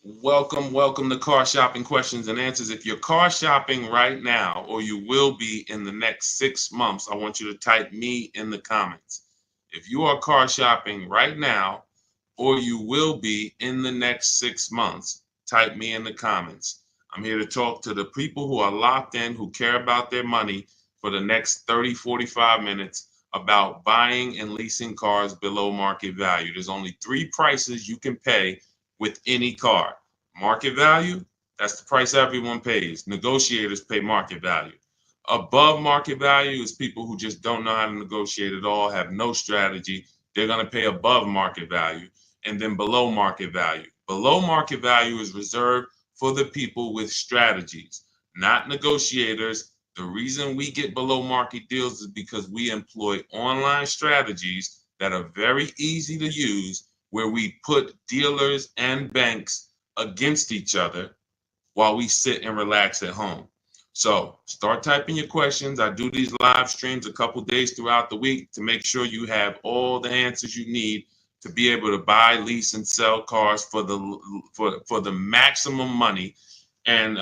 Welcome to Car Shopping Questions and Answers. If you're car shopping right now, or you will be in the next 6 months, I want you to type me in the comments. If you are car shopping right now, or you will be in the next 6 months, type me in the comments. I'm here to talk to the people who are locked in, who care about their money for the next 30, 45 minutes about buying and leasing cars below market value. There's only three prices you can pay with any car. Market value, that's the price everyone pays. Negotiators pay market value. Above market value is people who just don't know how to negotiate at all, have no strategy. They're going to pay above market value. And then below market value. Below market value is reserved for the people with strategies, not negotiators. The reason we get below market deals is because we employ online strategies that are very easy to use, where we put dealers and banks against each other while we sit and relax at home. So start typing your questions. I do these live streams a couple days throughout the week to make sure you have all the answers you need to be able to buy, lease, and sell cars for the maximum money. And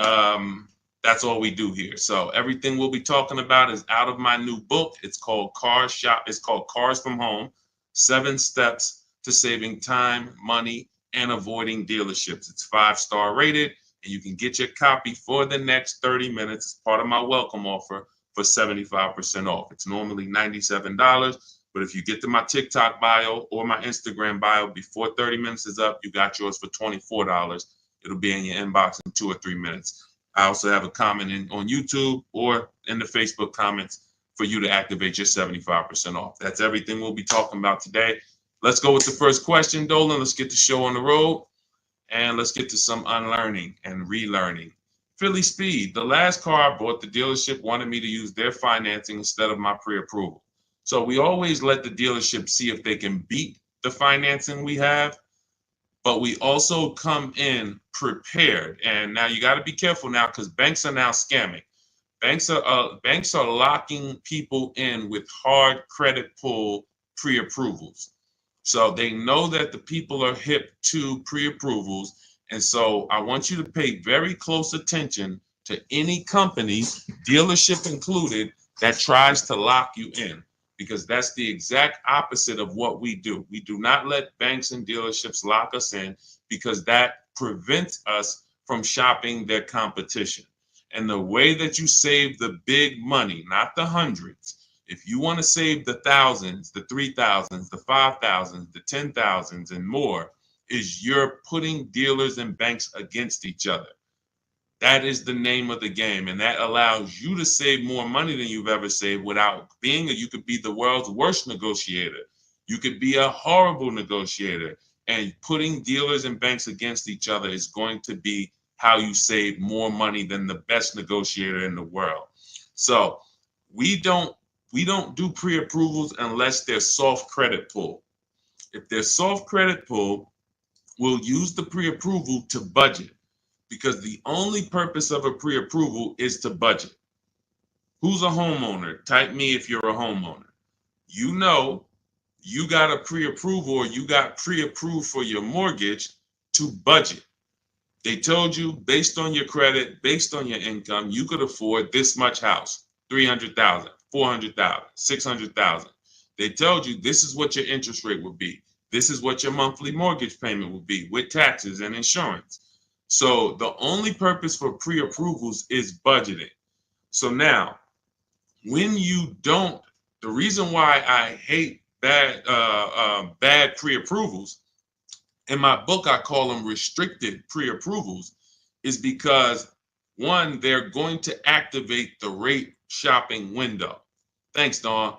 that's all we do here. So everything we'll be talking about is out of my new book. It's called It's called Cars from Home: 7 Steps to Saving Time, Money, and Avoiding Dealerships. It's 5-star rated, and you can get your copy for the next 30 minutes as part of my welcome offer for 75% off. It's normally $97, but if you get to my TikTok bio or my Instagram bio before 30 minutes is up, you got yours for $24. It'll be in your inbox in 2 or 3 minutes. I also have a comment on YouTube or in the Facebook comments for you to activate your 75% off. That's everything we'll be talking about today. Let's go with the first question, Dolan. Let's get the show on the road. And let's get to some unlearning and relearning. Philly Speed, the last car I bought, the dealership wanted me to use their financing instead of my pre-approval. So we always let the dealership see if they can beat the financing we have, but we also come in prepared. And now you got to be careful now, because banks are now scamming. Banks are locking people in with hard credit pull pre-approvals. So they know that the people are hip to pre-approvals. And so I want you to pay very close attention to any company, dealership included, that tries to lock you in, because that's the exact opposite of what we do. We do not let banks and dealerships lock us in, because that prevents us from shopping their competition. And the way that you save the big money, not the hundreds, if you want to save the thousands, the 3,000s, the 5,000s, the 10,000s, and more, is you're putting dealers and banks against each other. That is the name of the game, and that allows you to save more money than you've ever saved without being you could be the world's worst negotiator. You could be a horrible negotiator, and putting dealers and banks against each other is going to be how you save more money than the best negotiator in the world. So we don't do pre-approvals unless they're soft credit pull. If they're soft credit pull, we'll use the pre-approval to budget, because the only purpose of a pre-approval is to budget. Who's a homeowner? Type me if you're a homeowner. You know you got a pre-approval, or you got pre-approved for your mortgage to budget. They told you, based on your credit, based on your income, you could afford this much house: 300,000, 400,000, 600,000. They told you this is what your interest rate would be. This is what your monthly mortgage payment would be with taxes and insurance. So the only purpose for pre-approvals is budgeting. So now, when you don't, the reason why I hate bad pre-approvals, in my book I call them restricted pre-approvals, is because, one, they're going to activate the rate shopping window. Thanks, Dawn.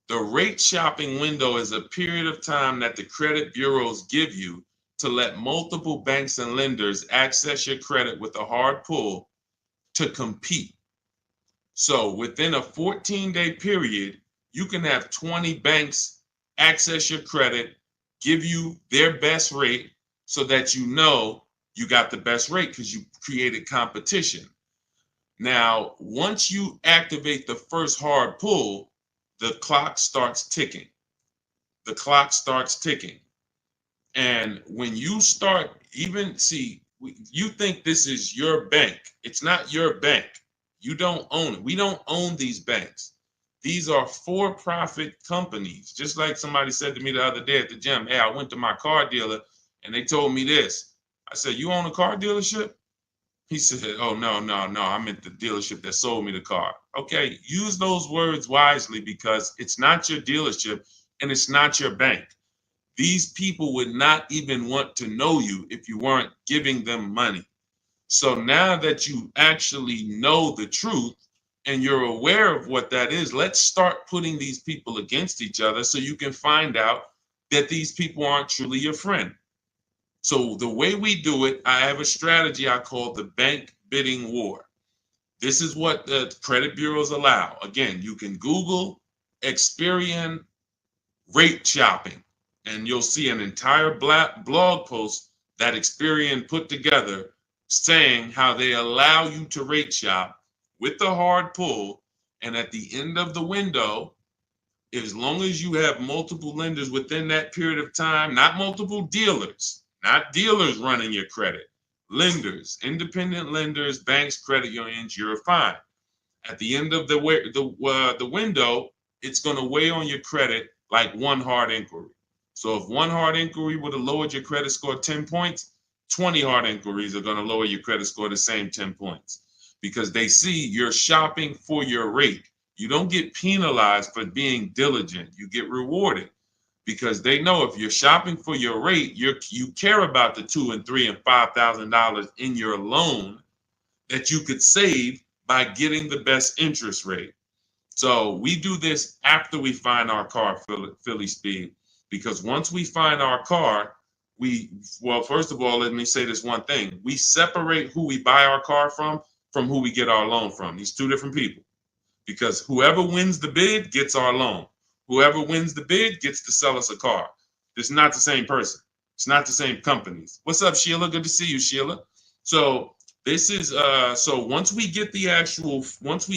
The rate shopping window is a period of time that the credit bureaus give you to let multiple banks and lenders access your credit with a hard pull to compete. So within a 14-day period, you can have 20 banks access your credit, give you their best rate, so that you know you got the best rate because you created competition. Now, once you activate the first hard pull, the clock starts ticking. The clock starts ticking. And when you start, even see, You think this is your bank. It's not your bank. You don't own it. We don't own these banks. These are for-profit companies. Just like somebody said to me the other day at the gym, hey, I went to my car dealer and they told me this. I said, you own a car dealership? He said, oh, no, I meant the dealership that sold me the car. Okay, use those words wisely because it's not your dealership and it's not your bank. These people would not even want to know you if you weren't giving them money. So now that you actually know the truth and you're aware of what that is, let's start putting these people against each other so you can find out that these people aren't truly your friend. So the way we do it, I have a strategy I call the bank bidding war. This is what the credit bureaus allow. Again, you can Google Experian rate shopping, and you'll see an entire blog post that Experian put together saying how they allow you to rate shop with the hard pull. And at the end of the window, as long as you have multiple lenders within that period of time, not multiple dealers, not dealers running your credit, lenders, independent lenders, banks, credit unions, you're fine. At the end of the window, it's going to weigh on your credit like one hard inquiry. So if one hard inquiry would have lowered your credit score 10 points, 20 hard inquiries are going to lower your credit score the same 10 points because they see you're shopping for your rate. You don't get penalized for being diligent. You get rewarded because they know if you're shopping for your rate, you care about the $2,000 and $3,000 and $5,000 in your loan that you could save by getting the best interest rate. So we do this after we find our car, Philly Speed, because once we find our car, first of all, let me say this one thing. We separate who we buy our car from who we get our loan from. These two different people. Because whoever wins the bid gets our loan. Whoever wins the bid gets to sell us a car. It's not the same person. It's not the same companies. What's up, Sheila? Good to see you, Sheila. So this is so once we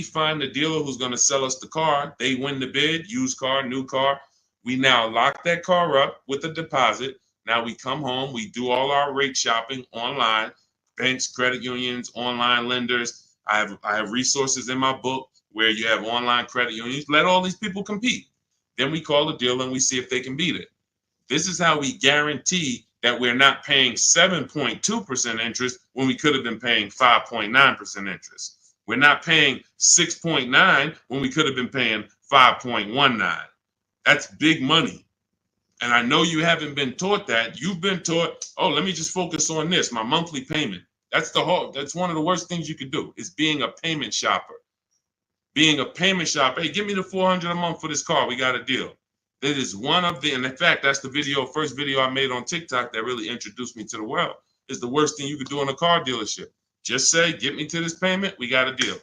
find the dealer who's going to sell us the car, they win the bid, used car, new car. We now lock that car up with a deposit. Now we come home, we do all our rate shopping online, banks, credit unions, online lenders. I have resources in my book where you have online credit unions. Let all these people compete. Then we call the dealer and we see if they can beat it. This is how we guarantee that we're not paying 7.2% interest when we could have been paying 5.9% interest. We're not paying 6.9 when we could have been paying 5.19. That's big money. And I know you haven't been taught that. You've been taught, oh, let me just focus on this, my monthly payment. That's one of the worst things you could do is being a payment shopper. Being a payment shopper, hey, give me the $400 a month for this car. We got a deal. That is one of and in fact, that's the first video I made on TikTok that really introduced me to the world. Is the worst thing you could do in a car dealership. Just say, get me to this payment, we got a deal.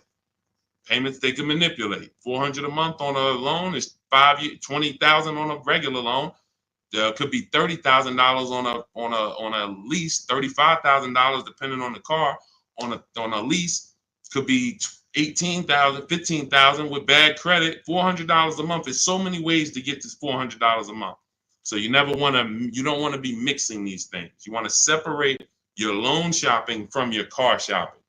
Payments they can manipulate. $400 a month on a loan is 5 years, $20,000 on a regular loan. There could be $30,000 on a lease, $35,000 depending on the car. On a lease, could be $18,000, $15,000 with bad credit. $400 a month is so many ways to get this $400 a month. So you don't want to be mixing these things. You want to separate your loan shopping from your car shopping.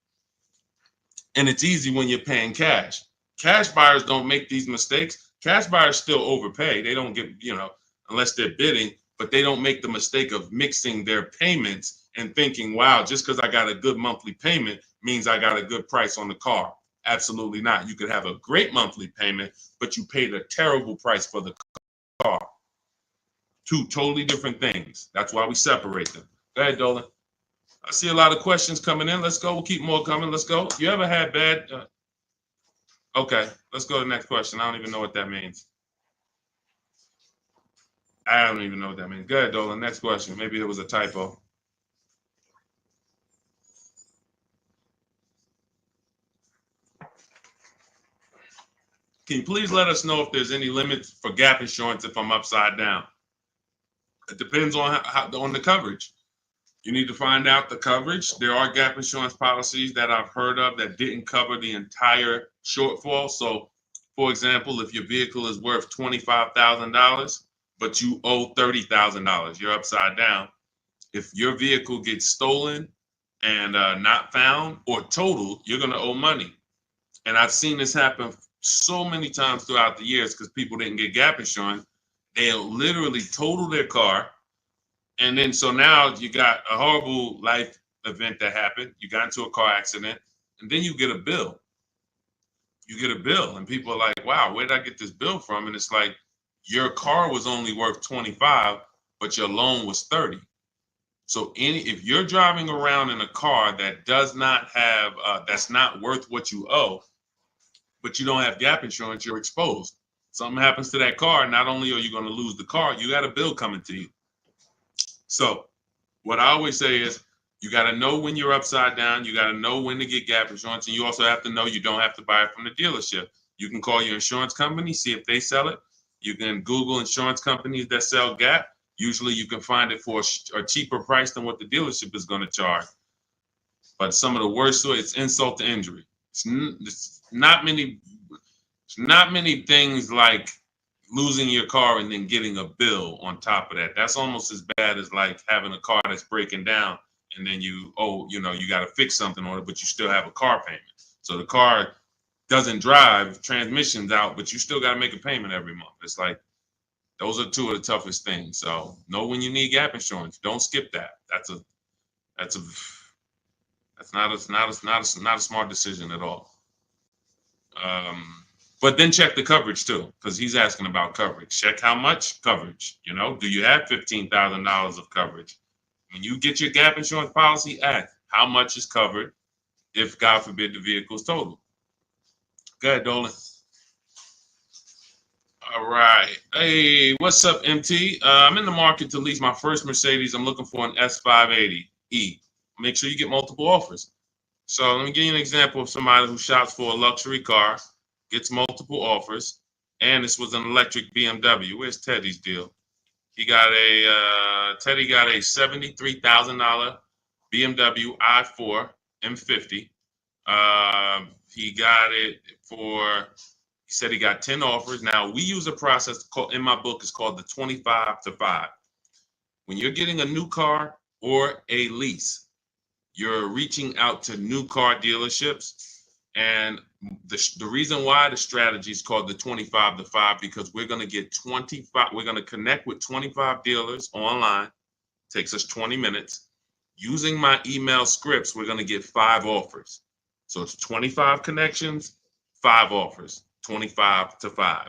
And it's easy when you're paying cash. Cash buyers don't make these mistakes. Cash buyers still overpay. They don't get, unless they're bidding, but they don't make the mistake of mixing their payments and thinking, wow, just because I got a good monthly payment means I got a good price on the car. Absolutely not. You could have a great monthly payment, but you paid a terrible price for the car. Two totally different things. That's why we separate them. Go ahead, Dolan. I see a lot of questions coming in. Let's go. We'll keep more coming. Let's go. You ever had bad? Okay, let's go to the next question. I don't even know what that means. I don't even know what that means. Go ahead, Dolan. Next question. Maybe there was a typo. Can you please let us know if there's any limits for gap insurance if I'm upside down? It depends on on the coverage. You need to find out the coverage. There are gap insurance policies that I've heard of that didn't cover the entire shortfall. So, for example, if your vehicle is worth $25,000, but you owe $30,000, you're upside down. If your vehicle gets stolen and not found or totaled, you're going to owe money. And I've seen this happen so many times throughout the years because people didn't get gap insurance. They'll literally total their car. And then so now you got a horrible life event that happened. You got into a car accident, and then you get a bill. You get a bill, and people are like, wow, where did I get this bill from? And it's like, your car was only worth 25, but your loan was 30. So if you're driving around in a car that does not have, that's not worth what you owe, but you don't have gap insurance, you're exposed. Something happens to that car, not only are you going to lose the car, you got a bill coming to you. So what I always say is, you got to know when you're upside down. You got to know when to get gap insurance. And you also have to know you don't have to buy it from the dealership. You can call your insurance company, see if they sell it. You can Google insurance companies that sell gap. Usually you can find it for a cheaper price than what the dealership is going to charge. But some of the worst, it's insult to injury. It's not many things like losing your car and then getting a bill on top of that. That's almost as bad as like having a car that's breaking down and then you got to fix something on it, but you still have a car payment. So the car doesn't drive, transmission's out, but you still got to make a payment every month. It's like, those are two of the toughest things. So know when you need gap insurance. Don't skip that. That's not a smart decision at all. But then check the coverage too, because he's asking about coverage. Check how much coverage. Do you have $15,000 of coverage? When you get your gap insurance policy, ask how much is covered if, God forbid, the vehicle is totaled. Go ahead, Dolan. All right. Hey, what's up, MT? I'm in the market to lease my first Mercedes. I'm looking for an S580E. Make sure you get multiple offers. So let me give you an example of somebody who shops for a luxury car, gets multiple offers, and this was an electric BMW. Where's Teddy's deal? Teddy got a $73,000 BMW i4 M50. He got it for, he said he got 10 offers. Now, we use a process in my book, it's called the 25 to 5. When you're getting a new car or a lease, you're reaching out to new car dealerships. And the reason why the strategy is called the 25 to 5, because we're going to get 25, we're going to connect with 25 dealers online. It takes us 20 minutes. Using my email scripts, we're going to get 5 offers. So it's 25 connections, 5 offers, 25 to 5.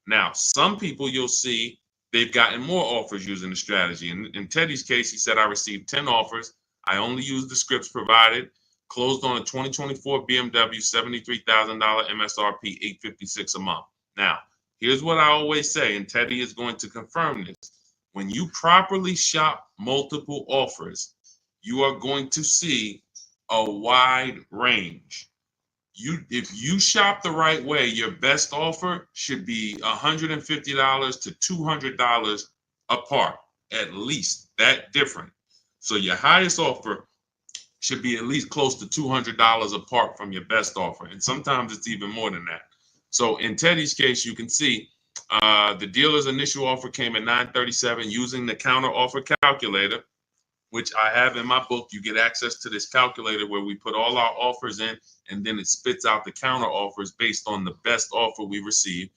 Now, some people you'll see they've gotten more offers using the strategy. In Teddy's case, he said, I received 10 offers. I only used the scripts provided, closed on a 2024 BMW, $73,000 MSRP, $856 a month. Now, here's what I always say, and Teddy is going to confirm this. When you properly shop multiple offers, you are going to see a wide range. If you shop the right way, your best offer should be $150 to $200 apart, at least that different. So your highest offer should be at least close to $200 apart from your best offer. And sometimes it's even more than that. So in Teddy's case, you can see the dealer's initial offer came at $937 using the counter offer calculator, which I have in my book. You get access to this calculator where we put all our offers in, and then it spits out the counter offers based on the best offer we received.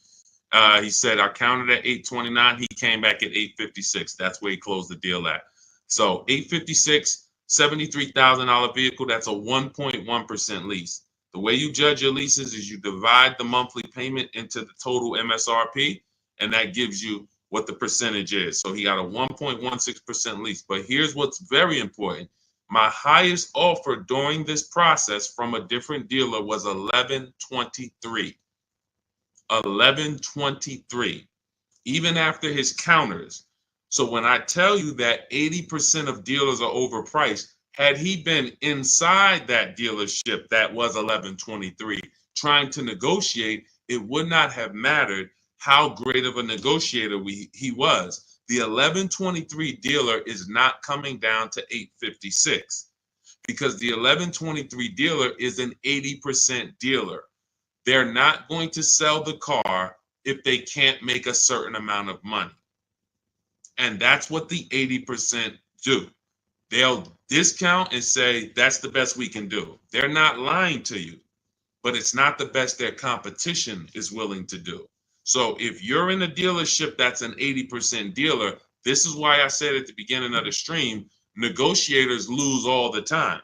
He said I counted at $829. He came back at $856. That's where he closed the deal at. So $856, $73,000 vehicle. That's a 1.1% lease. The way you judge your leases is you divide the monthly payment into the total MSRP, and that gives you what the percentage is. So he got a 1.16% lease. But here's what's very important. My highest offer during this process from a different dealer was $1123. $1123, even after his counters. So when I tell you that 80% of dealers are overpriced, had he been inside that dealership that was $1123 trying to negotiate, it would not have mattered how great of a negotiator he was. The $1123 dealer is not coming down to $856 because the $1123 dealer is an 80% dealer. They're not going to sell the car if they can't make a certain amount of money. And that's what the 80% do. They'll discount and say that's the best we can do. They're not lying to you, but it's not the best their competition is willing to do. So if you're in a dealership that's an 80% dealer, this is why I said at the beginning of the stream, negotiators lose all the time.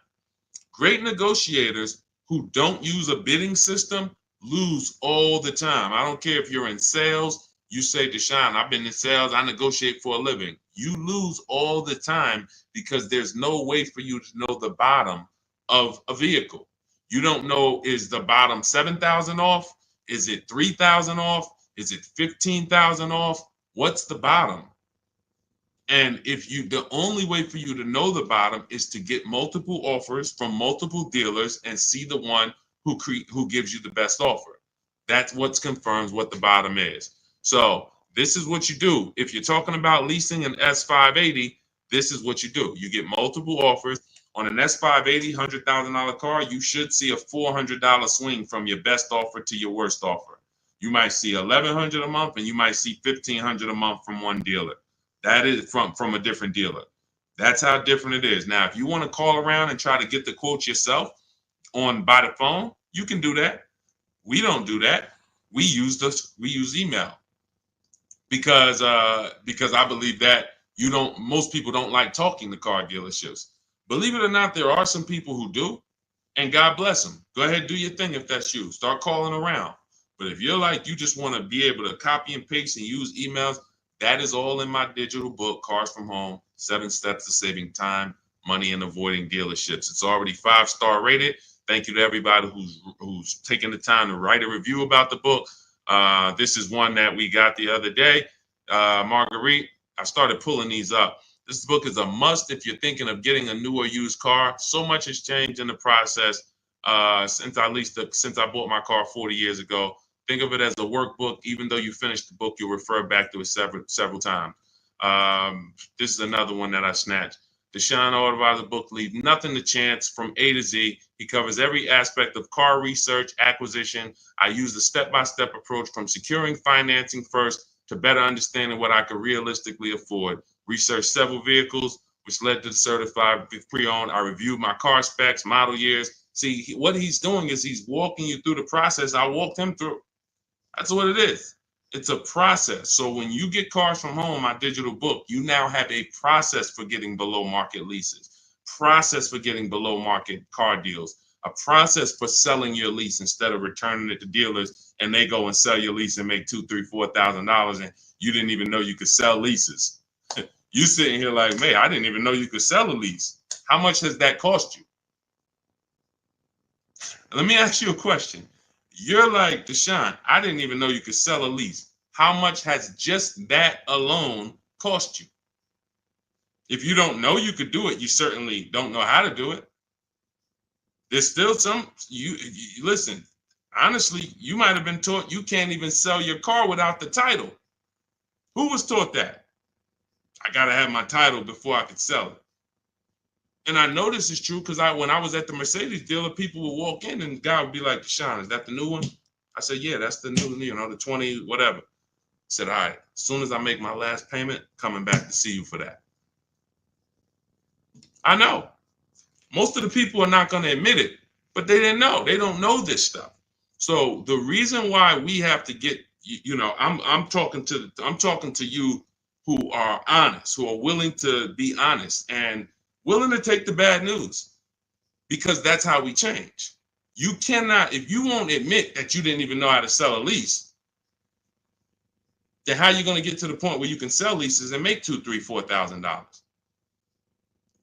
Great negotiators who don't use a bidding system lose all the time. I don't care if you're in sales, you say, Deshaun, I've been in sales, I negotiate for a living. You lose all the time because there's no way for you to know the bottom of a vehicle. You don't know, is the bottom 7,000 off? Is it 3,000 off? Is it 15,000 off? What's the bottom? And the only way for you to know the bottom is to get multiple offers from multiple dealers and see the one who gives you the best offer. That's what confirms what the bottom is. So this is what you do. If you're talking about leasing an S580, this is what you do. You get multiple offers. On an S580 $100,000 car, you should see a $400 swing from your best offer to your worst offer. You might see $1,100 a month, and you might see $1,500 a month from one dealer. That is from a different dealer. That's how different it is. Now, if you want to call around and try to get the quotes yourself by the phone, you can do that. We don't do that. We use email because I believe that most people don't like talking to car dealerships. Believe it or not, there are some people who do, and God bless them. Go ahead, do your thing if that's you. Start calling around. But if you're like, you just want to be able to copy and paste and use emails, that is all in my digital book, Cars from Home, 7 Steps to Saving Time, Money, and Avoiding Dealerships. It's already 5-star rated. Thank you to everybody who's taken the time to write a review about the book. This is one that we got the other day. Marguerite, I started pulling these up. This book is a must if you're thinking of getting a new or used car. So much has changed in the process since I bought my car 40 years ago. Think of it as a workbook. Even though you finish the book, you'll refer back to it several times. This is another one that I snatched. Deshaun Auto book, Leave Nothing to Chance, from A to Z. He covers every aspect of car research, acquisition. I use the step-by-step approach from securing financing first to better understanding what I could realistically afford. Researched several vehicles, which led to the certified pre-owned. I reviewed my car specs, model years. See, what he's doing is he's walking you through the process I walked him through. That's what it is. It's a process. So when you get Cars from Home, my digital book, you now have a process for getting below market leases, process for getting below market car deals, a process for selling your lease instead of returning it to dealers and they go and sell your lease and make $2,000, $3,000, $4,000 and you didn't even know you could sell leases. You sitting here like, man, I didn't even know you could sell a lease. How much has that cost you? Let me ask you a question. You're like, Deshaun, I didn't even know you could sell a lease. How much has just that alone cost you? If you don't know you could do it, you certainly don't know how to do it. There's still you listen, honestly, you might have been taught you can't even sell your car without the title. Who was taught that? I got to have my title before I could sell it. And I know this is true because when I was at the Mercedes dealer, people would walk in and the guy would be like, Deshaun, is that the new one? I said, yeah, that's the new, the 20, whatever. I said, all right, as soon as I make my last payment, coming back to see you for that. I know. Most of the people are not going to admit it, but they didn't know. They don't know this stuff. So the reason why we have to get, I'm talking to you who are honest, who are willing to be honest and willing to take the bad news, because that's how we change. You cannot, if you won't admit that you didn't even know how to sell a lease, then how are you going to get to the point where you can sell leases and make $2,000, $3,000, $4,000?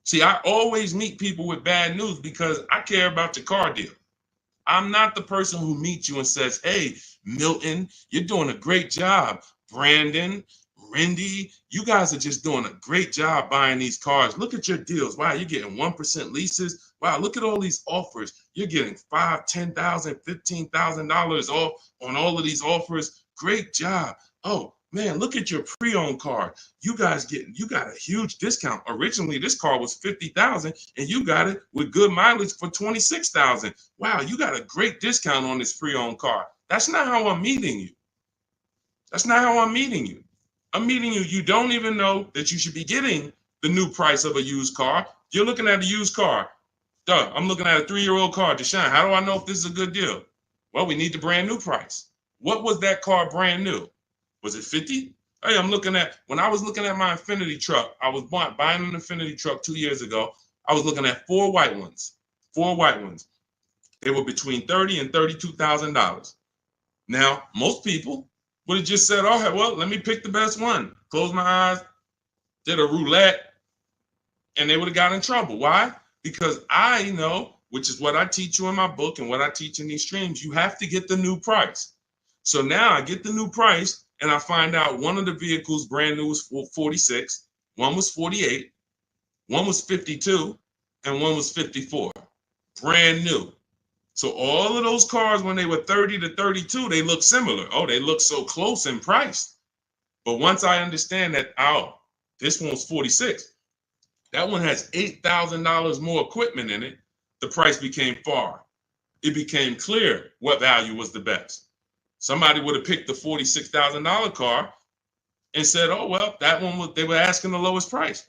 See, I always meet people with bad news because I care about your car deal. I'm not the person who meets you and says, hey, Milton, you're doing a great job. Brandon, Randy, you guys are just doing a great job buying these cars. Look at your deals. Wow, you're getting 1% leases. Wow, look at all these offers. You're getting $5,000, $10,000, $15,000 off on all of these offers. Great job. Oh, man, look at your pre-owned car. You got a huge discount. Originally, this car was $50,000 and you got it with good mileage for $26,000. Wow, you got a great discount on this pre-owned car. That's not how I'm meeting you. That's not how I'm meeting you. I'm meeting you. You don't even know that you should be getting the new price of a used car. You're looking at a used car. Duh, I'm looking at a 3-year-old car. Deshaun, how do I know if this is a good deal? Well, we need the brand new price. What was that car brand new? Was it 50? Hey, when I was looking at my Infiniti truck, I was buying an Infiniti truck 2 years ago. I was looking at 4 white ones. 4 white ones. They were between $30,000 and $32,000. Now, most people would have just said, "Oh, well, let me pick the best one." Close my eyes, did a roulette, and they would have got in trouble. Why? Because I know, which is what I teach you in my book and what I teach in these streams, you have to get the new price. So now I get the new price and I find out one of the vehicles brand new was 46, one was 48, one was 52, and one was 54. Brand new. So all of those cars, when they were 30 to 32, they look similar. Oh, they look so close in price. But once I understand that, oh, this one's 46. That one has $8,000 more equipment in it. The price became far. It became clear what value was the best. Somebody would have picked the $46,000 car and said, "Oh, well, that one they were asking the lowest price."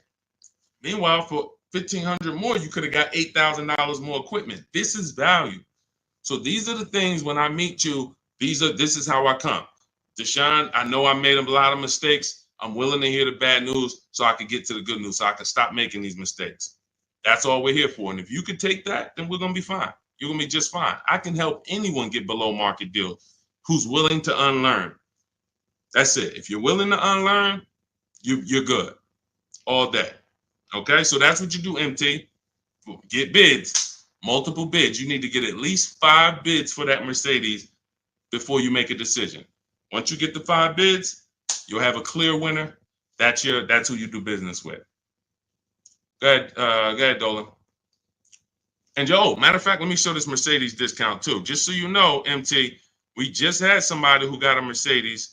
Meanwhile, for $1,500 more, you could have got $8,000 more equipment. This is value. So these are the things when I meet you, this is how I come. Deshaun, I know I made a lot of mistakes. I'm willing to hear the bad news so I can get to the good news, so I can stop making these mistakes. That's all we're here for. And if you could take that, then we're going to be fine. You're going to be just fine. I can help anyone get below market deal who's willing to unlearn. That's it. If you're willing to unlearn, you're good all day. Okay, so that's what you do, MT. Get bids, multiple bids. You need to get at least 5 bids for that Mercedes before you make a decision. Once you get the 5 bids, you'll have a clear winner. That's who you do business with. Go ahead, Dolan. And matter of fact, let me show this Mercedes discount too. Just so you know, MT, we just had somebody who got a Mercedes.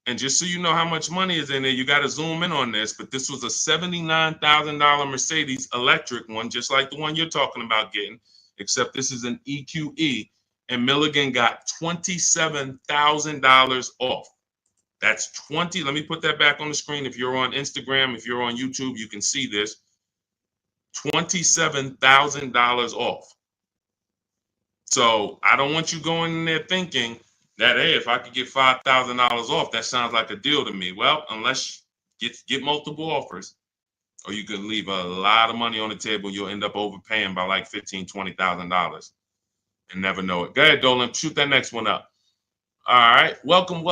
And just so you know how much money is in there, you got to zoom in on this. But this was a $79,000 Mercedes electric one, just like the one you're talking about getting, except this is an EQE. And Milligan got $27,000 off. That's 20. Let me put that back on the screen. If you're on Instagram, if you're on YouTube, you can see this. $27,000 off. So I don't want you going in there thinking that, hey, if I could get $5,000 off, that sounds like a deal to me. Well, unless you get multiple offers, or you could leave a lot of money on the table, you'll end up overpaying by like $15,000, $20,000 and never know it. Go ahead, Dolan, shoot that next one up. All right, welcome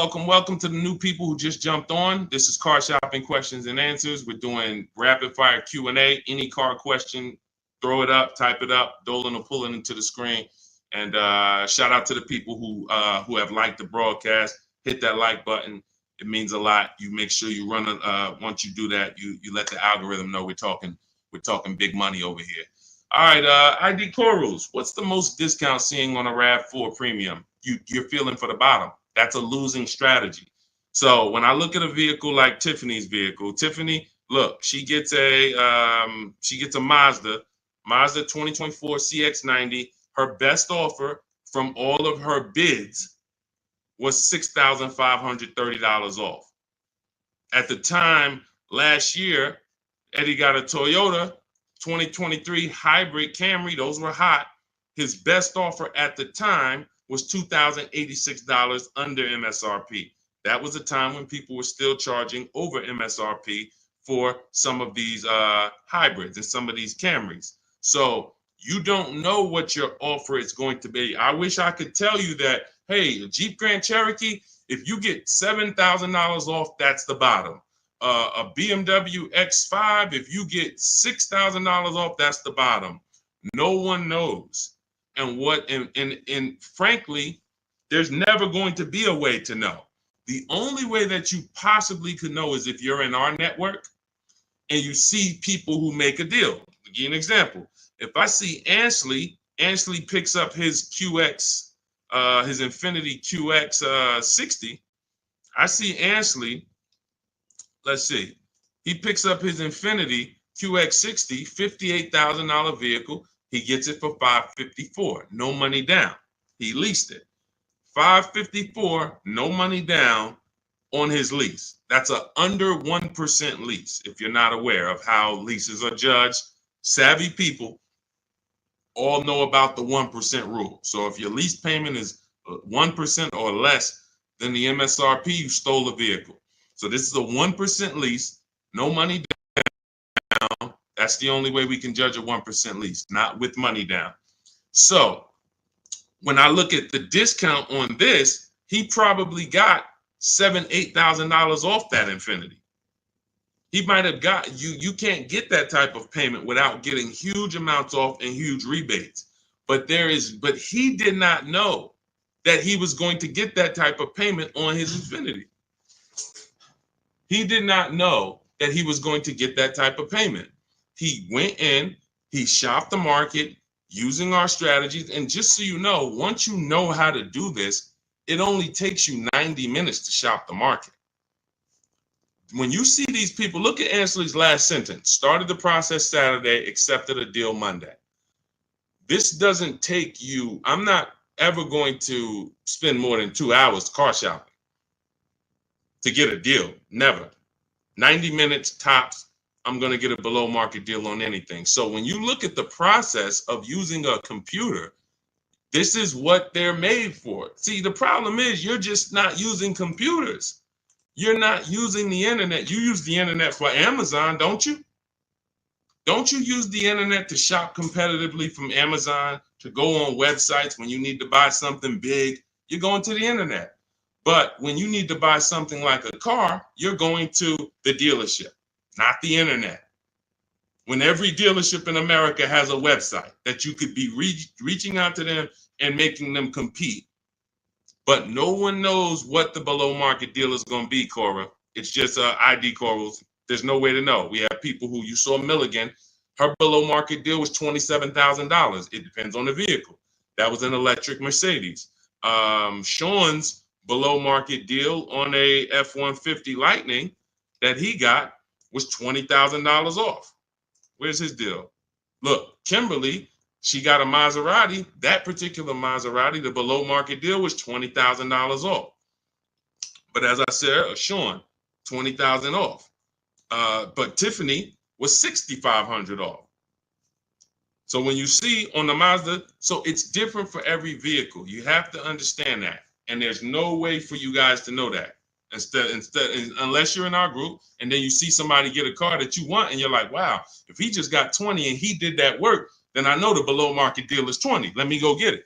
to the new people who just jumped on. This is Car Shopping Questions and Answers. We're doing rapid fire Q&A. Any car question, throw it up, type it up. Dolan will pull it into the screen. And shout out to the people who have liked the broadcast. Hit that like button. It means a lot. You make sure you run once you do that, you let the algorithm know we're talking big money over here. All right, ID Corals. What's the most discount seeing on a RAV4 Premium? You're feeling for the bottom. That's a losing strategy. So when I look at a vehicle like Tiffany's vehicle, Tiffany, look, she gets a Mazda 2024 CX-90. Her best offer from all of her bids was $6,530 off. At the time last year, Eddie got a Toyota 2023 hybrid Camry. Those were hot. His best offer at the time was $2,086 under MSRP. That was a time when people were still charging over MSRP for some of these hybrids and some of these Camrys. So you don't know what your offer is going to be. I wish I could tell you that, hey, a Jeep Grand Cherokee, if you get $7,000 off, that's the bottom. A BMW X5, if you get $6,000 off, that's the bottom. No one knows. And frankly, there's never going to be a way to know. The only way that you possibly could know is if you're in our network and you see people who make a deal. I'll give you an example. If I see Ansley picks up his QX, his Infiniti QX 60. I see Ansley. Let's see. He picks up his Infiniti QX 60, $58,000 vehicle. He gets it for $554, no money down. He leased it. $554, no money down on his lease. That's a under 1% lease. If you're not aware of how leases are judged, Savvy people all know about the 1% rule. So if your lease payment is 1% or less than the MSRP, you stole a vehicle. So this is a 1% lease, no money down. That's the only way we can judge a 1% lease, not with money down. So when I look at the discount on this, he probably got $7,000-8,000 off that Infiniti. He might have got you can't get that type of payment without getting huge amounts off and huge rebates. But he did not know that he was going to get that type of payment on his Infiniti. He did not know that he was going to get that type of payment. He went in, he shopped the market using our strategies. And just so you know, once you know how to do this, it only takes you 90 minutes to shop the market. When you see these people, look at Ansley's last sentence. Started the process Saturday, accepted a deal Monday. This doesn't take you, I'm not ever going to spend more than 2 hours car shopping to get a deal. Never. 90 minutes tops, I'm going to get a below market deal on anything. So when you look at the process of using a computer, this is what they're made for. See, the problem is you're just not using computers. You're not using the internet. You use the internet for Amazon, don't you? Don't you use the internet to shop competitively from Amazon, to go on websites when you need to buy something big? You're going to the internet. But when you need to buy something like a car, you're going to the dealership, not the internet. When every dealership in America has a website that you could be reaching out to them and making them compete. But no one knows what the below market deal is going to be, Cora. It's just ID corals. There's no way to know. We have people who, you saw Milligan, her below market deal was $27,000. It depends on the vehicle. That was an electric Mercedes. Sean's below market deal on a F-150 Lightning that he got was $20,000 off. Where's his deal? Look, Kimberly, she got a Maserati. That particular Maserati, the below market deal was $20,000 off. But as I said, Sean, $20,000 off. But Tiffany was $6,500 off. So when you see on the Mazda, so it's different for every vehicle. You have to understand that. And there's no way for you guys to know that. Unless you're in our group and then you see somebody get a car that you want and you're like, wow, if he just got 20 and he did that work, then I know the below market deal is 20. Let me go get it.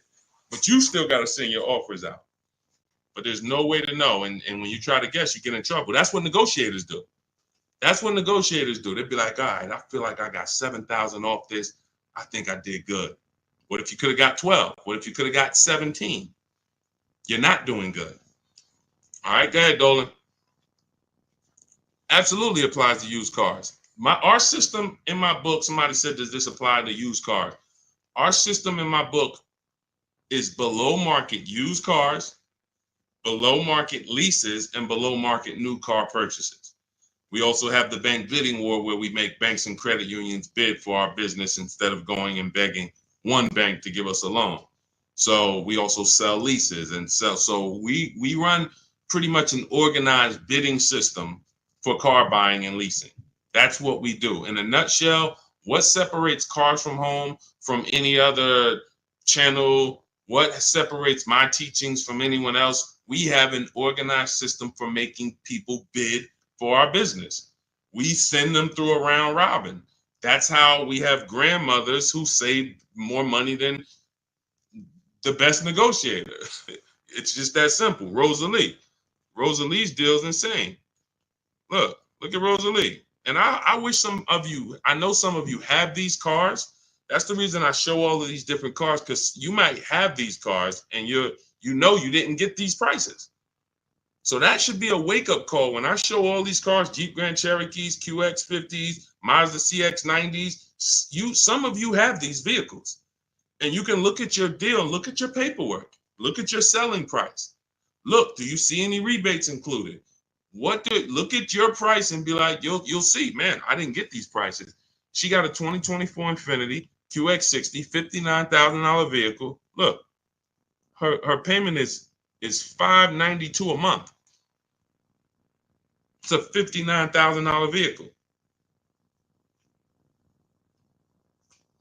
But you still got to send your offers out. But there's no way to know. And when you try to guess, you get in trouble. That's what negotiators do. That's what negotiators do. They'd be like, all right, I feel like I got 7,000 off this. I think I did good. What if you could have got 12? What if you could have got 17? You're not doing good. All right, go ahead, Dolan. Absolutely applies to used cars. Our system in my book, somebody said, does this apply to used cars? Our system in my book is below market used cars, below market leases, and below market new car purchases. We also have the bank bidding war where we make banks and credit unions bid for our business instead of going and begging one bank to give us a loan. So we also sell leases and sell. So we run pretty much an organized bidding system for car buying and leasing. That's what we do. In a nutshell, what separates Cars from Home from any other channel? What separates my teachings from anyone else? We have an organized system for making people bid for our business. We send them through a round robin. That's how we have grandmothers who save more money than the best negotiator. It's just that simple. Rosalie. Rosalie's deal is insane. Look at Rosalie. And I wish some of you, I know some of you have these cars. That's the reason I show all of these different cars, because you might have these cars and you didn't get these prices. So that should be a wake-up call. When I show all these cars, Jeep Grand Cherokees, QX50s, Mazda CX90s, some of you have these vehicles. And you can look at your deal, look at your paperwork, look at your selling price. Look, do you see any rebates included? Look at your price and be like, you'll see, man, I didn't get these prices. She got a 2024 Infiniti QX60, $59,000 vehicle. Look, her payment is $592 a month. It's a $59,000 vehicle.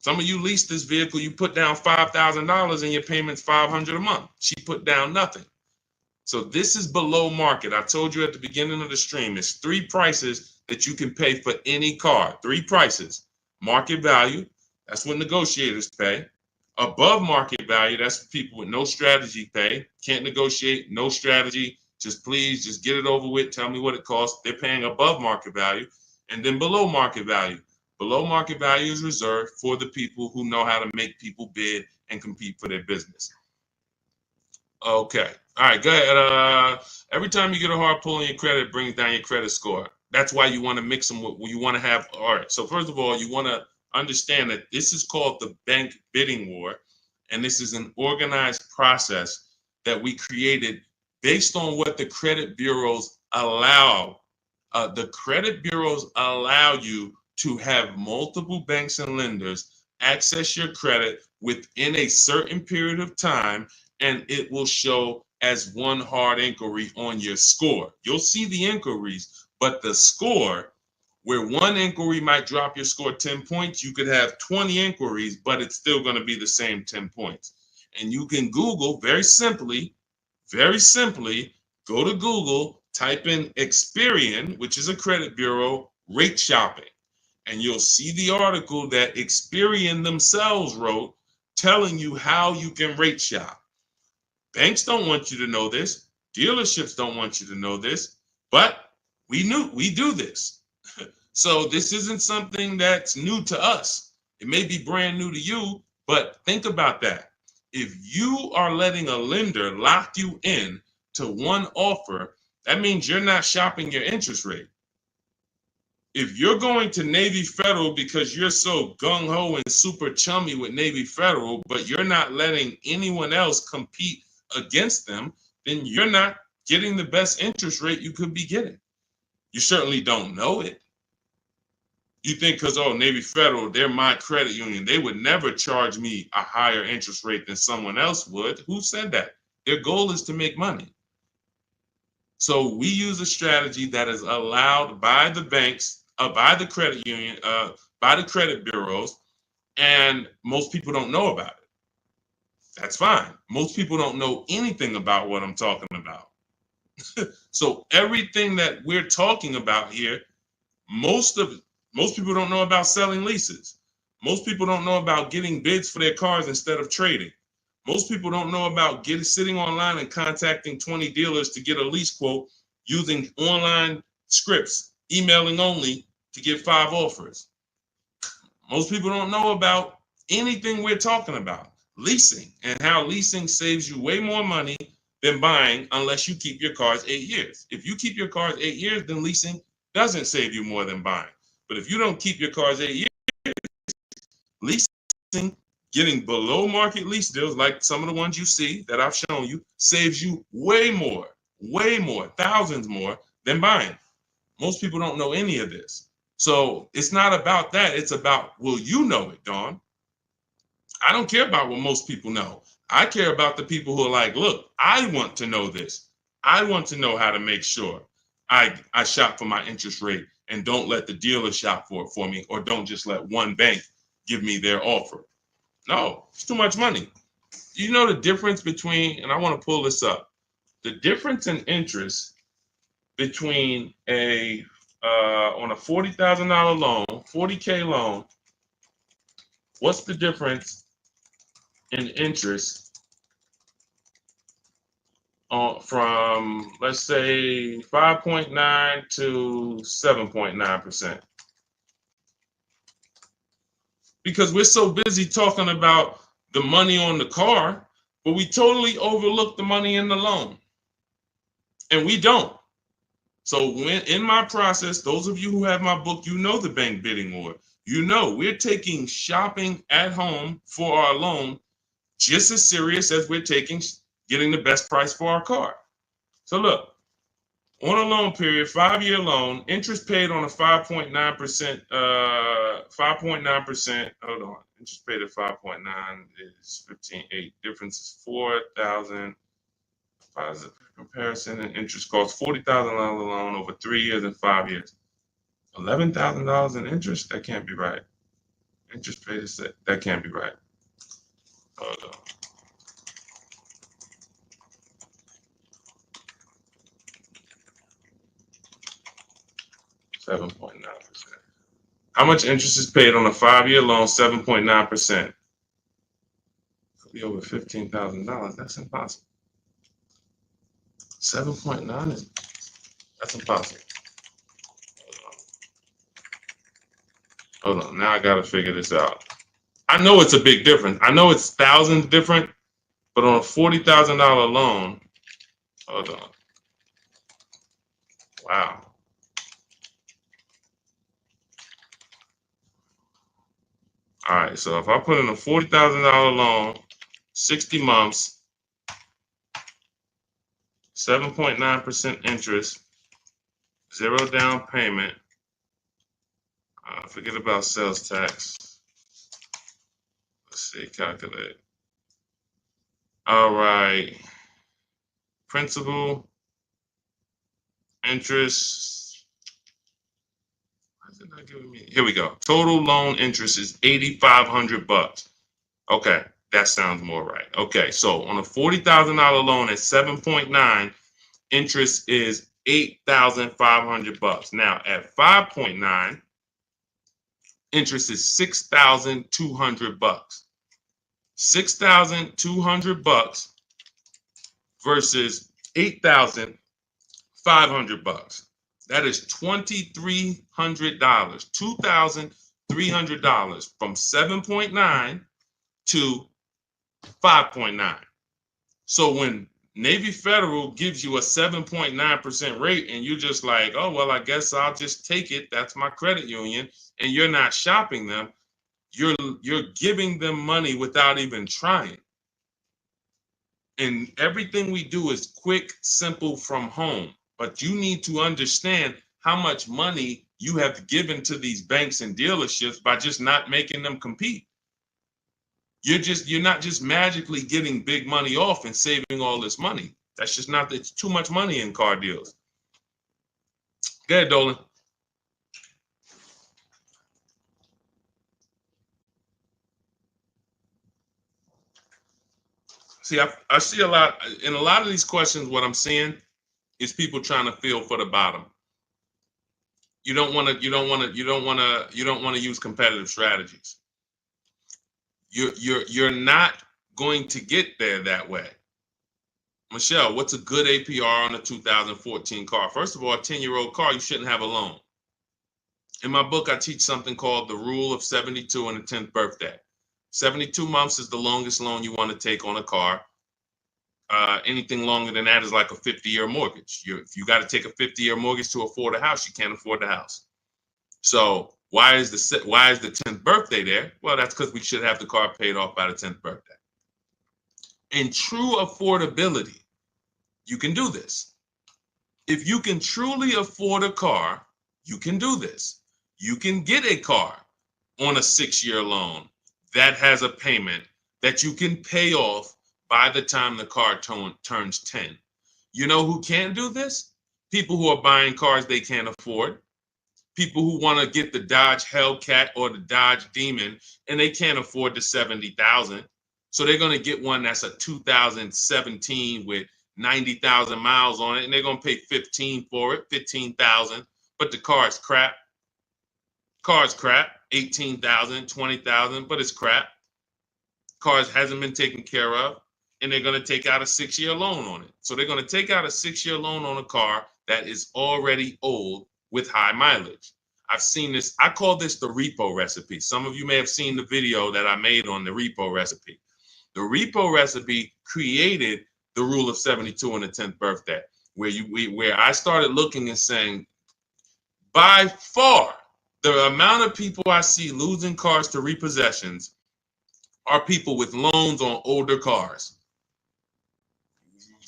Some of you lease this vehicle, you put down $5,000 and your payment's $500 a month. She put down nothing. So this is below market. I told you at the beginning of the stream, it's 3 prices that you can pay for any car. 3 prices. Market value, that's what negotiators pay. Above market value, that's for people with no strategy pay. Can't negotiate, no strategy. Just please, just get it over with. Tell me what it costs. They're paying above market value. And then below market value. Below market value is reserved for the people who know how to make people bid and compete for their business. Okay. All right, go ahead. Every time you get a hard pull on your credit, it brings down your credit score. That's why you want to mix them with, you want to have, all right. So first of all, you want to understand that this is called the bank bidding war. And this is an organized process that we created based on what the credit bureaus allow. The credit bureaus allow you to have multiple banks and lenders access your credit within a certain period of time, and it will show as one hard inquiry on your score. You'll see the inquiries, but the score, where one inquiry might drop your score 10 points, you could have 20 inquiries, but it's still going to be the same 10 points. And you can Google very simply, go to Google, type in Experian, which is a credit bureau, rate shopping. And you'll see the article that Experian themselves wrote telling you how you can rate shop. Banks don't want you to know this. Dealerships don't want you to know this, but we do this. So this isn't something that's new to us. It may be brand new to you, but think about that. If you are letting a lender lock you in to one offer, that means you're not shopping your interest rate. If you're going to Navy Federal because you're so gung-ho and super chummy with Navy Federal, but you're not letting anyone else compete against them, then you're not getting the best interest rate you could be getting. You certainly don't know it. You think because, oh, Navy Federal, they're my credit union, they would never charge me a higher interest rate than someone else would. Who said that? Their goal is to make money. So we use a strategy that is allowed by the banks, by the credit union, by the credit bureaus, and most people don't know about it. That's fine. Most people don't know anything about what I'm talking about. So everything that we're talking about here, most people don't know about selling leases. Most people don't know about getting bids for their cars instead of trading. Most people don't know about sitting online and contacting 20 dealers to get a lease quote using online scripts, emailing only to get 5 offers. Most people don't know about anything we're talking about. Leasing, and how leasing saves you way more money than buying unless you keep your cars 8 years. If you keep your cars 8 years, then leasing doesn't save you more than buying. But if you don't keep your cars 8 years, leasing, getting below market lease deals like some of the ones you see that I've shown you, saves you way more, thousands more than buying. Most people don't know any of this. So it's not about that. It's about, will you know it, Dawn? I don't care about what most people know. I care about the people who are like, look, I want to know this. I want to know how to make sure I shop for my interest rate and don't let the dealer shop for it for me, or don't just let one bank give me their offer. No, it's too much money. You know the difference between, and I want to pull this up, the difference in interest between on a $40,000 loan, 40K loan, what's the difference in interest from, let's say, 5.9 to 7.9%? Because we're so busy talking about the money on the car, but we totally overlook the money in the loan. And we don't. So when in my process, those of you who have my book, you know the bank bidding war. You know we're taking shopping at home for our loan just as serious as we're taking getting the best price for our car. So look, on a loan period, 5-year loan, interest paid on a 5.9%, 5.9%, hold on, interest paid at 5.9 is 15.8, difference is 4,000, positive comparison, and interest costs $40,000 loan over 3 years and 5 years. $11,000 in interest? That can't be right. Interest paid is that can't be right. Hold on. $7.9%. How much interest is paid on a 5-year loan? 7.9%. Could be over $15,000. That's impossible. 7.9 is that's impossible. Hold on. Now I gotta figure this out. I know it's a big difference. I know it's thousands different, but on a $40,000 loan, hold on. Wow. All right, so if I put in a $40,000 loan, 60 months, 7.9% interest, 0 down payment. Forget about sales tax. Let's see, calculate. All right. Principal, interest. Why is it not giving me? Here we go. Total loan interest is $8,500. Okay, that sounds more right. Okay, so on a $40,000 loan at 7.9, interest is $8,500. Now at 5.9, interest is $6,200. $6,200 versus $8,500. That is $2,300. $2,300 from 7.9 to 5.9. So when Navy Federal gives you a 7.9% rate and you're just like, oh, well, I guess I'll just take it. That's my credit union. And you're not shopping them. You're giving them money without even trying. And everything we do is quick, simple from home. But you need to understand how much money you have given to these banks and dealerships by just not making them compete. You're not just magically getting big money off and saving all this money. That's just not, it's too much money in car deals. Go ahead, Dolan. See, I see a lot in a lot of these questions. What I'm seeing is people trying to feel for the bottom. You don't want to use competitive strategies. You're not going to get there that way. Michelle, what's a good APR on a 2014 car? First of all, a 10-year-old car, you shouldn't have a loan. In my book, I teach something called the rule of 72 and the 10th birthday. 72 months is the longest loan you want to take on a car. Anything longer than that is like a 50-year mortgage. If you got to take a 50-year mortgage to afford a house, you can't afford the house. So why is the 10th birthday there? Well, that's because we should have the car paid off by the 10th birthday. In true affordability, you can do this. If you can truly afford a car, you can do this. You can get a car on a 6-year loan that has a payment that you can pay off by the time the car turns 10. You know who can do this? People who are buying cars they can't afford. People who want to get the Dodge Hellcat or the Dodge Demon and they can't afford the $70,000. So they're going to get one that's a 2017 with 90,000 miles on it, and they're going to pay $15,000 for it, $15,000. But the car is crap. Car's crap, $18,000, $20,000, but it's crap. Cars hasn't been taken care of, and they're going to take out a 6-year loan on it. So they're going to take out a 6-year loan on a car that is already old with high mileage. I've seen this. I call this the repo recipe. Some of you may have seen the video that I made on the repo recipe. The repo recipe created the rule of 72 on the 10th birthday, where I started looking and saying, by far, the amount of people I see losing cars to repossessions are people with loans on older cars.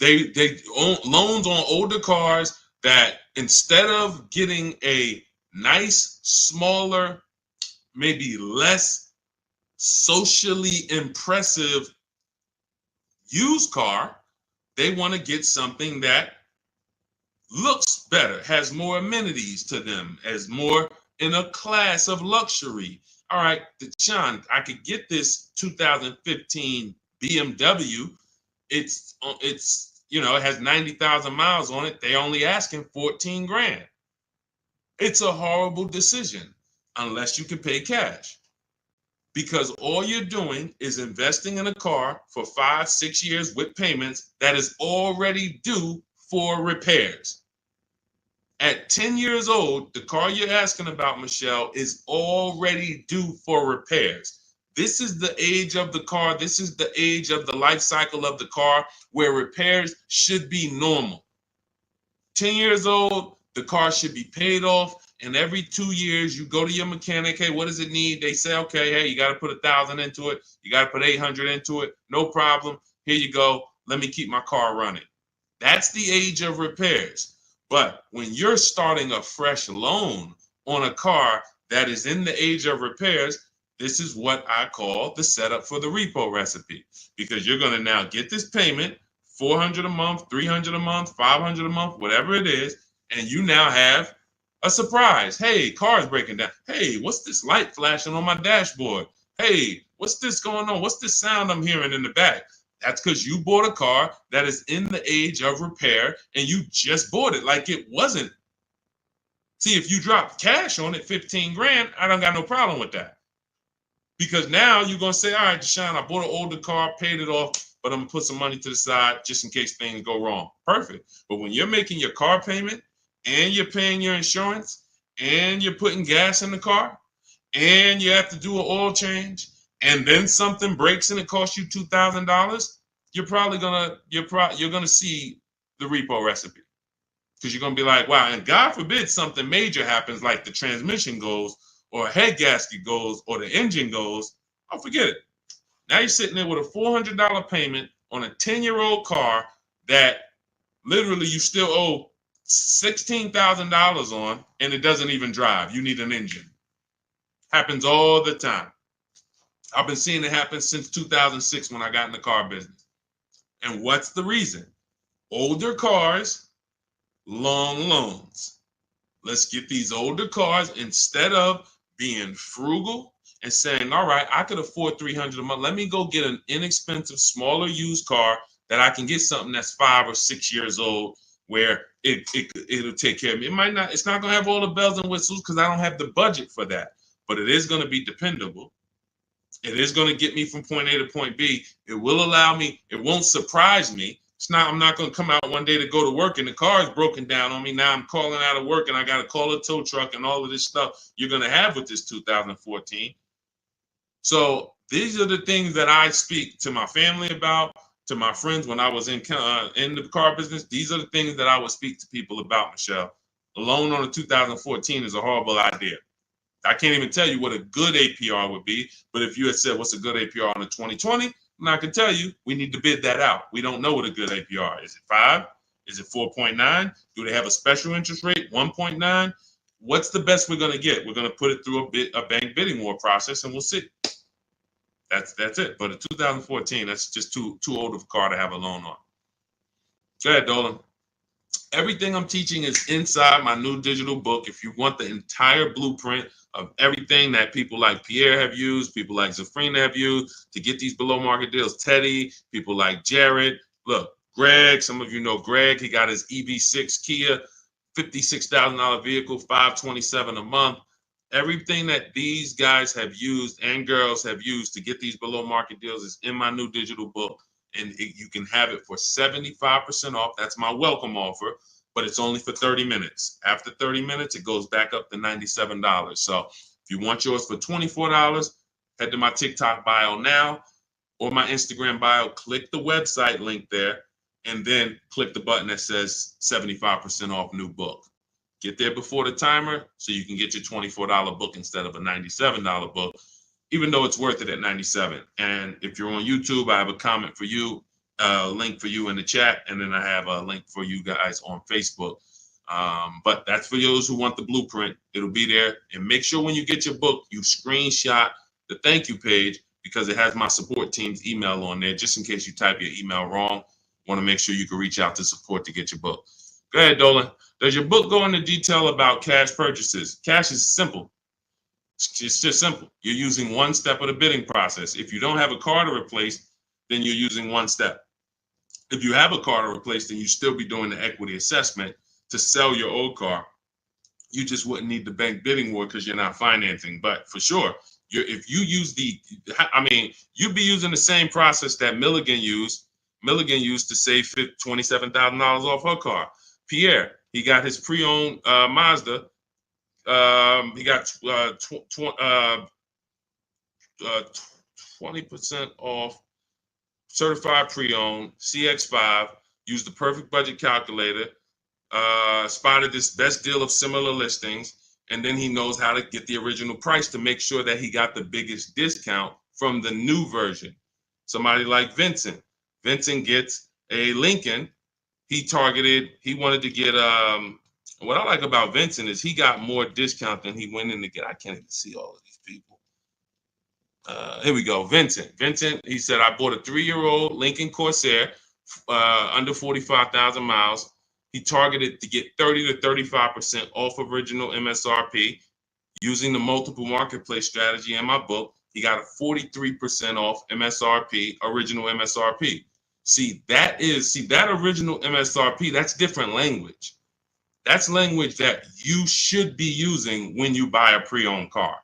They own loans on older cars that instead of getting a nice, smaller, maybe less socially impressive used car, they want to get something that looks better, has more amenities to them, as more in a class of luxury, all right, Sean, I could get this 2015 BMW. It's it has 90,000 miles on it. They only asking 14 grand. It's a horrible decision unless you can pay cash, because all you're doing is investing in a car for 5-6 years with payments that is already due for repairs. At 10 years old, the car you're asking about, Michelle, is already due for repairs. This is the age of the car. This is the age of the life cycle of the car where repairs should be normal. 10 years old, the car should be paid off. And every 2 years, you go to your mechanic. Hey, what does it need? They say, okay, hey, you got to put 1,000 into it. You got to put 800 into it. No problem. Here you go. Let me keep my car running. That's the age of repairs. But when you're starting a fresh loan on a car that is in the age of repairs, this is what I call the setup for the repo recipe, because you're going to now get this payment, $400 a month, $300 a month, $500 a month, whatever it is, and you now have a surprise. Hey, car's breaking down. Hey, what's this light flashing on my dashboard? Hey, what's this going on? What's this sound I'm hearing in the back? That's because you bought a car that is in the age of repair and you just bought it like it wasn't. See, if you drop cash on it, 15 grand, I don't got no problem with that. Because now you're going to say, all right, Deshaun, I bought an older car, paid it off, but I'm going to put some money to the side just in case things go wrong. Perfect. But when you're making your car payment and you're paying your insurance and you're putting gas in the car and you have to do an oil change, and then something breaks and it costs you $2,000, you're gonna see the repo recipe, because you're gonna be like, wow. And God forbid something major happens, like the transmission goes, or a head gasket goes, or the engine goes. Oh, forget it. Now you're sitting there with a $400 payment on a 10-year-old car that literally you still owe $16,000 on, and it doesn't even drive. You need an engine. Happens all the time. I've been seeing it happen since 2006 when I got in the car business. And what's the reason? Older cars, long loans. Let's get these older cars, instead of being frugal and saying, all right, I could afford $300 a month. Let me go get an inexpensive, smaller used car that I can get something that's 5 or 6 years old, where it'll take care of me. It's not going to have all the bells and whistles because I don't have the budget for that, but it is going to be dependable. It is going to get me from point A to point B. It will allow me, it won't surprise me. I'm not going to come out one day to go to work and the car is broken down on me. Now I'm calling out of work and I got to call a tow truck and all of this stuff you're going to have with this 2014. So these are the things that I speak to my family about, to my friends when I was in the car business. These are the things that I would speak to people about, Michelle. A loan on a 2014 is a horrible idea. I can't even tell you what a good APR would be, but if you had said what's a good APR on a 2020, I can tell you we need to bid that out. We don't know what a good APR is. Is it 5? Is it 4.9? Do they have a special interest rate, 1.9? What's the best we're going to get? We're going to put it through a bank bidding war process, and we'll see. That's it. But a 2014, that's just too old of a car to have a loan on. Go ahead, Dolan. Everything I'm teaching is inside my new digital book. If you want the entire blueprint of everything that people like Pierre have used, people like Zafrina have used to get these below market deals, Teddy, people like Jared, look, Greg, some of you know Greg, he got his EV6 Kia, $56,000 vehicle, $527 a month. Everything that these guys have used and girls have used to get these below market deals is in my new digital book. And you can have it for 75% off. That's my welcome offer, but it's only for 30 minutes. After 30 minutes, it goes back up to $97. So if you want yours for $24, head to my TikTok bio now or my Instagram bio, click the website link there, and then click the button that says 75% off new book. Get there before the timer so you can get your $24 book instead of a $97 book, even though it's worth it at $97. And if you're on YouTube, I have a comment for you, a link for you in the chat, and then I have a link for you guys on Facebook. But that's for those who want the blueprint. It'll be there. And make sure when you get your book, you screenshot the thank you page, because it has my support team's email on there, just in case you type your email wrong. Want to make sure you can reach out to support to get your book. Go ahead, Dolan. Does your book go into detail about cash purchases? Cash is simple. It's just simple. You're using one step of the bidding process. If you don't have a car to replace, then you're using one step. If you have a car to replace, then you still be doing the equity assessment to sell your old car. You just wouldn't need the bank bidding war because you're not financing. But for sure, if you use you'd be using the same process that Milligan used. Milligan used to save $27,000 off her car. Pierre, he got his pre-owned Mazda. He got 20% off certified pre-owned CX-5. Used the perfect budget calculator. Spotted this best deal of similar listings, and then he knows how to get the original price to make sure that he got the biggest discount from the new version. Somebody like Vincent. Vincent gets a Lincoln. He wanted to get, what I like about Vincent is he got more discount than he went in to get. I can't even see all of these people. Here we go. Vincent, he said, I bought a 3-year-old Lincoln Corsair, under 45,000 miles. He targeted to get 30 to 35% off original MSRP using the multiple marketplace strategy in my book. He got a 43% off MSRP, original MSRP. See, that original MSRP, that's different language. That's language that you should be using when you buy a pre-owned car.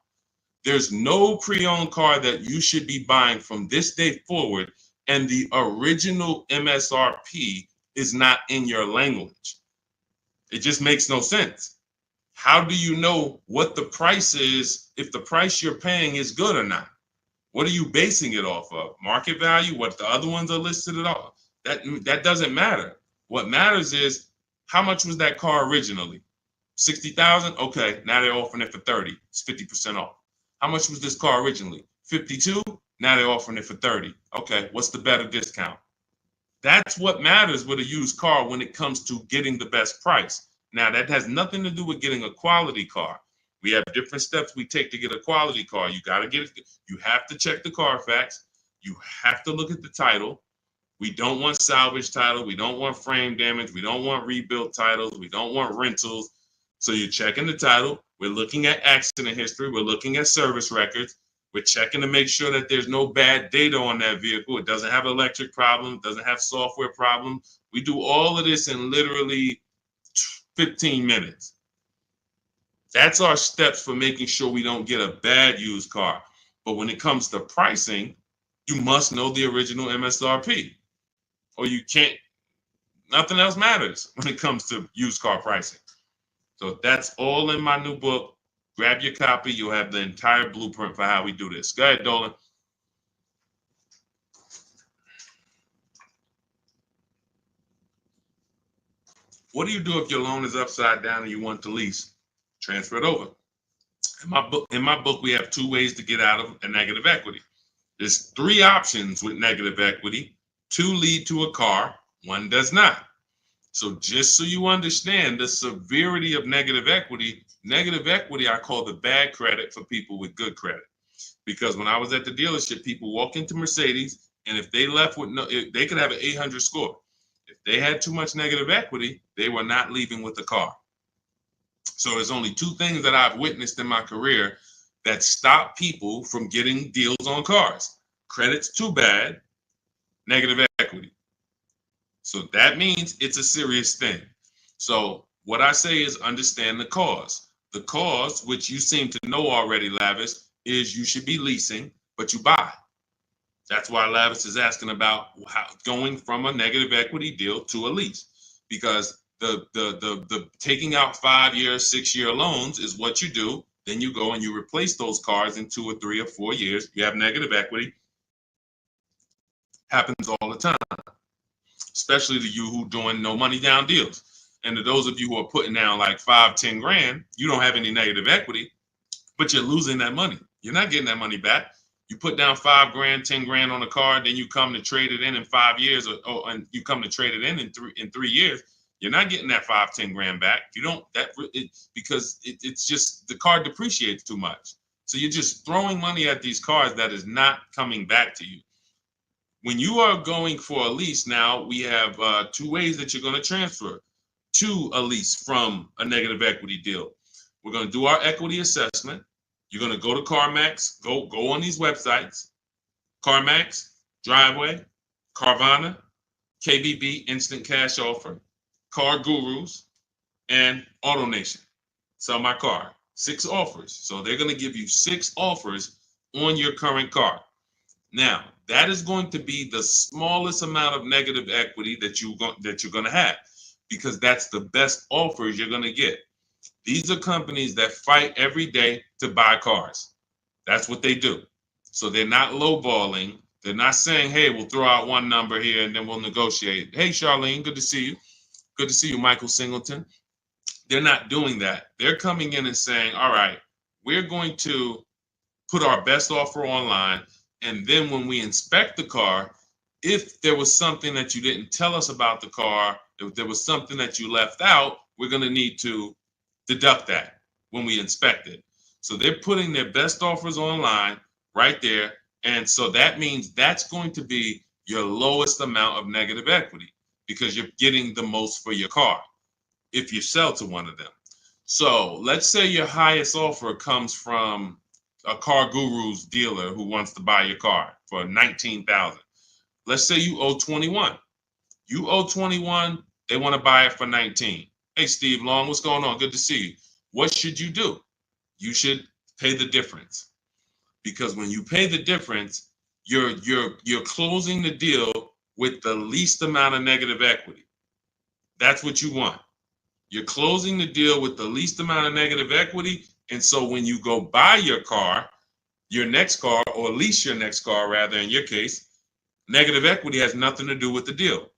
There's no pre-owned car that you should be buying from this day forward, and the original MSRP is not in your language. It just makes no sense. How do you know what the price is if the price you're paying is good or not? What are you basing it off of? Market value? What the other ones are listed at all? That doesn't matter. What matters is how much was that car originally? 60,000? Okay, now they're offering it for 30. It's 50% off. How much was this car originally? 52? Now they're offering it for 30. Okay, what's the better discount? That's what matters with a used car when it comes to getting the best price. Now, that has nothing to do with getting a quality car. We have different steps we take to get a quality car. You have to check the Carfax. You have to look at the title. We don't want salvage title. We don't want frame damage. We don't want rebuilt titles. We don't want rentals. So you're checking the title. We're looking at accident history. We're looking at service records. We're checking to make sure that there's no bad data on that vehicle. It doesn't have electric problems, doesn't have software problems. We do all of this in literally 15 minutes. That's our steps for making sure we don't get a bad used car. But when it comes to pricing, you must know the original MSRP, or you can't, nothing else matters when it comes to used car pricing. So that's all in my new book. Grab your copy. You'll have the entire blueprint for how we do this. Go ahead, Dolan. What do you do if your loan is upside down and you want to lease? Transfer it over. In my book, we have 2 ways to get out of a negative equity. There's 3 options with negative equity. 2 lead to a car, 1 does not. So just so you understand the severity of negative equity I call the bad credit for people with good credit. Because when I was at the dealership, people walk into Mercedes, and if they left with they could have an 800 score. If they had too much negative equity, they were not leaving with the car. So there's only 2 things that I've witnessed in my career that stop people from getting deals on cars. Credit's too bad, negative equity. So that means it's a serious thing. So what I say is understand the cause. The cause, which you seem to know already, Lavis, is you should be leasing, but you buy. That's why Lavis is asking about going from a negative equity deal to a lease, because the taking out 5-year, 6-year loans is what you do. Then you go and you replace those cars in 2 or 3 or 4 years. You have negative equity. Happens all the time, especially to you who doing no money down deals. And to those of you who are putting down like 5, 10 grand, you don't have any negative equity, but you're losing that money. You're not getting that money back. You put down 5 grand, 10 grand on a car, then you come to trade it in 5 years, and you come to trade it in 3 years. You're not getting that 5, 10 grand back. You don't because it's just the car depreciates too much. So you're just throwing money at these cars that is not coming back to you. When you are going for a lease now, we have 2 ways that you're going to transfer to a lease from a negative equity deal. We're going to do our equity assessment. You're going to go to CarMax, go on these websites, CarMax, Driveway, Carvana, KBB, Instant Cash Offer, Car Gurus, and AutoNation. Sell my car. 6 offers. So they're going to give you 6 offers on your current car. Now, that is going to be the smallest amount of negative equity that you're going to have, because that's the best offers you're going to get. These are companies that fight every day to buy cars. That's what they do. So they're not lowballing. They're not saying, hey, we'll throw out one number here and then we'll negotiate. Hey, Charlene, good to see you. Good to see you, Michael Singleton. They're not doing that. They're coming in and saying, all right, we're going to put our best offer online. And then when we inspect the car, if there was something that you didn't tell us about the car, if there was something that you left out, we're going to need to deduct that when we inspect it. So they're putting their best offers online right there. And so that means that's going to be your lowest amount of negative equity, because you're getting the most for your car if you sell to one of them. So let's say your highest offer comes from a Car Gurus dealer who wants to buy your car for $19,000. Let's say you owe 21. You owe 21, they want to buy it for 19. Hey, Steve Long, what's going on? Good to see you. What should you do? You should pay the difference, because when you pay the difference, you're closing the deal with the least amount of negative equity. That's what you want. You're closing the deal with the least amount of negative equity. And so when you go buy your car, your next car, or lease your next car, rather, in your case, negative equity has nothing to do with the deal.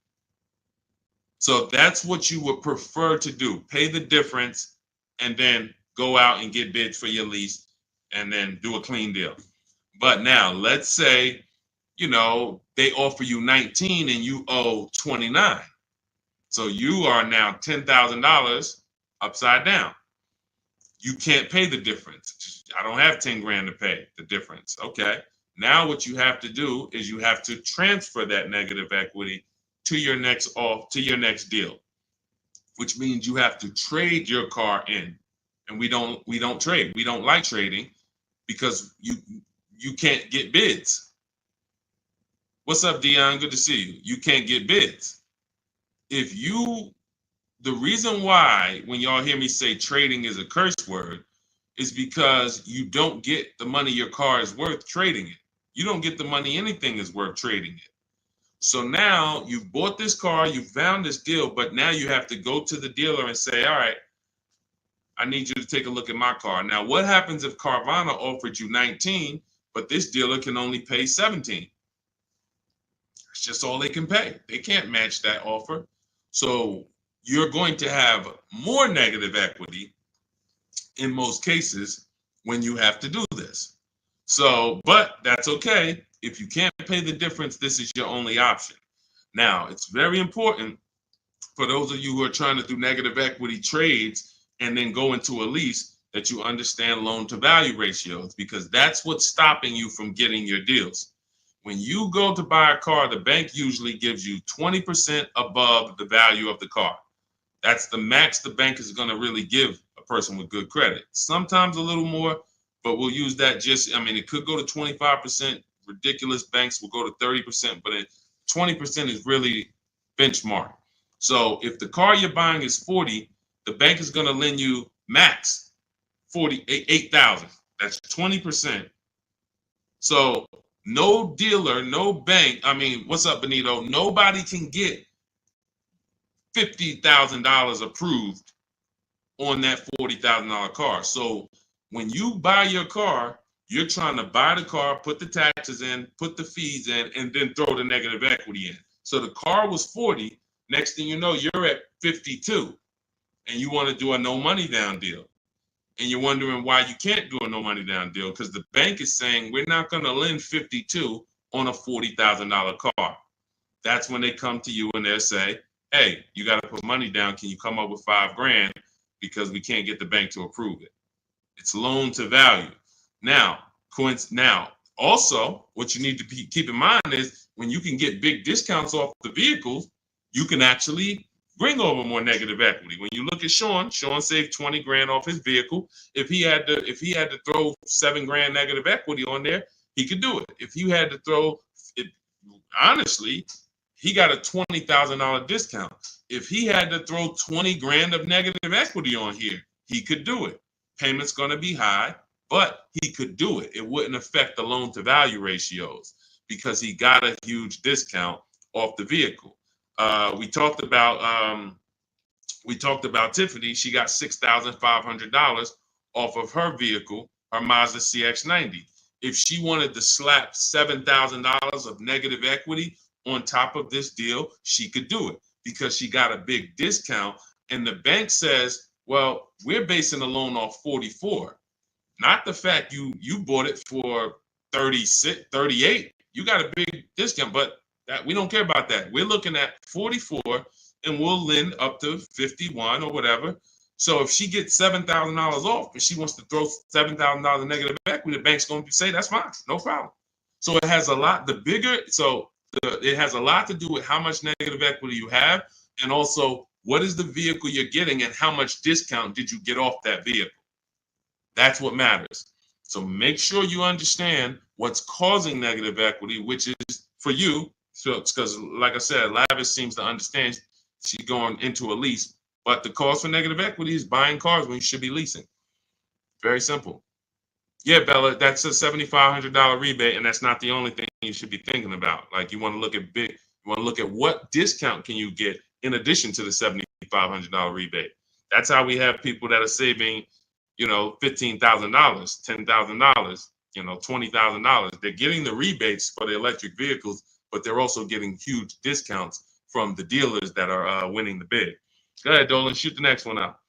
So that's what you would prefer to do. Pay the difference and then go out and get bids for your lease and then do a clean deal. But now let's say, they offer you 19 and you owe 29. So you are now $10,000 upside down. You can't pay the difference. I don't have 10 grand to pay the difference. Okay. Now what you have to do is you have to transfer that negative equity to your next deal, which means you have to trade your car in. And we don't trade. We don't like trading because you can't get bids. What's up, Dion? Good to see you. You can't get bids. The reason why when y'all hear me say trading is a curse word is because you don't get the money your car is worth trading it. You don't get the money anything is worth trading it. So now you've bought this car, you found this deal, but now you have to go to the dealer and say, all right, I need you to take a look at my car. Now, what happens if Carvana offered you 19, but this dealer can only pay 17? It's just all they can pay. They can't match that offer. So you're going to have more negative equity in most cases when you have to do this. So, but that's okay. If you can't pay the difference, this is your only option. Now, it's very important for those of you who are trying to do negative equity trades and then go into a lease that you understand loan to value ratios, because that's what's stopping you from getting your deals. When you go to buy a car, the bank usually gives you 20% above the value of the car. That's the max the bank is going to really give a person with good credit. Sometimes a little more, but we'll use that it could go to 25%. Ridiculous banks will go to 30%, but 20% is really benchmark. So if the car you're buying is 40, the bank is going to lend you max 48,000. That's 20%. So no dealer, no bank. What's up, Benito? Nobody can get $50,000 approved on that $40,000 car. So when you buy your car, you're trying to buy the car, put the taxes in, put the fees in, and then throw the negative equity in. So the car was 40. Next thing you know, you're at 52, and you want to do a no money down deal. And you're wondering why you can't do a no money down deal, because the bank is saying we're not going to lend 52 on a $40,000 car. That's when they come to you and they'll say, hey, you got to put money down. Can you come up with $5 grand? Because we can't get the bank to approve it. It's loan to value. Now, also, what you need to keep in mind is when you can get big discounts off the vehicles, you can actually bring over more negative equity. When you look at Sean saved 20 grand off his vehicle. If he had to throw 7 grand negative equity on there, he could do it. If you had to throw it, honestly, he got a $20,000 discount. If he had to throw 20 grand of negative equity on here, he could do it. Payment's going to be high, but he could do it. It wouldn't affect the loan to value ratios because he got a huge discount off the vehicle. We talked about Tiffany. She got $6,500 off of her vehicle, her Mazda CX-90. If she wanted to slap $7,000 of negative equity on top of this deal, she could do it because she got a big discount. And the bank says, well, we're basing the loan off 44, not the fact you bought it for 36, 38. You got a big discount, but that we don't care about that. We're looking at 44 and we'll lend up to 51 or whatever. So if she gets $7,000 off and she wants to throw $7,000 in negative equity, the bank's going to say that's fine, no problem. So it has a lot. It has a lot to do with how much negative equity you have, and also what is the vehicle you're getting and how much discount did you get off that vehicle. That's what matters. So make sure you understand what's causing negative equity, which is for you. So because, like I said, Lavish seems to understand she's going into a lease, but the cause for negative equity is buying cars when you should be leasing. Very simple. Yeah, Bella, that's a $7,500 rebate, and that's not the only thing you should be thinking about. Like you want to look at what discount can you get in addition to the $7,500 rebate. That's how we have people that are saving, $15,000, $10,000, $20,000. They're getting the rebates for the electric vehicles, but they're also getting huge discounts from the dealers that are winning the bid. Go ahead, Dolan, shoot the next one out.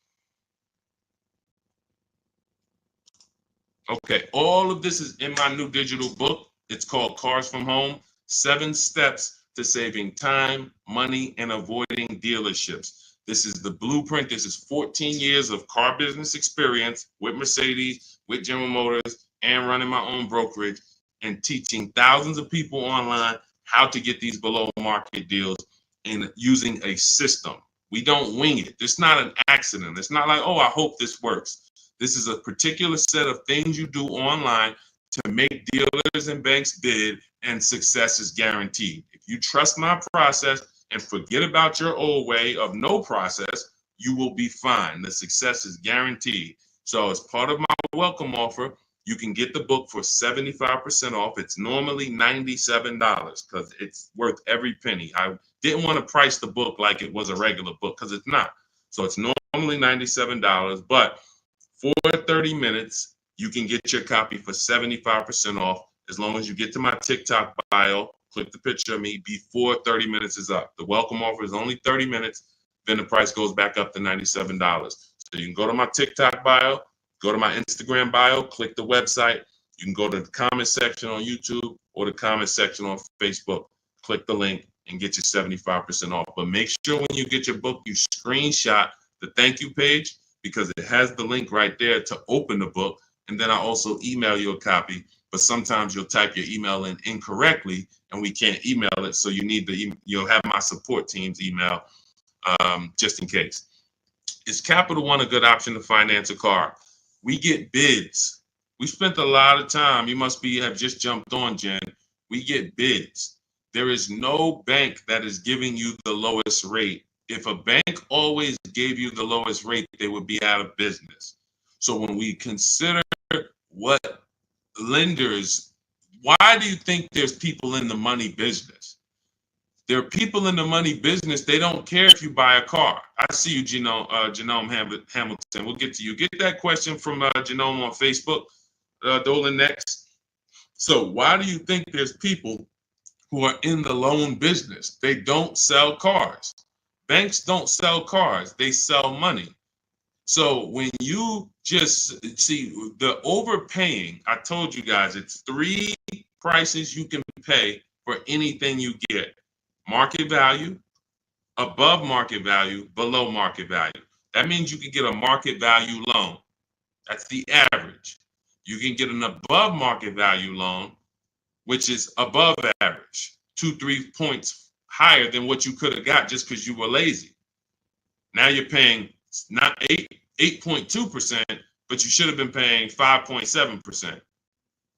Okay, all of this is in my new digital book. It's called Cars from Home, 7 Steps to Saving Time, Money, and Avoiding Dealerships. This is the blueprint. This is 14 years of car business experience with Mercedes, with General Motors, and running my own brokerage and teaching thousands of people online how to get these below market deals and using a system. We don't wing it. It's not an accident. It's not like, oh, I hope this works. This is a particular set of things you do online to make dealers and banks bid, and success is guaranteed. If you trust my process and forget about your old way of no process, you will be fine. The success is guaranteed. So as part of my welcome offer, you can get the book for 75% off. It's normally $97 because it's worth every penny. I didn't want to price the book like it was a regular book because it's not. So it's normally $97, but for 30 minutes, you can get your copy for 75% off as long as you get to my TikTok bio, click the picture of me before 30 minutes is up. The welcome offer is only 30 minutes, then the price goes back up to $97. So you can go to my TikTok bio, go to my Instagram bio, click the website. You can go to the comment section on YouTube or the comment section on Facebook. Click the link and get your 75% off. But make sure when you get your book, you screenshot the thank you page, because it has the link right there to open the book. And then I also email you a copy, but sometimes you'll type your email in incorrectly and we can't email it. So you'll have my support team's email just in case. Is Capital One a good option to finance a car? We get bids. We spent a lot of time. You must have just jumped on, Jen. We get bids. There is no bank that is giving you the lowest rate. If a bank always gave you the lowest rate, they would be out of business. So when we consider what lenders, why do you think there's people in the money business? There are people in the money business. They don't care if you buy a car. I see you, Genome Hamilton. We'll get to you. Get that question from Genome on Facebook, Dolan, next. So why do you think there's people who are in the loan business? They don't sell cars. Banks don't sell cars, they sell money. So when you just see the overpaying, I told you guys, it's 3 prices you can pay for anything you get: market value, above market value, below market value. That means you can get a market value loan. That's the average. You can get an above market value loan, which is above average, 2-3 points higher than what you could have got just because you were lazy. Now you're paying not 8.2%, but you should have been paying 5.7%.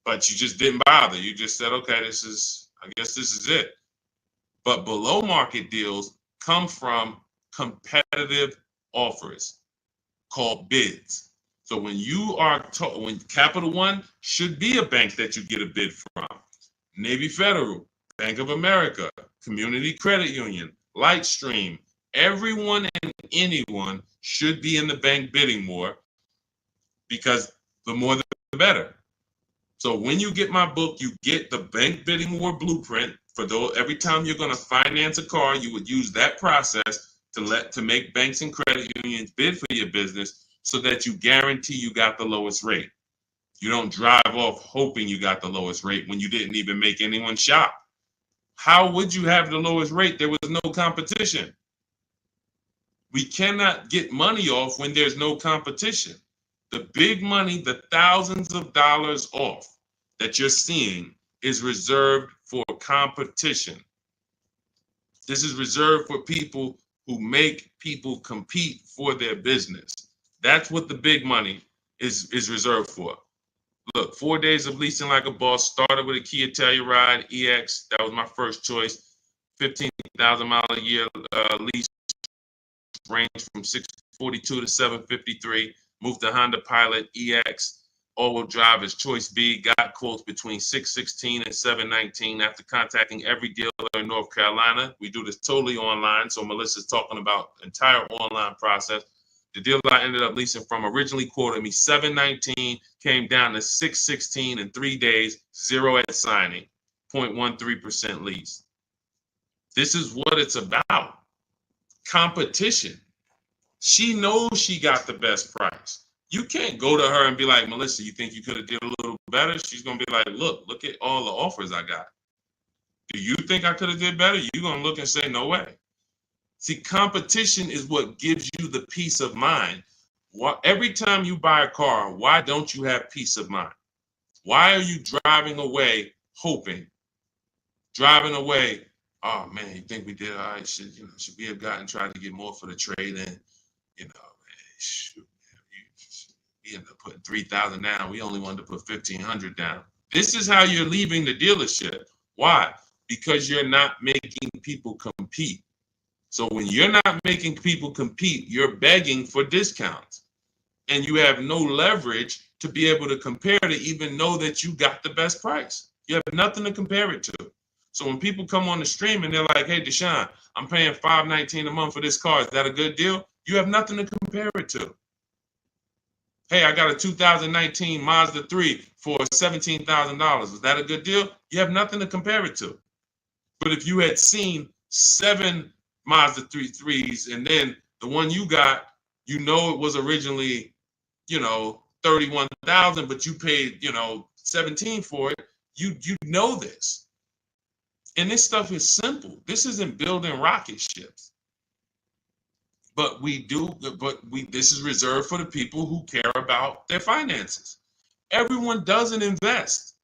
But you just didn't bother. You just said, okay, I guess this is it. But below market deals come from competitive offers called bids. So when you are when Capital One should be a bank that you get a bid from. Navy Federal, Bank of America, Community Credit Union, Lightstream, everyone and anyone should be in the bank bidding war, because the more the better. So when you get my book, you get the bank bidding war blueprint. For those, every time you're going to finance a car, you would use that process to make banks and credit unions bid for your business, so that you guarantee you got the lowest rate. You don't drive off hoping you got the lowest rate when you didn't even make anyone shop. How would you have the lowest rate? There was no competition. We cannot get money off when there's no competition. The big money, the thousands of dollars off that you're seeing, is reserved for competition. This is reserved for people who make people compete for their business. That's what the big money is reserved for. Look, 4 days of leasing like a boss. Started with a Kia Telluride EX. That was my first choice. 15,000 mile a year lease, range from 642 to 753. Moved to Honda Pilot EX. All-wheel drive is choice B. Got quotes between 616 and 719 after contacting every dealer in North Carolina. We do this totally online, so Melissa's talking about the entire online process. The dealer I ended up leasing from originally quoted me 719, came down to 616 in 3 days, 0 at signing, 0.13% lease. This is what it's about. Competition. She knows she got the best price. You can't go to her and be like, Melissa, you think you could have did a little better? She's going to be like, look at all the offers I got. Do you think I could have did better? You're going to look and say, no way. See, competition is what gives you the peace of mind. Every time you buy a car, why don't you have peace of mind? Why are you driving away hoping? Driving away, oh man, you think we did all right? Should we have gotten tried to get more for the trade in? We ended up putting 3,000 down. We only wanted to put 1,500 down. This is how you're leaving the dealership. Why? Because you're not making people compete. So when you're not making people compete, you're begging for discounts. And you have no leverage to be able to compare to even know that you got the best price. You have nothing to compare it to. So when people come on the stream and they're like, hey, Deshaun, I'm paying $519 a month for this car. Is that a good deal? You have nothing to compare it to. Hey, I got a 2019 Mazda 3 for $17,000. Is that a good deal? You have nothing to compare it to. But if you had seen 7 Mazda 3s and then the one you got, it was originally, $31,000, but you paid, $17,000 for it. You know this. And this stuff is simple. This isn't building rocket ships. But this is reserved for the people who care about their finances. Everyone doesn't invest.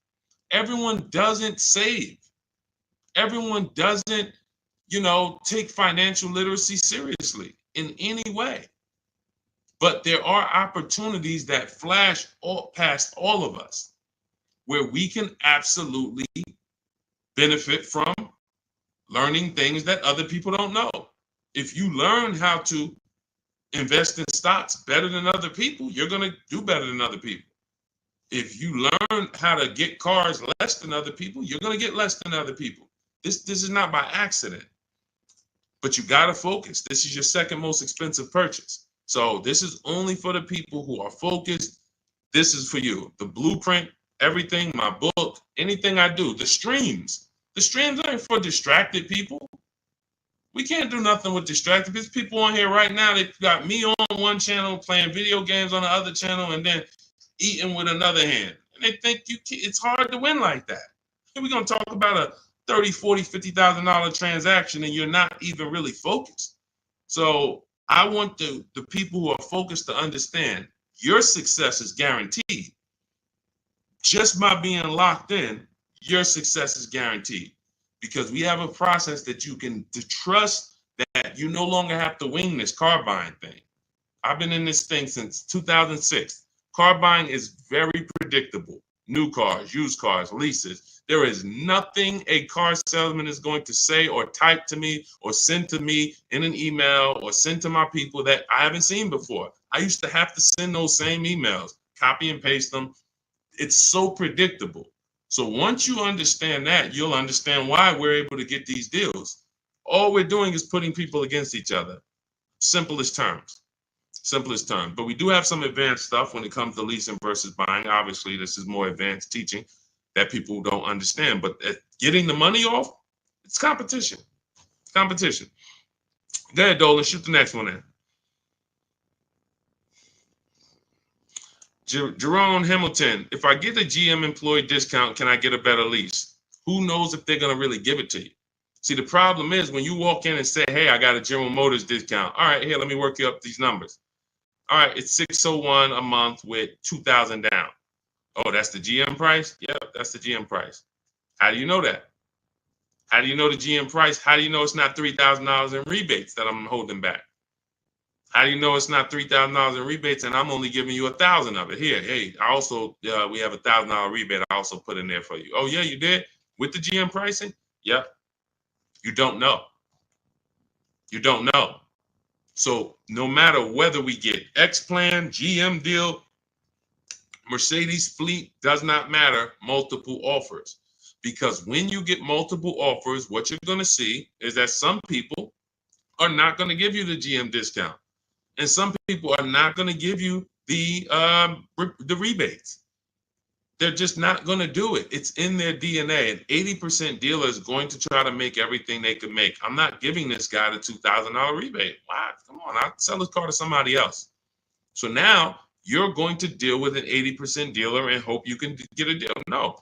Everyone doesn't save. Everyone doesn't, take financial literacy seriously in any way. But there are opportunities that flash past all of us where we can absolutely benefit from learning things that other people don't know. If you learn how to invest in stocks better than other people, you're going to do better than other people. If you learn how to get cars less than other people, you're going to get less than other people. This is not by accident. But you got to focus. This is your second most expensive purchase. So this is only for the people who are focused. This is for you. The blueprint, everything, my book, anything I do, the streams. The streams aren't for distracted people. We can't do nothing with distracted. There's people on here right now, they've got me on one channel, playing video games on the other channel, and then eating with another hand. And they think it's hard to win like that. And we're going to talk about a $30,000, $40,000, $50,000 transaction, and you're not even really focused. So I want the people who are focused to understand your success is guaranteed. Just by being locked in, your success is guaranteed. Because we have a process that you can trust that you no longer have to wing this car buying thing. I've been in this thing since 2006. Car buying is very predictable. New cars, used cars, leases. There is nothing a car salesman is going to say or type to me or send to me in an email or send to my people that I haven't seen before. I used to have to send those same emails, copy and paste them. It's so predictable. So once you understand that, you'll understand why we're able to get these deals. All we're doing is putting people against each other. Simplest terms. Simplest terms. But we do have some advanced stuff when it comes to leasing versus buying. Obviously, this is more advanced teaching that people don't understand. But getting the money off, it's competition. Competition. Go ahead, Dolan. Shoot the next one in. Jerome Hamilton, if I get a GM employee discount, can I get a better lease? Who knows if they're going to really give it to you? See, the problem is when you walk in and say, hey, I got a General Motors discount. All right, here, let me work you up these numbers. All right, it's $601 a month with $2,000 down. Oh, that's the GM price? Yep, that's the GM price. How do you know that? How do you know the GM price? How do you know it's not $3,000 in rebates that I'm holding back? How do you know it's not $3,000 in rebates and I'm only giving you $1,000 of it? Here, hey, I also, we have $1,000 rebate I also put in there for you. Oh, yeah, you did? With the GM pricing? Yep. You don't know. You don't know. So no matter whether we get X plan, GM deal, Mercedes fleet, does not matter, multiple offers. Because when you get multiple offers, what you're going to see is that some people are not going to give you the GM discount. And some people are not going to give you the rebates. They're just not going to do it. It's in their DNA. An 80% dealer is going to try to make everything they can make. I'm not giving this guy the $2,000 rebate. Wow, come on, I'll sell his car to somebody else. So now you're going to deal with an 80% dealer and hope you can get a deal. No.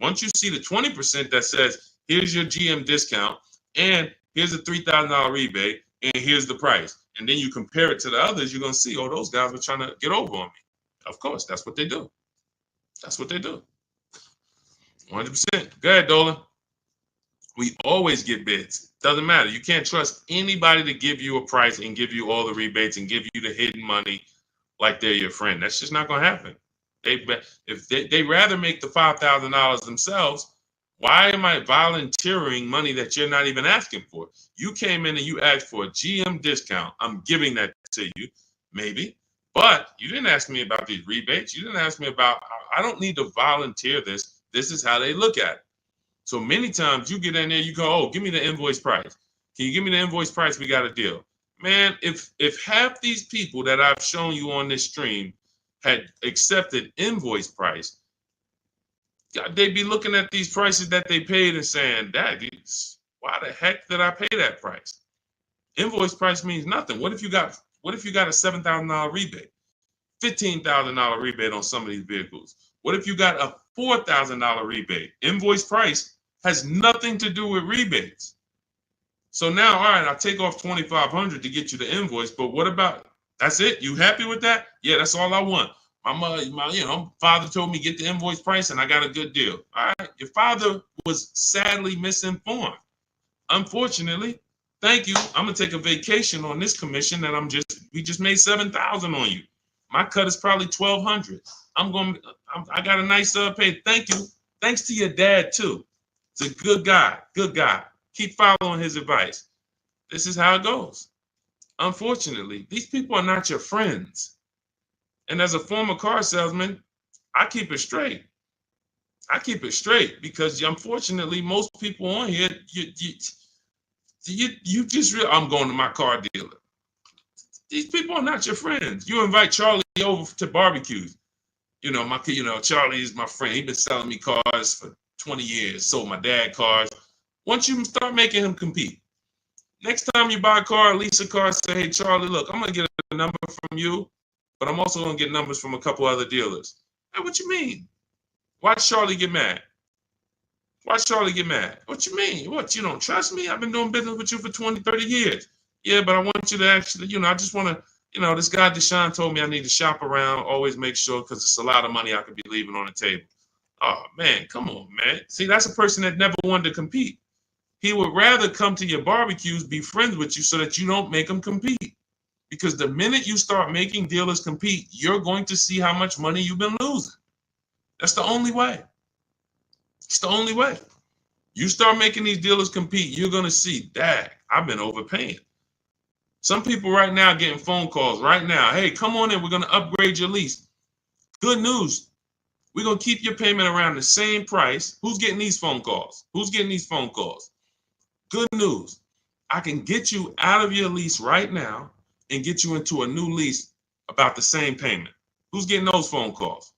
Once you see the 20% that says, here's your GM discount, and here's a $3,000 rebate, and here's the price. And then you compare it to the others, you're going to see, oh, those guys were trying to get over on me. Of course, that's what they do. That's what they do. 100%. Go ahead, Dolan. We always get bids. Doesn't matter. You can't trust anybody to give you a price and give you all the rebates and give you the hidden money like they're your friend. That's just not going to happen. If they rather make the $5,000 themselves, why am I volunteering money that you're not even asking for? You came in and you asked for a GM discount. I'm giving that to you, maybe. But you didn't ask me about these rebates. You didn't ask me about, I don't need to volunteer this. This is how they look at it. So many times you get in there, you go, oh, give me the invoice price. Can you give me the invoice price? We got a deal. Man, if half these people that I've shown you on this stream had accepted invoice price, they'd be looking at these prices that they paid and saying, why the heck did I pay that price? Invoice price means nothing. What if you got a $7,000 rebate, $15,000 rebate on some of these vehicles? What if you got a $4,000 rebate? Invoice price has nothing to do with rebates. So now, all right, I'll take off $2,500 to get you the invoice, but what about, that's it? You happy with that? Yeah, that's all I want. My mother, father told me get the invoice price and I got a good deal. All right, your father was sadly misinformed. Unfortunately, thank you. I'm gonna take a vacation on this commission that we just made $7,000 on you. My cut is probably $1,200. I got a nice pay. Thank you. Thanks to your dad too. He's a good guy. Good guy. Keep following his advice. This is how it goes. Unfortunately, these people are not your friends. And as a former car salesman, I keep it straight. I keep it straight because unfortunately, most people on here, you just I'm going to my car dealer. These people are not your friends. You invite Charlie over to barbecues. Charlie is my friend. He's been selling me cars for 20 years. Sold my dad cars. Once you start making him compete, next time you buy a car, lease a car, say, hey, Charlie, look, I'm going to get a number from you, but I'm also going to get numbers from a couple other dealers. Hey, what you mean? Watch Charlie get mad. Watch Charlie get mad. What you mean? What, you don't trust me? I've been doing business with you for 20, 30 years. Yeah, but I want you to actually, I just want to, this guy Deshaun told me I need to shop around, always make sure, because it's a lot of money I could be leaving on the table. Oh, man, come on, man. See, that's a person that never wanted to compete. He would rather come to your barbecues, be friends with you so that you don't make them compete. Because the minute you start making dealers compete, you're going to see how much money you've been losing. That's the only way. It's the only way. You start making these dealers compete, you're going to see, dang, I've been overpaying. Some people right now getting phone calls right now. Hey, come on in. We're going to upgrade your lease. Good news. We're going to keep your payment around the same price. Who's getting these phone calls? Who's getting these phone calls? Good news. I can get you out of your lease right now and get you into a new lease about the same payment. Who's getting those phone calls?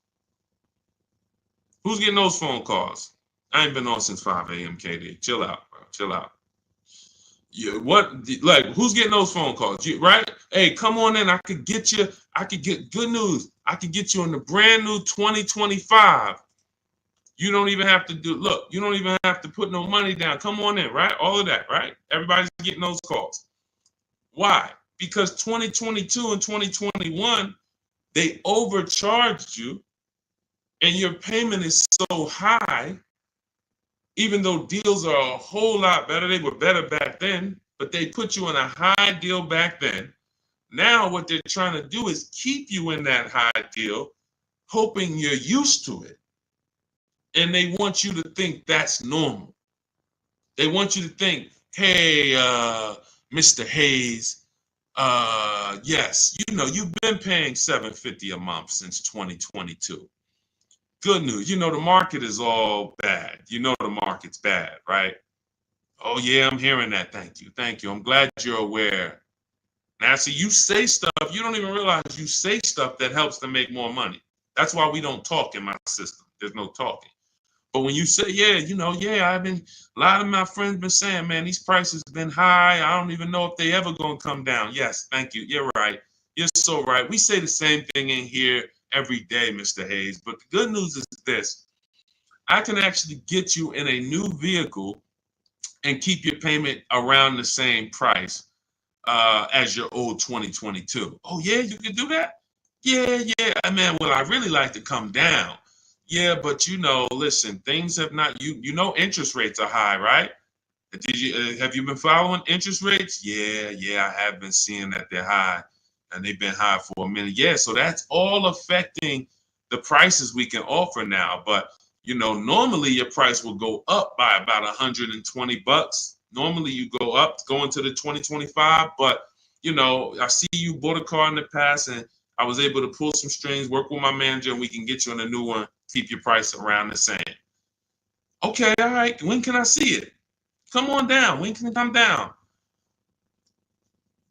Who's getting those phone calls? I ain't been on since 5 a.m., KD. Chill out, bro. Chill out. Who's getting those phone calls? Right? Hey, come on in. I could get good news. I could get you in the brand new 2025. You don't even have to you don't even have to put no money down. Come on in, right? All of that, right? Everybody's getting those calls. Why? Because 2022 and 2021, they overcharged you and your payment is so high, even though deals are a whole lot better. They were better back then, but they put you in a high deal back then. Now what they're trying to do is keep you in that high deal, hoping you're used to it. And they want you to think that's normal. They want you to think, hey, Mr. Hayes, yes, you've been paying $750 a month since 2022. Good news. The market is all bad. The market's bad, right? Oh, yeah, I'm hearing that. Thank you. Thank you. I'm glad you're aware. Now, see, you say stuff, you don't even realize you say stuff that helps them make more money. That's why we don't talk in my system. There's no talking. But when you say, a lot of my friends been saying, man, these prices have been high. I don't even know if they ever going to come down. Yes, thank you. You're right. You're so right. We say the same thing in here every day, Mr. Hayes. But the good news is this. I can actually get you in a new vehicle and keep your payment around the same price as your old 2022. Oh, yeah, you can do that? Yeah. Man, well, I really like to come down. Yeah, but listen, things have not, interest rates are high, right? Have you been following interest rates? Yeah, I have been seeing that they're high and they've been high for a minute. Yeah, so that's all affecting the prices we can offer now. But, normally your price will go up by about $120. Normally you go into the 2025, but, I see you bought a car in the past and I was able to pull some strings, work with my manager, and we can get you on a new one, keep your price around the same. Okay, all right. When can I see it? Come on down. When can it come down?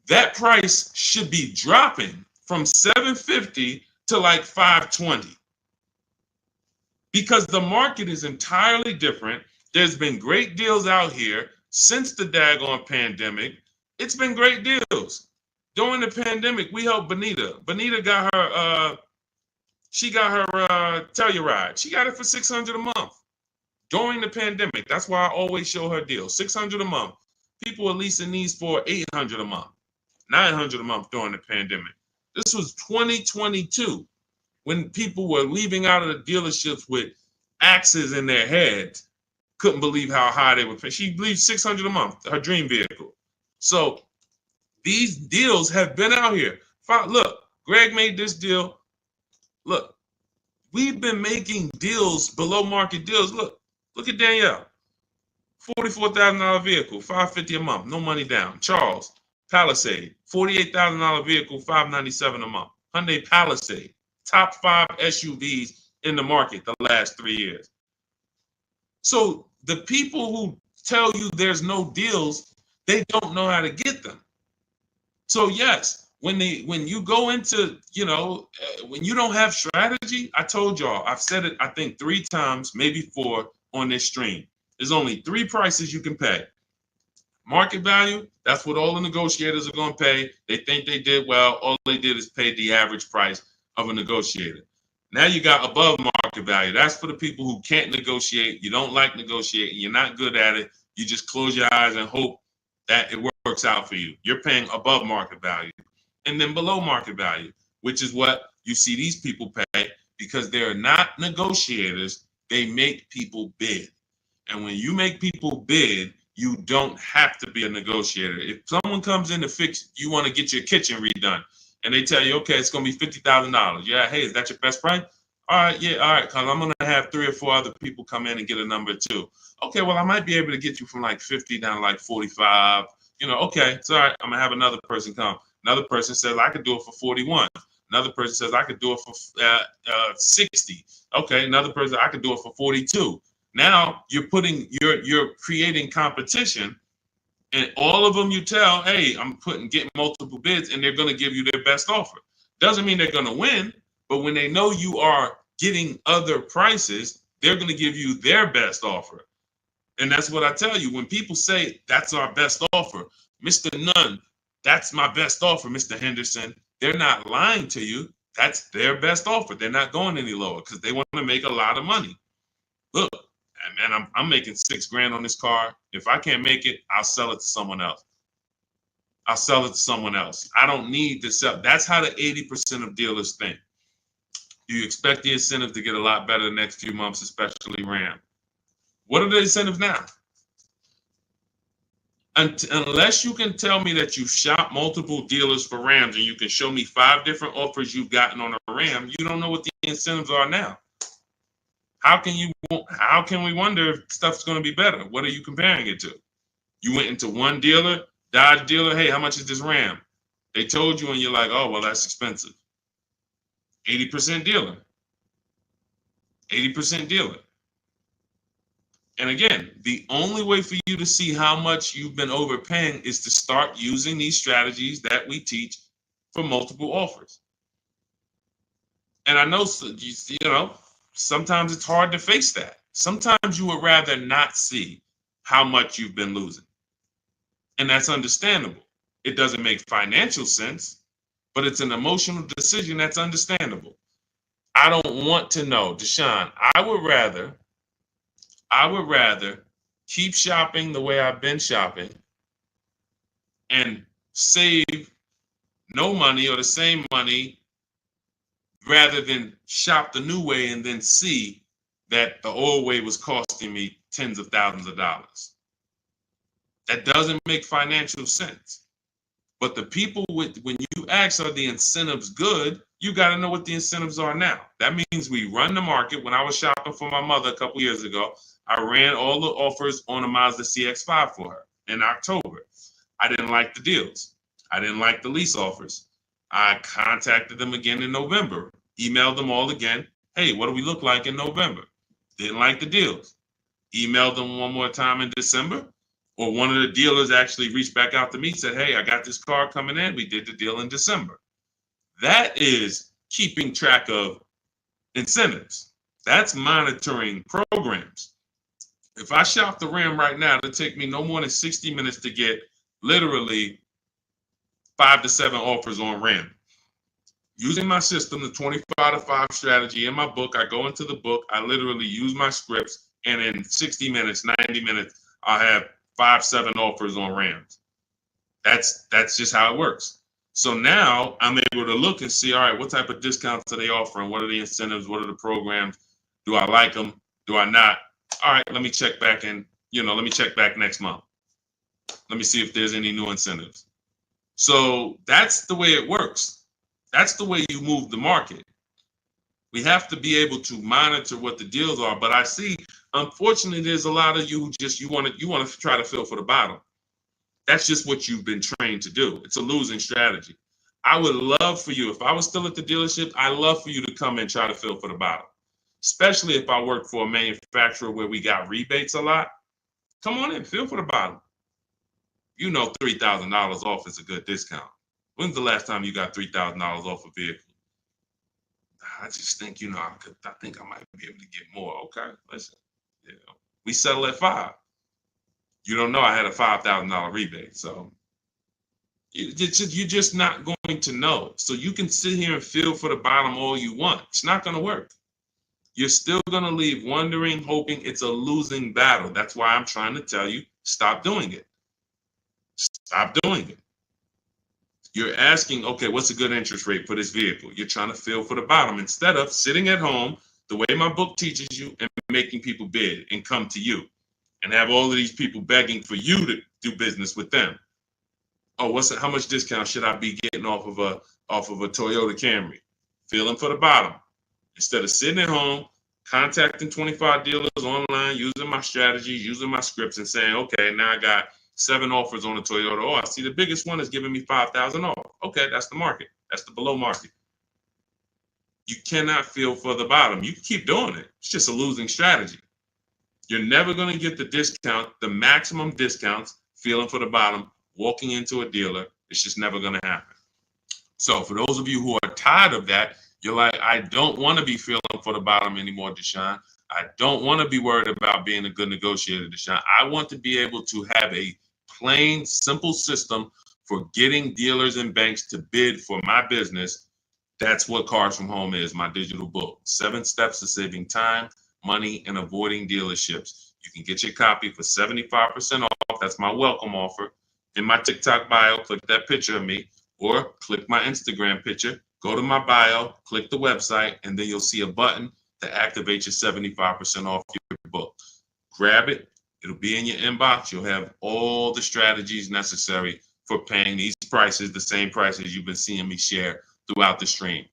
That price should be dropping from $750 to like $520 because the market is entirely different. There's been great deals out here since the daggone pandemic. It's been great deals. During the pandemic, we helped Bonita. Bonita got her Telluride. She got it for $600 a month during the pandemic. That's why I always show her deals. $600 a month. People are leasing these for $800 a month, $900 a month during the pandemic. This was 2022 when people were leaving out of the dealerships with axes in their heads. Couldn't believe how high they were paying. She believed $600 a month, her dream vehicle. So these deals have been out here. Look, Greg made this deal. Look, we've been making deals, below market deals. Look at Danielle. $44,000 vehicle, $550 a month, no money down. Charles, Palisade, $48,000 vehicle, $597 a month. Hyundai Palisade, top 5 SUVs in the market the last 3 years. So the people who tell you there's no deals, they don't know how to get them. So yes, when you go into, when you don't have strategy, I told y'all, I've said it, I think 3 times, maybe 4 on this stream. There's only 3 prices you can pay. Market value, that's what all the negotiators are going to pay. They think they did well. All they did is pay the average price of a negotiator. Now you got above market value. That's for the people who can't negotiate. You don't like negotiating. You're not good at it. You just close your eyes and hope that it works out for you. You're paying above market value. And then below market value, which is what you see these people pay because they're not negotiators. They make people bid. And when you make people bid, You don't have to be a negotiator. If someone comes in to fix, you want to get your kitchen redone, and they tell you, okay, it's going to be $50,000. Yeah, hey, is that your best price? All right, yeah, all right, because I'm going to have 3 or 4 other people come in and get a number too. Okay, well, I might be able to get you from like 50 down to like 45. Okay, it's all right. I'm going to have another person come. Another person says, I could do it for 41. Another person says, I could do it for 60. Okay, another person, I could do it for 42. Now you're creating competition, and all of them you tell, hey, I'm getting multiple bids, and they're going to give you their best offer. Doesn't mean they're going to win, but when they know you are getting other prices, they're going to give you their best offer. And that's what I tell you. When people say that's our best offer, Mr. Nunn, that's my best offer, Mr. Henderson, they're not lying to you. That's their best offer. They're not going any lower because they want to make a lot of money. Look, man, I'm making $6,000 on this car. If I can't make it, I'll sell it to someone else. I'll sell it to someone else. I don't need to sell. That's how the 80% of dealers think. You expect the incentive to get a lot better the next few months, especially Ram. What are the incentives now? Unless you can tell me that you shop multiple dealers for Rams and you can show me 5 different offers you've gotten on a Ram, you don't know what the incentives are now. How can we wonder if stuff's going to be better? What are you comparing it to? You went into one dealer, Dodge dealer, hey, how much is this Ram? They told you and you're like, oh, well, that's expensive. 80% dealer. 80% dealer. And again, the only way for you to see how much you've been overpaying is to start using these strategies that we teach for multiple offers. And I know, sometimes it's hard to face that. Sometimes you would rather not see how much you've been losing. And that's understandable. It doesn't make financial sense, but it's an emotional decision that's understandable. I don't want to know, Deshaun. I would rather keep shopping the way I've been shopping and save no money or the same money rather than shop the new way and then see that the old way was costing me tens of thousands of dollars. That doesn't make financial sense. But the people when you ask, are the incentives good? You got to know what the incentives are now. That means we run the market. When I was shopping for my mother a couple years ago, I ran all the offers on a Mazda CX-5 for her in October. I didn't like the deals. I didn't like the lease offers. I contacted them again in November, emailed them all again. Hey, what do we look like in November? Didn't like the deals. Emailed them one more time in December. Or one of the dealers actually reached back out to me and said, hey, I got this car coming in. We did the deal in December. That is keeping track of incentives. That's monitoring programs. If I shop the Ram right now, it'll take me no more than 60 minutes to get literally 5 to 7 offers on Ram. Using my system, the 25 to 5 strategy in my book, I go into the book, I literally use my scripts, and in 60 minutes, 90 minutes, I'll have 5, 7 offers on Rams. That's just how it works. So now I'm able to look and see, all right, what type of discounts are they offering? What are the incentives? What are the programs? Do I like them? Do I not? All right, let me check back let me check back next month. Let me see if there's any new incentives. So that's the way it works. That's the way you move the market. We have to be able to monitor what the deals are. But I see, unfortunately, there's a lot of you who just you want to try to fill for the bottom. That's just what you've been trained to do. It's a losing strategy. I would love for you, if I was still at the dealership, I'd love for you to come and try to fill for the bottom. Especially if I work for a manufacturer where we got rebates a lot. Come on in, fill for the bottom. $3,000 off is a good discount. When's the last time you got $3,000 off a vehicle? I just think, I think I might be able to get more. Okay, listen, we settle at 5. You don't know I had a $5,000 rebate, so you're just not going to know. So you can sit here and feel for the bottom all you want. It's not going to work. You're still going to leave wondering, hoping it's a losing battle. That's why I'm trying to tell you, stop doing it. Stop doing it. You're asking, okay, what's a good interest rate for this vehicle? You're trying to feel for the bottom instead of sitting at home, the way my book teaches you, and making people bid and come to you. and have all of these people begging for you to do business with them. Oh, how much discount should I be getting off of a Toyota Camry? Feeling for the bottom. Instead of sitting at home, contacting 25 dealers online, using my strategies, using my scripts, and saying, okay, now I got 7 offers on a Toyota. Oh, I see the biggest one is giving me 5,000 off. Okay, that's the market. That's the below market. You cannot feel for the bottom. You can keep doing it. It's just a losing strategy. You're never going to get the discount, the maximum discounts, feeling for the bottom, walking into a dealer. It's just never going to happen. So for those of you who are tired of that, you're like, I don't want to be feeling for the bottom anymore, Deshaun. I don't want to be worried about being a good negotiator, Deshaun. I want to be able to have a plain, simple system for getting dealers and banks to bid for my business. That's what Cars from Home is, my digital book. 7 steps to saving time, money, and avoiding dealerships. You can get your copy for 75% off. That's my welcome offer. In my TikTok bio, click that picture of me, or click my Instagram picture. Go to my bio, click the website, and then you'll see a button to activate your 75% off your book. Grab it. It'll be in your inbox. You'll have all the strategies necessary for paying these prices, the same prices you've been seeing me share throughout the stream.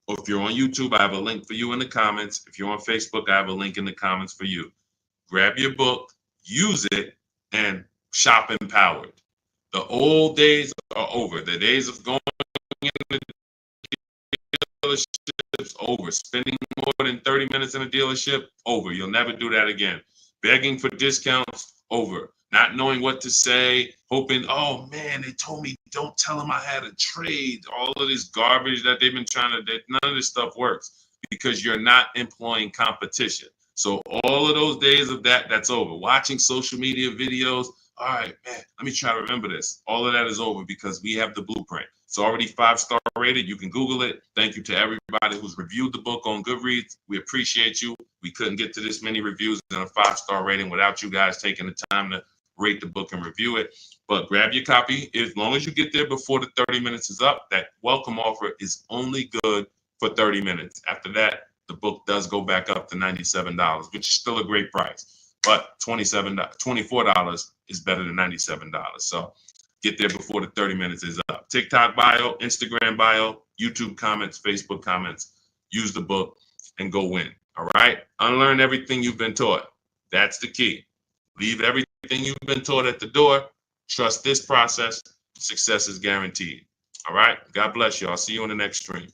Or if you're on YouTube, I have a link for you in the comments. If you're on Facebook, I have a link in the comments for you. Grab your book, use it, and shop empowered. The old days are over. The days of going into dealerships, over. Spending more than 30 minutes in a dealership, over. You'll never do that again. Begging for discounts, over. Not knowing what to say, hoping, oh man, they told me don't tell them I had a trade. All of this garbage that they've been none of this stuff works because you're not employing competition. So all of those days of that's over. Watching social media videos, all right, man, let me try to remember this. All of that is over because we have the blueprint. It's already 5-star rated. You can Google it. Thank you to everybody who's reviewed the book on Goodreads. We appreciate you. We couldn't get to this many reviews and a 5-star rating without you guys taking the time to rate the book and review it. But grab your copy. As long as you get there before the 30 minutes is up, that welcome offer is only good for 30 minutes. After that, the book does go back up to $97, which is still a great price. But $24 is better than $97. So get there before the 30 minutes is up. TikTok bio, Instagram bio, YouTube comments, Facebook comments. Use the book and go win. All right? Unlearn everything you've been taught. That's the key. Leave everything you've been taught at the door. Trust this process. Success is guaranteed. All right? God bless you. I'll see you on the next stream.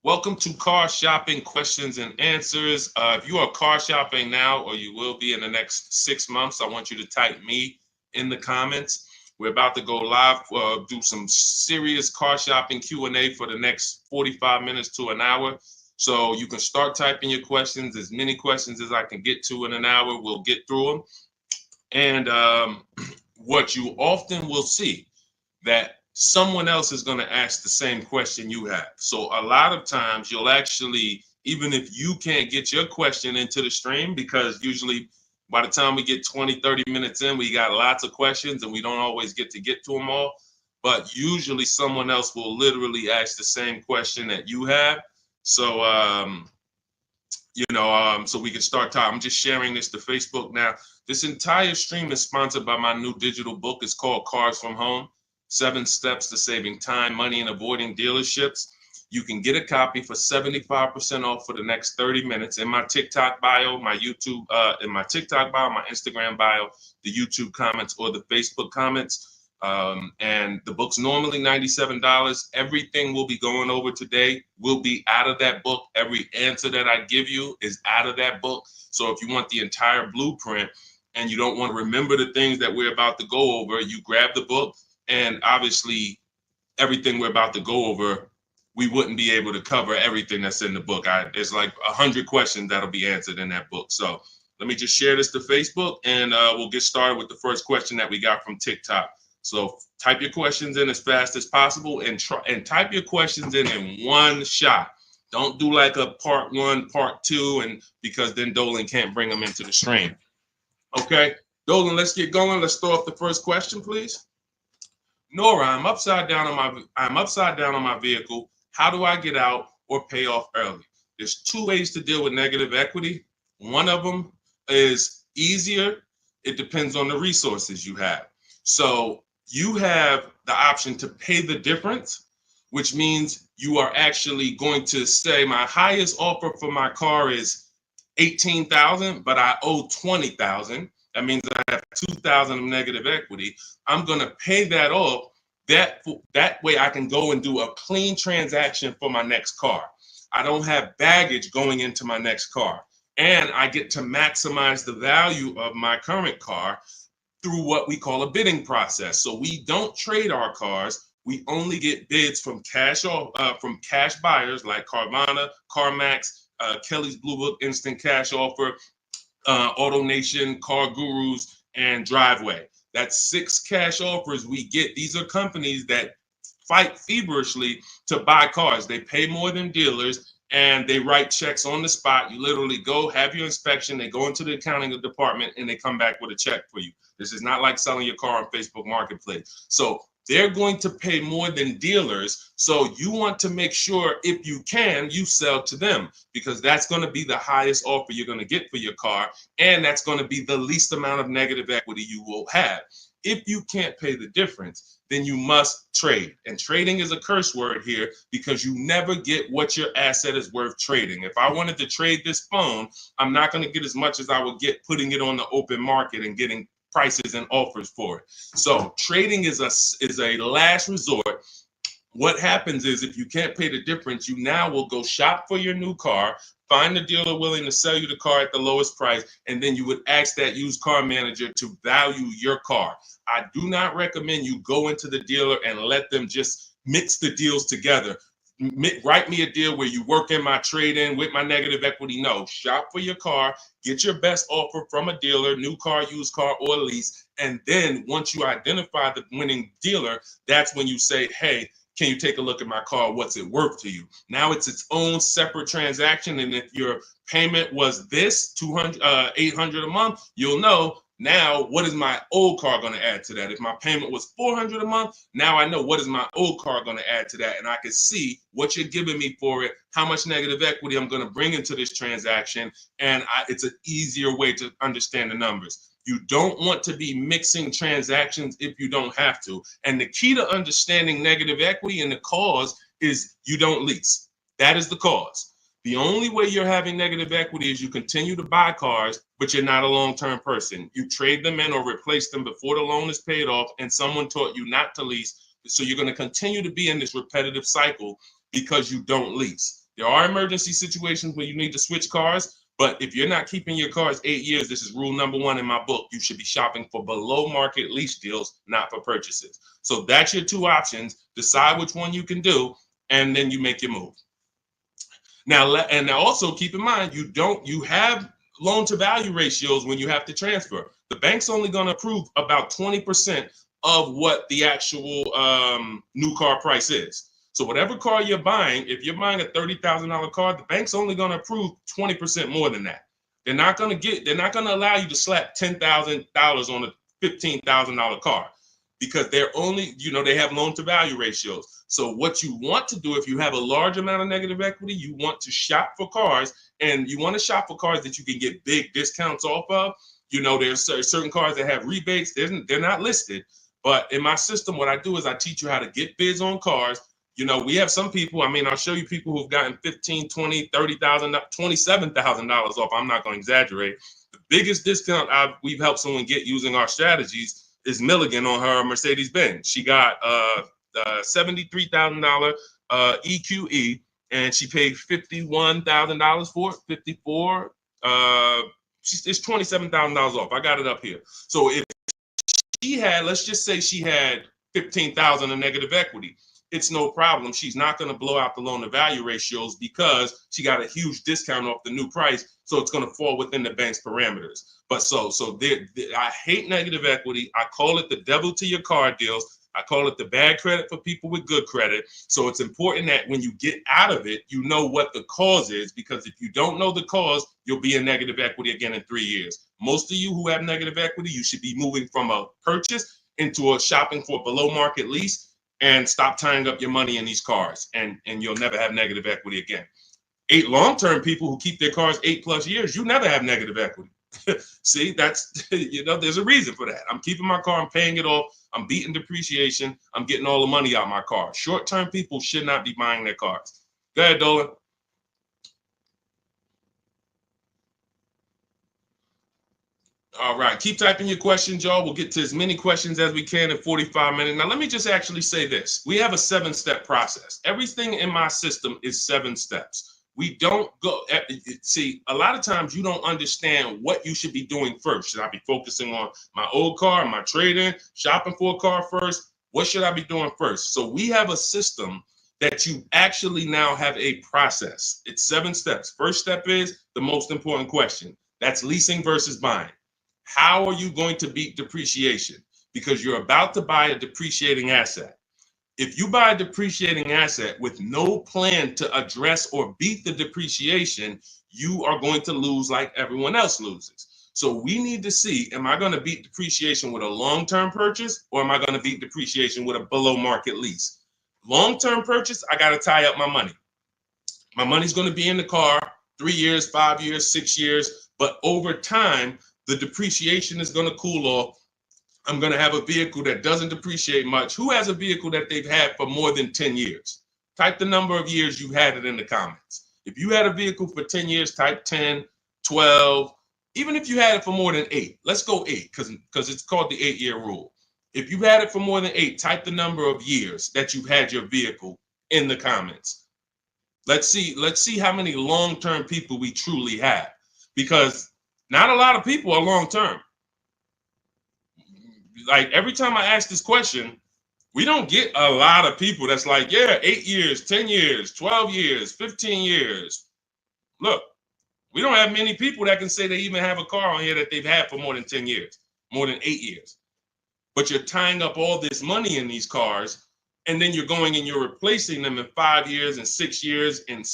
Welcome to Car Shopping Questions and Answers. If you are car shopping now, or you will be in the next 6 months, I want you to type me in the comments. We're about to go live, do some serious car shopping Q&A for the next 45 minutes to an hour. So you can start typing your questions, as many questions as I can get to in an hour. We'll get through them. And what you often will see, that someone else is going to ask the same question you have. So a lot of times you'll actually, even if you can't get your question into the stream, because usually by the time we get 20, 30 minutes in, we got lots of questions and we don't always get to them all. But usually someone else will literally ask the same question that you have. So, so we can start talking. I'm just sharing this to Facebook now. This entire stream is sponsored by my new digital book. It's called Cars from Home. 7 Steps to Saving Time, Money, and Avoiding Dealerships. You can get a copy for 75% off for the next 30 minutes in my TikTok bio, my YouTube, in my TikTok bio, my Instagram bio, the YouTube comments, or the Facebook comments. And the book's normally $97. Everything we'll be going over today will be out of that book. Every answer that I give you is out of that book. So if you want the entire blueprint and you don't want to remember the things that we're about to go over, you grab the book, and obviously everything we're about to go over, we wouldn't be able to cover everything that's in the book. There's like 100 questions that'll be answered in that book. So let me just share this to Facebook, and we'll get started with the first question that we got from TikTok. So type your questions in as fast as possible, and type your questions in one shot. Don't do like a part 1, part 2, and because then Dolan can't bring them into the stream. Okay, Dolan, let's get going. Let's throw up the first question, please. Nora, I'm upside down on my vehicle. How do I get out or pay off early? There's 2 ways to deal with negative equity. One of them is easier. It depends on the resources you have. So you have the option to pay the difference, which means you are actually going to say my highest offer for my car is $18,000, but I owe $20,000. That means I have $2,000 of negative equity. I'm going to pay that off. That way I can go and do a clean transaction for my next car. I don't have baggage going into my next car. And I get to maximize the value of my current car through what we call a bidding process. So we don't trade our cars. We only get bids from cash buyers like Carvana, CarMax, Kelly's Blue Book Instant Cash Offer, AutoNation, Car Gurus, and Driveway. That's 6 cash offers we get. These are companies that fight feverishly to buy cars. They pay more than dealers, and they write checks on the spot. You literally go, have your inspection, they go into the accounting department, and they come back with a check for you. This is not like selling your car on Facebook Marketplace. So they're going to pay more than dealers. So you want to make sure, if you can, you sell to them, because that's going to be the highest offer you're going to get for your car. And that's going to be the least amount of negative equity you will have. If you can't pay the difference, then you must trade. And trading is a curse word here, because you never get what your asset is worth trading. If I wanted to trade this phone, I'm not going to get as much as I would get putting it on the open market and getting prices and offers for it. So trading is a last resort. What happens is, if you can't pay the difference, you now will go shop for your new car, find a dealer willing to sell you the car at the lowest price, and then you would ask that used car manager to value your car. I do not recommend you go into the dealer and let them just mix the deals together. Write me a deal where you work in my trade-in with my negative equity. No, shop for your car, get your best offer from a dealer, new car, used car, or lease. And then once you identify the winning dealer, that's when you say, hey, can you take a look at my car? What's it worth to you? Now it's its own separate transaction. And if your payment was this $800 a month, you'll know, now what is my old car going to add to that? If my payment was $400 a month, now I know what is my old car going to add to that. And I can see what you're giving me for it, how much negative equity I'm going to bring into this transaction. And it's an easier way to understand the numbers. You don't want to be mixing transactions if you don't have to. And the key to understanding negative equity and the cause is you don't lease. That is the cause. The only way you're having negative equity is you continue to buy cars, but you're not a long-term person. You trade them in or replace them before the loan is paid off, and someone taught you not to lease. So you're going to continue to be in this repetitive cycle because you don't lease. There are emergency situations where you need to switch cars. But if you're not keeping your cars 8 years, this is rule number 1 in my book. You should be shopping for below market lease deals, not for purchases. So that's your 2 options. Decide which one you can do, and then you make your move. Now, and also keep in mind, you have loan to value ratios when you have to transfer. The bank's only going to approve about 20% of what the actual new car price is. So whatever car you're buying, if you're buying a $30,000 car, the bank's only going to approve 20% more than that. They're not going to allow you to slap $10,000 on a $15,000 car, because they're only, they have loan to value ratios. So what you want to do, if you have a large amount of negative equity, you want to shop for cars, and you want to shop for cars that you can get big discounts off of. There's certain cars that have rebates. They're not listed. But in my system, what I do is I teach you how to get bids on cars, You know, we have some people, I mean, I'll show you people who've gotten $15,000, $20,000, $30,000, $27,000 off. I'm not going to exaggerate. The biggest discount we've helped someone get using our strategies is Milligan on her Mercedes-Benz. She got $73,000 EQE, and she paid $51,000 for it, 54. It's $27,000 off. I got it up here. So if she had, let's just say she had 15,000 in negative equity, it's no problem. She's not going to blow out the loan to value ratios because she got a huge discount off the new price. So it's going to fall within the bank's parameters. But I hate negative equity. I call it the devil to your car deals. I call it the bad credit for people with good credit. So it's important that when you get out of it, you know what the cause is, because if you don't know the cause, you'll be in negative equity again in 3 years. Most of you who have negative equity, you should be moving from a purchase into a shopping for below market lease, and stop tying up your money in these cars, and you'll never have negative equity again. 8 long-term people who keep their cars 8+ years, you never have negative equity. See, that's, you know, there's a reason for that. I'm keeping my car, I'm paying it off, I'm beating depreciation, I'm getting all the money out of my car. Short-term people should not be buying their cars. Go ahead, Dolan. All right, keep typing your questions, y'all. We'll get to as many questions as we can in 45 minutes. Now, let me just actually say this. We have a 7-step process. Everything in my system is 7 steps. We don't go, see, a lot of times you don't understand what you should be doing first. Should I be focusing on my old car, my trade-in, shopping for a car first? What should I be doing first? So we have a system that you actually now have a process. It's 7 steps. First step is the most important question. That's leasing versus buying. How are you going to beat depreciation? Because you're about to buy a depreciating asset. If you buy a depreciating asset with no plan to address or beat the depreciation, you are going to lose like everyone else loses. So we need to see, am I going to beat depreciation with a long-term purchase, or am I going to beat depreciation with a below market lease? Long-term purchase, I got to tie up my money. My money's going to be in the car 3 years, 5 years, 6 years, but over time, the depreciation is going to cool off. I'm going to have a vehicle that doesn't depreciate much. Who has a vehicle that they've had for more than 10 years? Type the number of years you've had it in the comments. If you had a vehicle for 10 years, type 10, 12, even if you had it for more than 8. Let's go 8 because it's called the 8-year rule. If you've had it for more than 8, type the number of years that you've had your vehicle in the comments. Let's see how many long-term people we truly have, because not a lot of people are long-term. Like every time I ask this question, we don't get a lot of people that's like, yeah, 8 years, 10 years, 12 years, 15 years. Look, we don't have many people that can say they even have a car on here that they've had for more than 10 years, more than 8 years. But you're tying up all this money in these cars, and then you're going and you're replacing them in 5 years and 6 years. And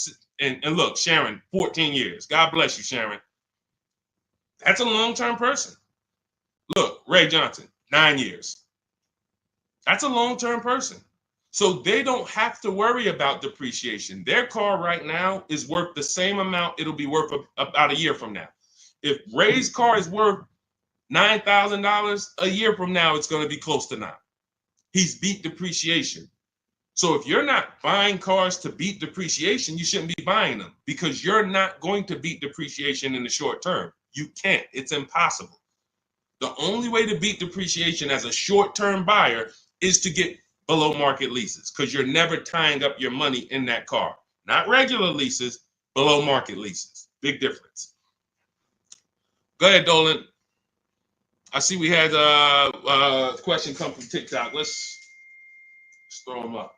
look, Sharon, 14 years. God bless you, Sharon. That's a long-term person. Look, Ray Johnson, 9 years. That's a long-term person. So they don't have to worry about depreciation. Their car right now is worth the same amount it'll be worth about a year from now. If Ray's car is worth $9,000, a year from now, it's going to be close to 9. He's beat depreciation. So if you're not buying cars to beat depreciation, you shouldn't be buying them, because you're not going to beat depreciation in the short term. You can't. It's impossible. The only way to beat depreciation as a short-term buyer is to get below market leases, because you're never tying up your money in that car. Not regular leases, below market leases. Big difference. Go ahead, Dolan. I see we had a question come from TikTok. Let's throw them up.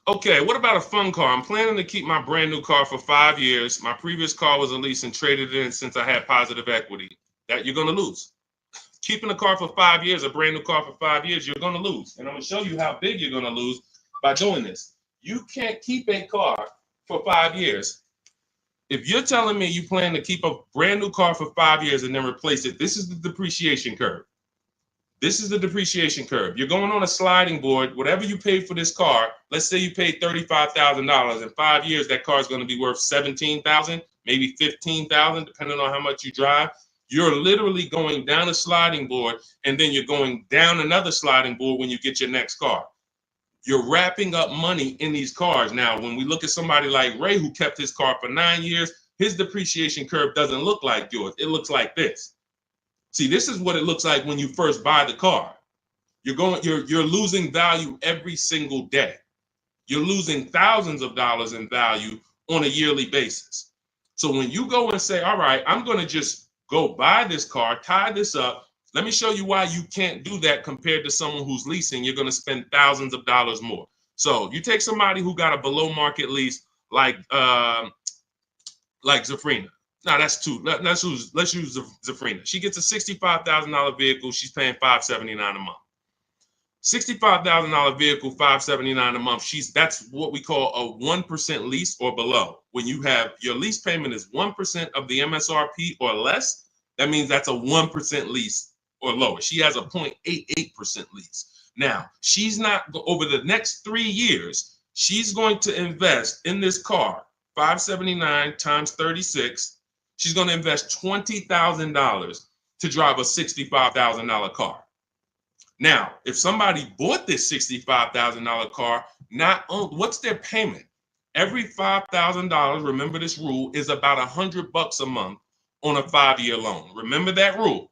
Okay, what about a fun car? I'm planning to keep my brand new car for 5 years. My previous car was a lease and traded in since I had positive equity. That you're going to lose. Keeping a car for 5 years, a brand new car for 5 years, you're going to lose. And I'm going to show you how big you're going to lose by doing this. You can't keep a car for 5 years. If you're telling me you plan to keep a brand new car for 5 years and then replace it, this is the depreciation curve. This is the depreciation curve. You're going on a sliding board. Whatever you paid for this car, let's say you paid $35,000. In 5 years, that car is going to be worth $17,000. maybe 15,000, depending on how much you drive. You're literally going down a sliding board, and then you're going down another sliding board when you get your next car. You're wrapping up money in these cars. Now, when we look at somebody like Ray, who kept his car for 9 years, his depreciation curve doesn't look like yours. It looks like this. See, this is what it looks like when you first buy the car. You're losing value every single day. You're losing thousands of dollars in value on a yearly basis. So when you go and say, all right, I'm going to just go buy this car, tie this up. Let me show you why you can't do that compared to someone who's leasing. You're going to spend thousands of dollars more. So you take somebody who got a below market lease like Zafrina. No, that's too. Let's use Zafrina. She gets a $65,000 vehicle. She's paying $579 a month. $65,000 vehicle, $579 a month. That's what we call a 1% lease or below. When you have your lease payment is 1% of the MSRP or less, that means that's a 1% lease or lower. She has a 0.88% lease. Now, she's not, over the next 3 years, she's going to invest in this car, $579 times 36. She's going to invest $20,000 to drive a $65,000 car. Now, if somebody bought this $65,000 car, what's their payment? Every $5,000, remember this rule, is about $100 a month on a 5-year loan. Remember that rule.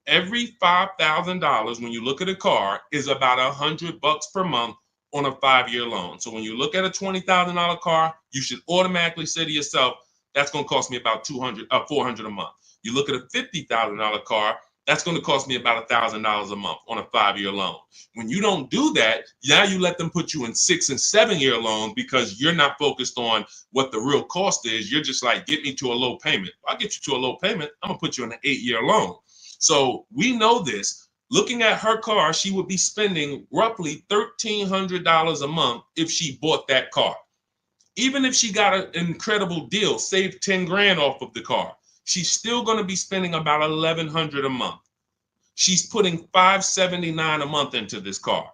Every $5,000, when you look at a car, is about $100 per month on a 5-year loan. So when you look at a $20,000 car, you should automatically say to yourself, that's going to cost me about $400 a month. You look at a $50,000 car, that's going to cost me about $1,000 a month on a 5-year loan. When you don't do that, now you let them put you in 6 and 7-year loans because you're not focused on what the real cost is. You're just like, get me to a low payment. If I get you to a low payment, I'm going to put you on an 8-year loan. So we know this. Looking at her car, she would be spending roughly $1,300 a month if she bought that car. Even if she got an incredible deal, saved 10 grand off of the car, she's still going to be spending about $1,100 a month. She's putting $579 a month into this car.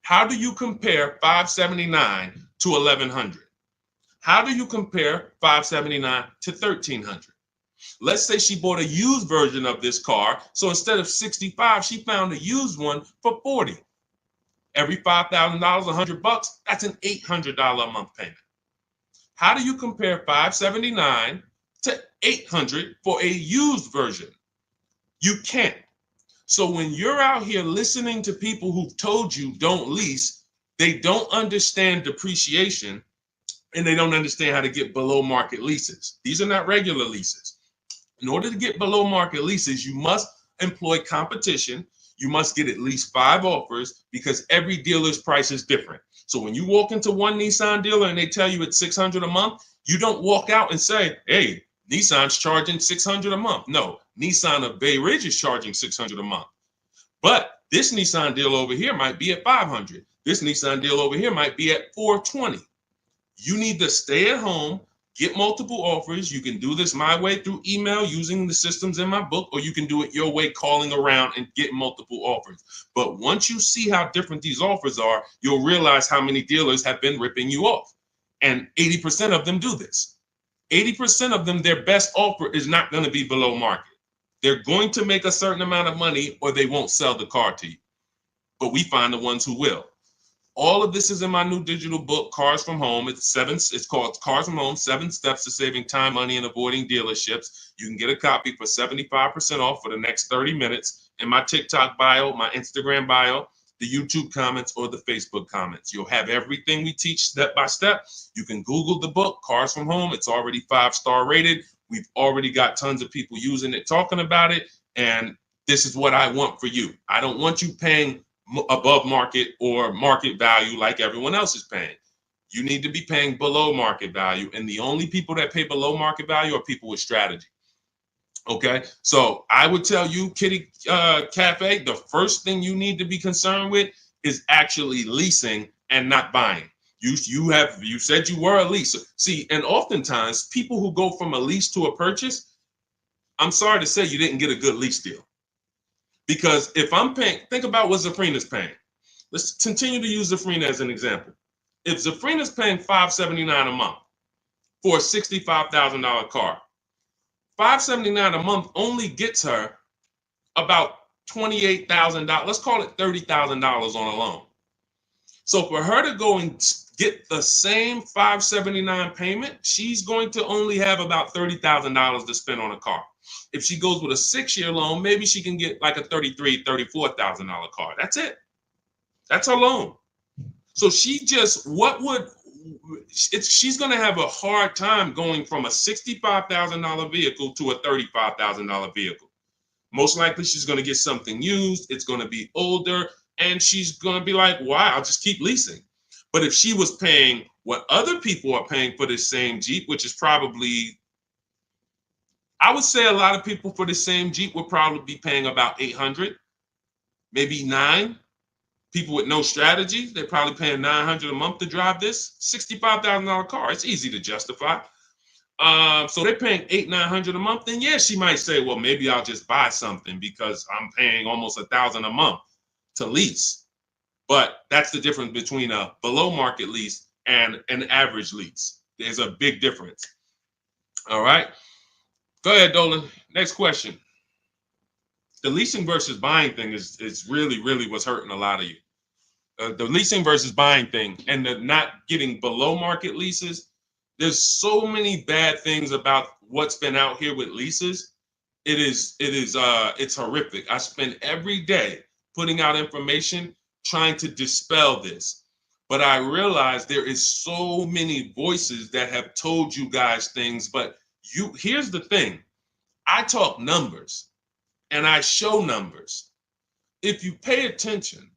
How do you compare $579 to $1,100? How do you compare $579 to $1,300? Let's say she bought a used version of this car. So instead of $65, she found a used one for $40. Every $5,000, $100, that's an $800 a month payment. How do you compare $579 to $800 for a used version? You can't. So when you're out here listening to people who've told you don't lease, they don't understand depreciation and they don't understand how to get below market leases. These are not regular leases. In order to get below market leases, you must employ competition. You must get at least 5 offers because every dealer's price is different. So when you walk into one Nissan dealer and they tell you it's $600 a month, you don't walk out and say, hey, Nissan's charging $600 a month. No, Nissan of Bay Ridge is charging $600 a month. But this Nissan deal over here might be at $500. This Nissan deal over here might be at $420. You need to stay at home, get multiple offers. You can do this my way through email using the systems in my book, or you can do it your way, calling around and get multiple offers. But once you see how different these offers are, you'll realize how many dealers have been ripping you off. And 80% of them do this. 80% of them, their best offer is not going to be below market. They're going to make a certain amount of money or they won't sell the car to you. But we find the ones who will. All of this is in my new digital book, Cars from Home. It's called Cars from Home, 7 Steps to Saving Time, Money, and Avoiding Dealerships. You can get a copy for 75% off for the next 30 minutes in my TikTok bio, my Instagram bio, the YouTube comments, or the Facebook comments. You'll have everything we teach step by step. You can Google the book, Cars from Home. It's already 5-star rated. We've already got tons of people using it, talking about it. And this is what I want for you. I don't want you paying above market or market value like everyone else is paying. You need to be paying below market value. And the only people that pay below market value are people with strategy. Okay, so I would tell you, Kitty Cafe, the first thing you need to be concerned with is actually leasing and not buying. You said you were a leaser. See, and oftentimes people who go from a lease to a purchase, I'm sorry to say you didn't get a good lease deal. Because if I'm paying, think about what Zafrina's paying. Let's continue to use Zafrina as an example. If Zafrina's paying $579 a month, for a $65,000 car. $579 a month only gets her about $28,000. Let's call it $30,000 on a loan. So for her to go and get the same $579 payment, she's going to only have about $30,000 to spend on a car. If she goes with a 6-year loan, maybe she can get like a $33,000, $34,000 car. That's it. That's her loan. So she's going to have a hard time going from a $65,000 vehicle to a $35,000 vehicle. Most likely she's going to get something used. It's going to be older, and she's going to be like, why? I'll just keep leasing. But if she was paying what other people are paying for this same Jeep, which is probably, I would say a lot of people for the same Jeep would probably be paying about $800, maybe $900. People with no strategy, they're probably paying $900 a month to drive this $65,000 car. It's easy to justify. So they're paying $800-900 a month. Then yeah, she might say, well, maybe I'll just buy something because I'm paying almost $1,000 a month to lease. But that's the difference between a below market lease and an average lease. There's a big difference. All right. Go ahead, Dolan. Next question. The leasing versus buying thing is really what's hurting a lot of you. The leasing versus buying thing and the not getting below market leases. There's so many bad things about what's been out here with leases. It's horrific. I spend every day putting out information trying to dispel this. But I realize there is so many voices that have told you guys things, but here's the thing. I talk numbers and I show numbers. If you pay attention,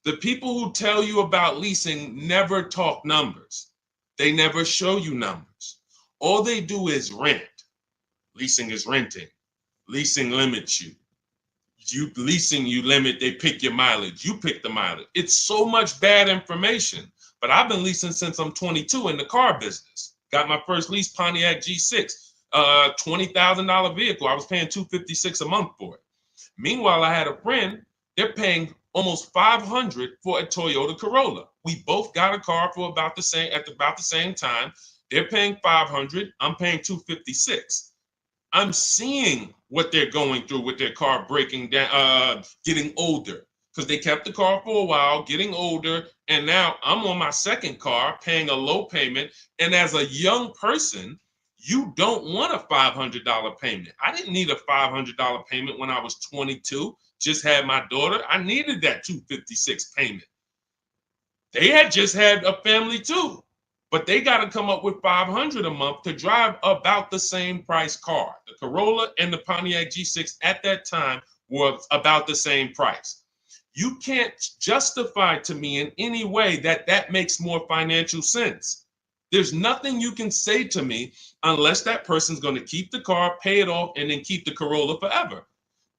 the people who tell you about leasing never talk numbers. They never show you numbers. All they do is rent. Leasing is renting. Leasing limits you. You limit, they pick your mileage. You pick the mileage. It's so much bad information. But I've been leasing since I'm 22 in the car business. Got my first lease, Pontiac G6, $20,000 vehicle. I was paying $256 a month for it. Meanwhile, I had a friend, they're paying almost $500 for a Toyota Corolla. We both got a car for about the same time. They're paying $500. I'm paying $256. I'm seeing what they're going through with their car breaking down, getting older, because they kept the car for a while, getting older, and now I'm on my second car paying a low payment. And as a young person, you don't want a $500 payment. I didn't need a $500 payment when I was 22. Just had my daughter. I needed that $256 payment. They had just had a family too, but they got to come up with $500 a month to drive about the same price car. The Corolla and the Pontiac G6 at that time were about the same price. You can't justify to me in any way that makes more financial sense. There's nothing you can say to me unless that person's going to keep the car, pay it off, and then keep the Corolla forever.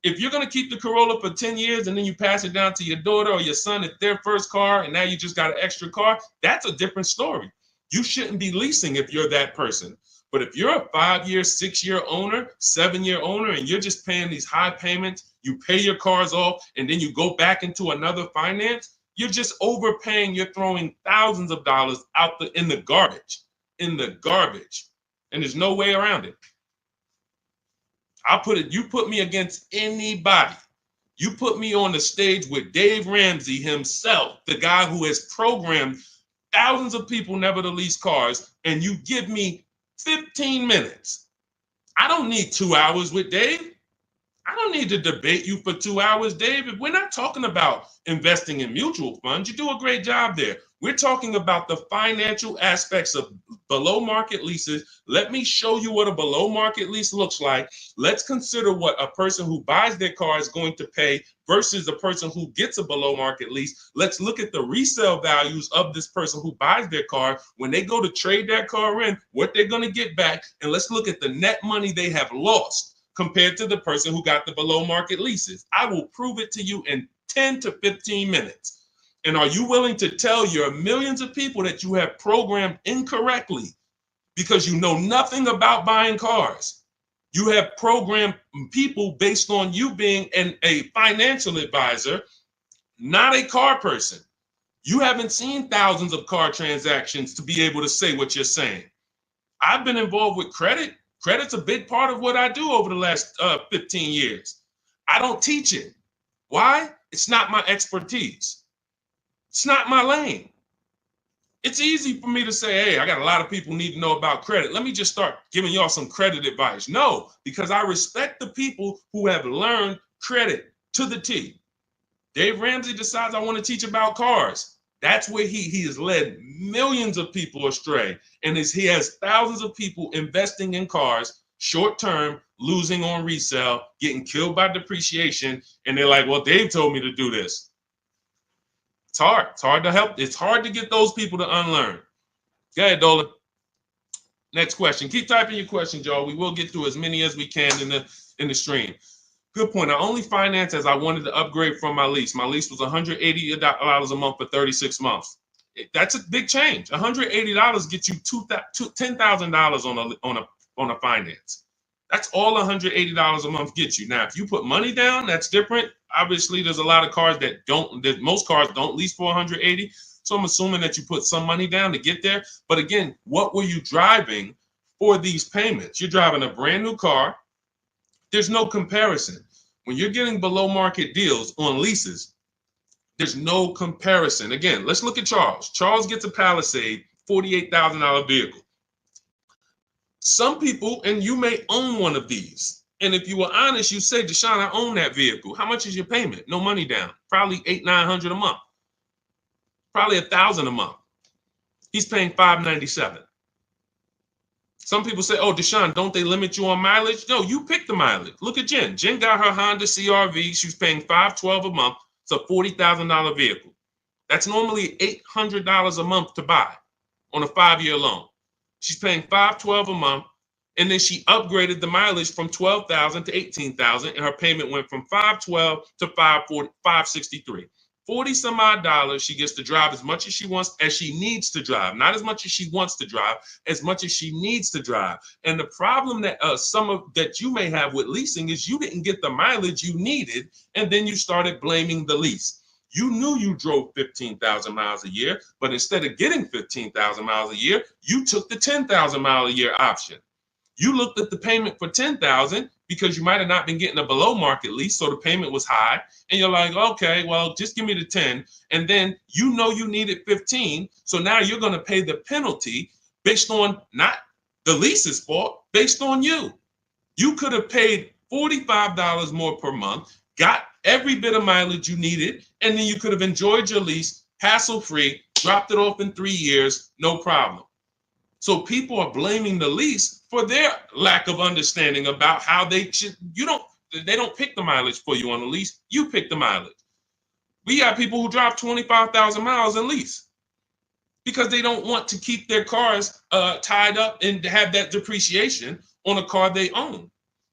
If you're going to keep the Corolla for 10 years and then you pass it down to your daughter or your son, it's their first car, and now you just got an extra car, that's a different story. You shouldn't be leasing if you're that person. But if you're a 5-year, 6-year owner, 7-year owner, and you're just paying these high payments, you pay your cars off, and then you go back into another finance, you're just overpaying. You're throwing thousands of dollars out in the garbage, and there's no way around it. You put me against anybody. You put me on the stage with Dave Ramsey himself, the guy who has programmed thousands of people never to lease cars, and you give me 15 minutes. I don't need 2 hours with Dave. I don't need to debate you for 2 hours, Dave. If we're not talking about investing in mutual funds, you do a great job there. We're talking about the financial aspects of below market leases. Let me show you what a below market lease looks like. Let's consider what a person who buys their car is going to pay versus the person who gets a below market lease. Let's look at the resale values of this person who buys their car. When they go to trade that car in, what they're going to get back. And let's look at the net money they have lost compared to the person who got the below market leases. I will prove it to you in 10 to 15 minutes. And are you willing to tell your millions of people that you have programmed incorrectly because you know nothing about buying cars? You have programmed people based on you being a financial advisor, not a car person. You haven't seen thousands of car transactions to be able to say what you're saying. I've been involved with credit. Credit's a big part of what I do over the last 15 years. I don't teach it. Why? It's not my expertise. It's not my lane. It's easy for me to say, hey, I got a lot of people need to know about credit. Let me just start giving y'all some credit advice. No, because I respect the people who have learned credit to the T. Dave Ramsey decides I want to teach about cars. That's where he has led millions of people astray. And he has thousands of people investing in cars, short term, losing on resale, getting killed by depreciation. And they're like, well, Dave told me to do this. It's hard. It's hard to help. It's hard to get those people to unlearn. Go ahead, Dolan. Next question. Keep typing your questions, y'all. We will get through as many as we can in the stream. Good point. I only financed as I wanted to upgrade from my lease. My lease was $180 a month for 36 months. That's a big change. $180 gets you $10,000 on a finance. That's all $180 a month gets you. Now, if you put money down, that's different. Obviously, there's a lot of cars most cars don't lease for $180. So I'm assuming that you put some money down to get there. But again, what were you driving for these payments? You're driving a brand new car. There's no comparison. When you're getting below market deals on leases, there's no comparison. Again, let's look at Charles. Charles gets a Palisade, $48,000 vehicle. Some people, and you may own one of these, and if you were honest, you say, Deshaun, I own that vehicle. How much is your payment? No money down. Probably $800-900 a month. Probably $1,000 a month. He's paying $597. Some people say, oh, Deshaun, don't they limit you on mileage? No, you pick the mileage. Look at Jen. Jen got her Honda CRV. She's paying $512 a month. It's a $40,000 vehicle. That's normally $800 a month to buy on a 5-year loan. She's paying $512 a month, and then she upgraded the mileage from $12,000 to $18,000, and her payment went from $512 to $563. 40 some odd dollars. She gets to drive as much as she needs to drive, not as much as she wants to drive, as much as she needs to drive. And the problem that that you may have with leasing is you didn't get the mileage you needed, and then you started blaming the lease. You knew you drove 15,000 miles a year, but instead of getting 15,000 miles a year, you took the 10,000 mile a year option. You looked at the payment for 10,000 because you might have not been getting a below market lease, so the payment was high, and you're like, okay, well, just give me the 10, and then you know you needed 15, so now you're going to pay the penalty based on not the lease's fault, based on you. You could have paid $45 more per month, got every bit of mileage you needed, and then you could have enjoyed your lease hassle-free, dropped it off in 3 years, no problem. So people are blaming the lease for their lack of understanding about how they don't pick the mileage for you on the lease. You pick the mileage. We got people who drive 25,000 miles in lease because they don't want to keep their cars tied up and have that depreciation on a car they own.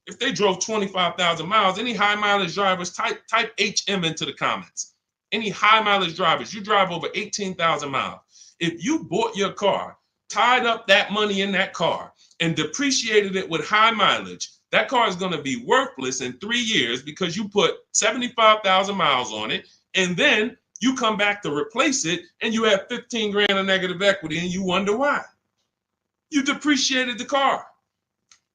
If they drove 25,000 miles, any high mileage drivers, type HM into the comments. Any high mileage drivers, you drive over 18,000 miles. If you bought your car, tied up that money in that car, and depreciated it with high mileage, that car is going to be worthless in 3 years because you put 75,000 miles on it, and then you come back to replace it, and you have 15 grand of negative equity, and you wonder why. You depreciated the car.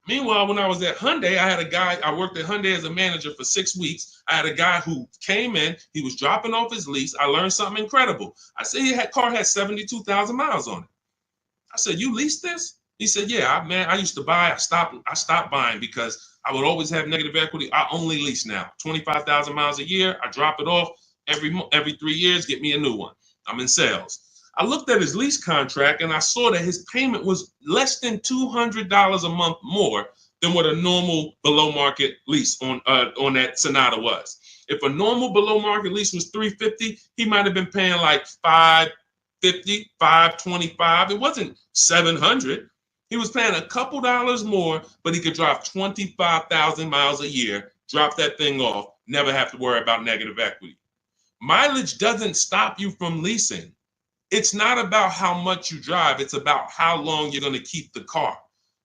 Meanwhile, when I was at Hyundai, I worked at Hyundai as a manager for 6 weeks. I had a guy who came in, he was dropping off his lease. I learned something incredible. I said, car had 72,000 miles on it. I said, you leased this? He said, yeah, I used to buy. I stopped buying because I would always have negative equity. I only lease now, 25,000 miles a year. I drop it off every 3 years, get me a new one. I'm in sales. I looked at his lease contract and I saw that his payment was less than $200 a month more than what a normal below market lease on that Sonata was. If a normal below market lease was $350, he might have been paying like $550, $525. It wasn't $700. He was paying a couple dollars more, but he could drive 25,000 miles a year, drop that thing off, never have to worry about negative equity. Mileage doesn't stop you from leasing. It's not about how much you drive. It's about how long you're going to keep the car,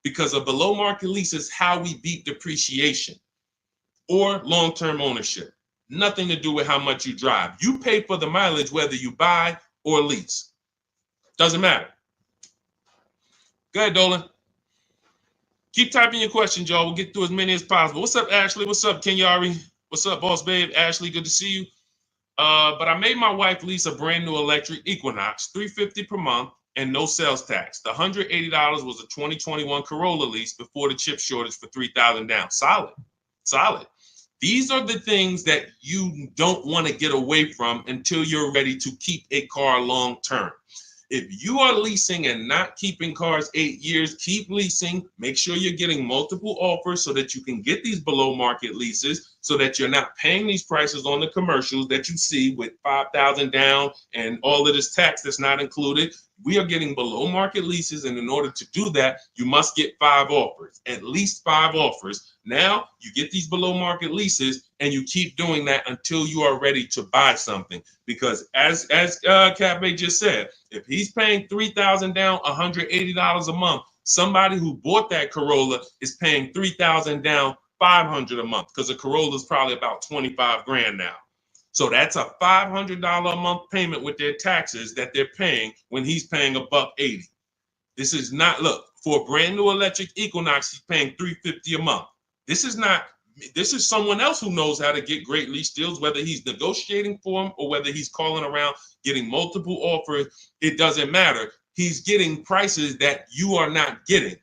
because a below market lease is how we beat depreciation or long-term ownership. Nothing to do with how much you drive. You pay for the mileage whether you buy or lease. Doesn't matter. Go ahead, Dolan. Keep typing your questions, y'all. We'll get through as many as possible. What's up, Ashley? What's up, Kenyari? What's up, Boss Babe? Ashley, good to see you. But I made my wife lease a brand new electric Equinox, $350 per month, and no sales tax. The $180 was a 2021 Corolla lease before the chip shortage for $3,000 down. Solid, solid. These are the things that you don't want to get away from until you're ready to keep a car long term. If you are leasing and not keeping cars 8 years, keep leasing. Make sure you're getting multiple offers so that you can get these below market leases, so that you're not paying these prices on the commercials that you see with $5,000 down and all of this tax that's not included. We are getting below market leases, and in order to do that, you must get 5 offers, at least 5 offers. Now you get these below market leases, and you keep doing that until you are ready to buy something. Because as Cafe just said, if he's paying $3,000 down, $180 a month, somebody who bought that Corolla is paying $3,000 down, $500 a month, because a Corolla is probably about 25 grand now. So that's a $500 a month payment with their taxes that they're paying when he's paying $180. This is not, look, for a brand new electric Equinox, he's paying $350 a month. This is someone else who knows how to get great lease deals, whether he's negotiating for them or whether he's calling around getting multiple offers. It doesn't matter. He's getting prices that you are not getting.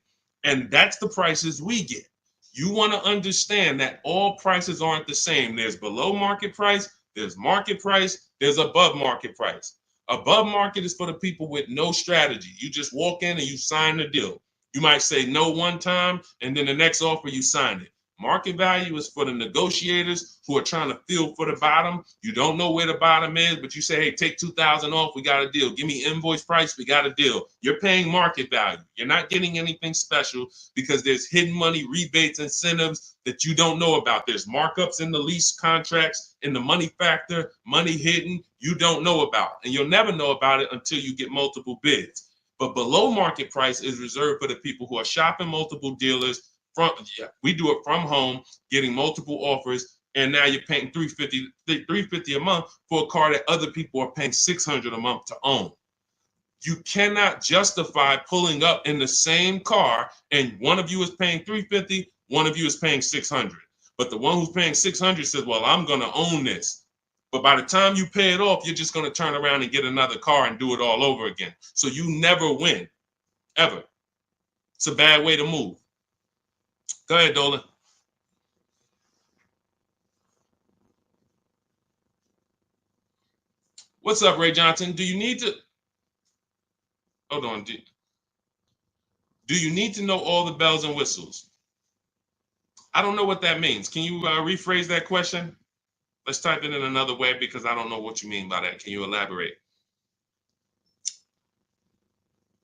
And that's the prices we get. You want to understand that all prices aren't the same. There's below market price, there's market price, there's above market price. Above market is for the people with no strategy. You just walk in and you sign the deal. You might say no one time, and then the next offer you sign it. Market value is for the negotiators who are trying to feel for the bottom. You don't know where the bottom is, but you say, hey, take $2,000 off, we got a deal. Give me invoice price, we got a deal. You're paying market value. You're not getting anything special because there's hidden money, rebates, incentives that you don't know about. There's markups in the lease contracts, in the money factor, money hidden, you don't know about. And you'll never know about it until you get multiple bids. But below market price is reserved for the people who are shopping multiple dealers. We do it from home, getting multiple offers, and now you're paying $350 a month for a car that other people are paying $600 a month to own. You cannot justify pulling up in the same car and one of you is paying $350, one of you is paying $600. But the one who's paying $600 says, well, I'm going to own this. But by the time you pay it off, you're just going to turn around and get another car and do it all over again. So you never win, ever. It's a bad way to move. Go ahead, Dolan. What's up, Ray Johnson? Do you need to... Hold on. Do you need to know all the bells and whistles? I don't know what that means. Can you rephrase that question? Let's type it in another way because I don't know what you mean by that. Can you elaborate?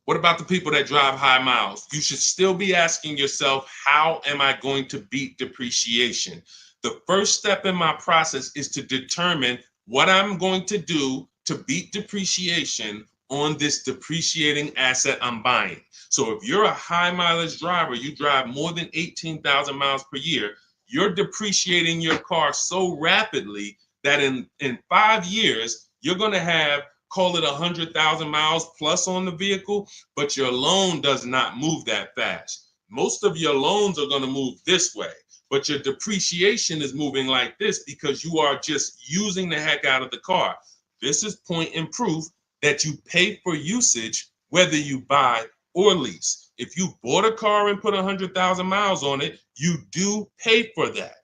What about the people that drive high miles? You should still be asking yourself, how am I going to beat depreciation? The first step in my process is to determine what I'm going to do to beat depreciation on this depreciating asset I'm buying. So if you're a high mileage driver, you drive more than 18,000 miles per year, you're depreciating your car so rapidly that in 5 years, you're going to have, call it 100,000 miles plus on the vehicle, but your loan does not move that fast. Most of your loans are going to move this way, but your depreciation is moving like this because you are just using the heck out of the car. This is point and proof that you pay for usage, whether you buy or lease. If you bought a car and put 100,000 miles on it, you do pay for that.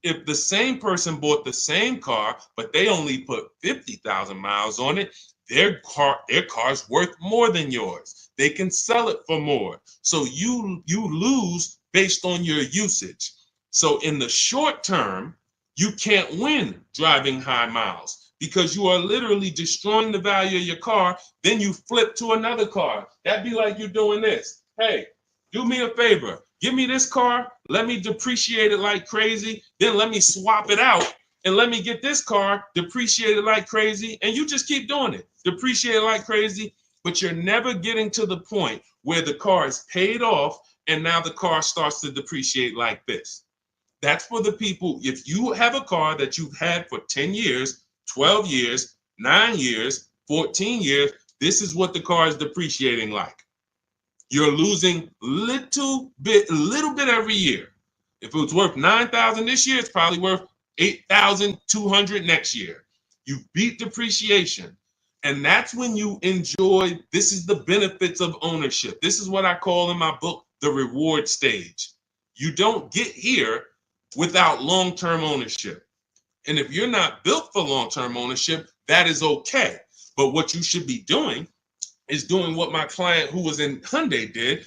If the same person bought the same car, but they only put 50,000 miles on it, their car's worth more than yours. They can sell it for more. So you lose based on your usage. So in the short term, you can't win driving high miles because you are literally destroying the value of your car. Then you flip to another car. That'd be like you doing this. Hey, do me a favor. Give me this car. Let me depreciate it like crazy. Then let me swap it out and let me get this car depreciated like crazy. And you just keep doing it. Depreciate it like crazy. But you're never getting to the point where the car is paid off and now the car starts to depreciate like this. That's for the people. If you have a car that you've had for 10 years, 12 years, 9 years, 14 years, this is what the car is depreciating like. You're losing a little bit every year. If it was worth 9,000 this year, it's probably worth 8,200 next year. You beat depreciation. And that's when you enjoy, this is the benefits of ownership. This is what I call in my book, the reward stage. You don't get here without long-term ownership. And if you're not built for long-term ownership, that is okay. But what you should be doing is doing what my client who was in Hyundai did,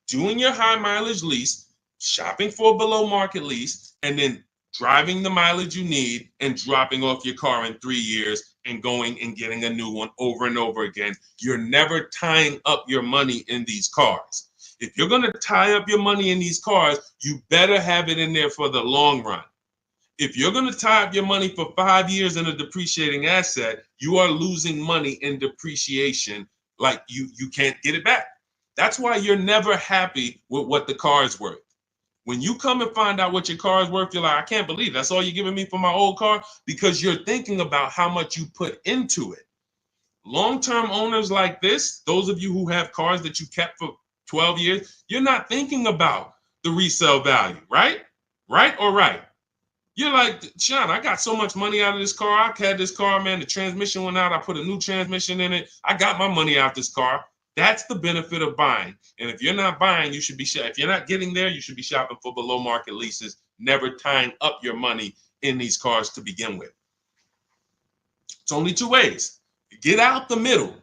doing your high mileage lease, shopping for a below market lease, and then driving the mileage you need and dropping off your car in 3 years and going and getting a new one over and over again. You're never tying up your money in these cars. If you're going to tie up your money in these cars, you better have it in there for the long run. If you're going to tie up your money for 5 years in a depreciating asset, you are losing money in depreciation. Like you can't get it back. That's why you're never happy with what the car is worth. When you come and find out what your car is worth, you're like, I can't believe that's all you're giving me for my old car, because you're thinking about how much you put into it. Long-term owners like this, those of you who have cars that you kept for 12 years, you're not thinking about the resale value, right? Right or right? You're like, Sean, I got so much money out of this car. I had this car, man. The transmission went out. I put a new transmission in it. I got my money out this car. That's the benefit of buying. And if you're not buying, you should be if you're not getting there, you should be shopping for below market leases, never tying up your money in these cars to begin with. It's only two ways. Get out the middle.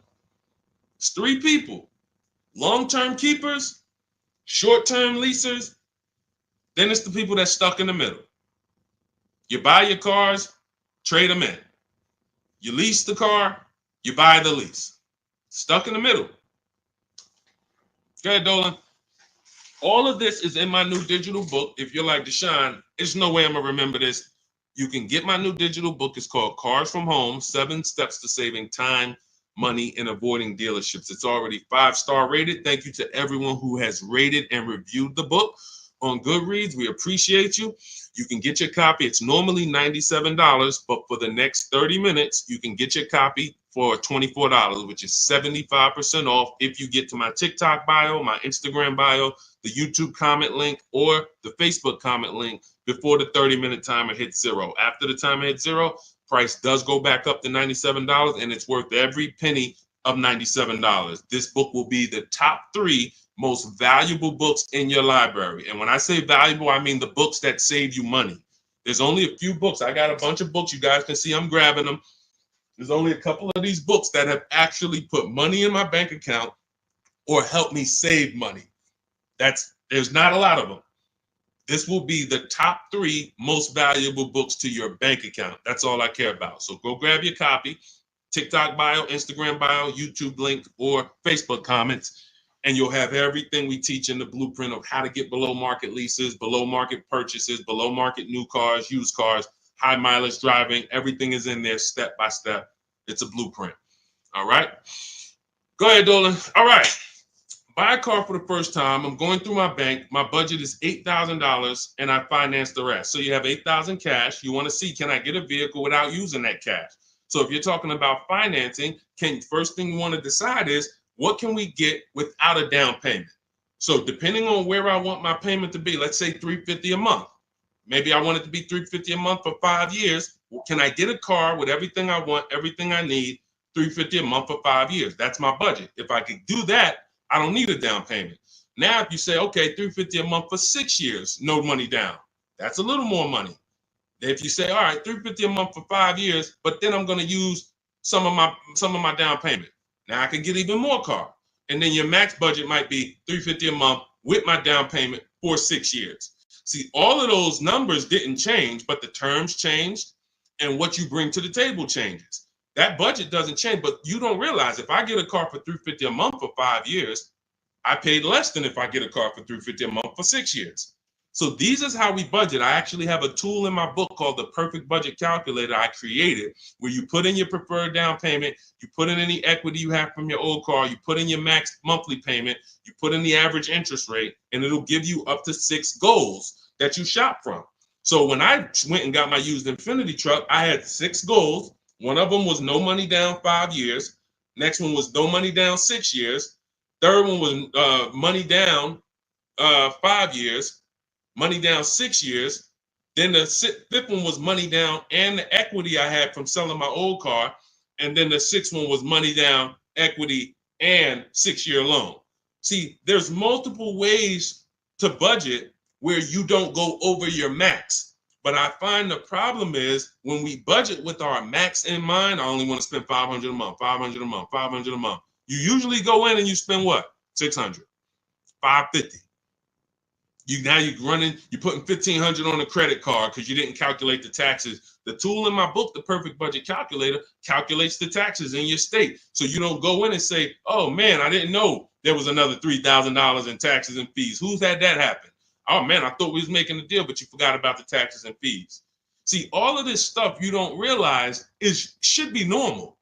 It's three people: long-term keepers, short-term leasers, then it's the people that's stuck in the middle. You buy your cars, trade them in. You lease the car, you buy the lease. Stuck in the middle. Go ahead, Dolan. All of this is in my new digital book. If you're like, Deshaun, there's no way I'm going to remember this. You can get my new digital book. It's called Cars from Home, 7 Steps to Saving Time, Money, and Avoiding Dealerships. It's already 5-star rated. Thank you to everyone who has rated and reviewed the book on Goodreads. We appreciate you. You can get your copy. It's normally $97, but for the next 30 minutes, you can get your copy for $24, which is 75% off if you get to my TikTok bio, my Instagram bio, the YouTube comment link, or the Facebook comment link before the 30-minute timer hits zero. After the timer hits zero, price does go back up to $97, and it's worth every penny of $97. This book will be the top 3 most valuable books in your library. And when I say valuable, I mean the books that save you money. There's only a few books. I got a bunch of books. You guys can see I'm grabbing them. There's only a couple of these books that have actually put money in my bank account or helped me save money. There's not a lot of them. This will be the top 3 most valuable books to your bank account. That's all I care about. So go grab your copy. TikTok bio, Instagram bio, YouTube link, or Facebook comments. And you'll have everything we teach in the blueprint of how to get below market leases, below market purchases, below market new cars, used cars, high mileage driving. Everything is in there step by step. It's a blueprint. All right. Go ahead, Dolan. All right. Buy a car for the first time. I'm going through my bank. My budget is $8,000 and I finance the rest. So you have $8,000 cash. You want to see, can I get a vehicle without using that cash? So if you're talking about financing, first thing you want to decide is, what can we get without a down payment? So depending on where I want my payment to be, let's say $350 a month. Maybe I want it to be $350 a month for 5 years. Well, can I get a car with everything I want, everything I need, $350 a month for 5 years? That's my budget. If I could do that, I don't need a down payment. Now, if you say, okay, $350 a month for 6 years, no money down, that's a little more money. If you say, all right, $350 a month for 5 years, but then I'm going to use some of my down payment. Now I can get even more car. And then your max budget might be $350 a month with my down payment for 6 years. See, all of those numbers didn't change, but the terms changed and what you bring to the table changes. That budget doesn't change, but you don't realize if I get a car for $350 a month for 5 years, I paid less than if I get a car for $350 a month for 6 years. So these is how we budget. I actually have a tool in my book called the Perfect Budget Calculator I created, where you put in your preferred down payment, you put in any equity you have from your old car, you put in your max monthly payment, you put in the average interest rate, and it'll give you up to 6 goals that you shop from. So when I went and got my used Infiniti truck, I had 6 goals. One of them was no money down 5 years. Next one was no money down 6 years. Third one was money down 5 years, money down 6 years. Then the fifth one was money down and the equity I had from selling my old car. And then the sixth one was money down, equity, and 6-year loan. See, there's multiple ways to budget where you don't go over your max. But I find the problem is when we budget with our max in mind, I only want to spend $500 a month, $500 a month, $500 a month. You usually go in and you spend what? $600, $550. You're putting $1,500 on a credit card because you didn't calculate the taxes. The tool in my book, the Perfect Budget Calculator, calculates the taxes in your state. So you don't go in and say, oh man, I didn't know there was another $3,000 in taxes and fees. Who's had that happen? Oh man, I thought we was making a deal, but you forgot about the taxes and fees. See, all of this stuff you don't realize should be normal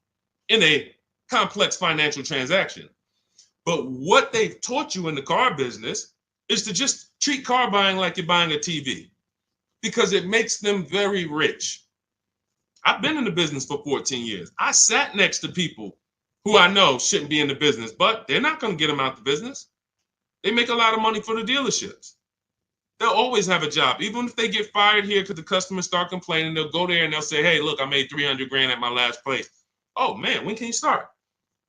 in a complex financial transaction. But what they've taught you in the car business is to just treat car buying like you're buying a TV because it makes them very rich. I've been in the business for 14 years. I sat next to people who I know shouldn't be in the business, but they're not going to get them out the business. They make a lot of money for the dealerships. They'll always have a job. Even if they get fired here because the customers start complaining, they'll go there and they'll say, hey, look, I made 300 grand at my last place. Oh man, when can you start?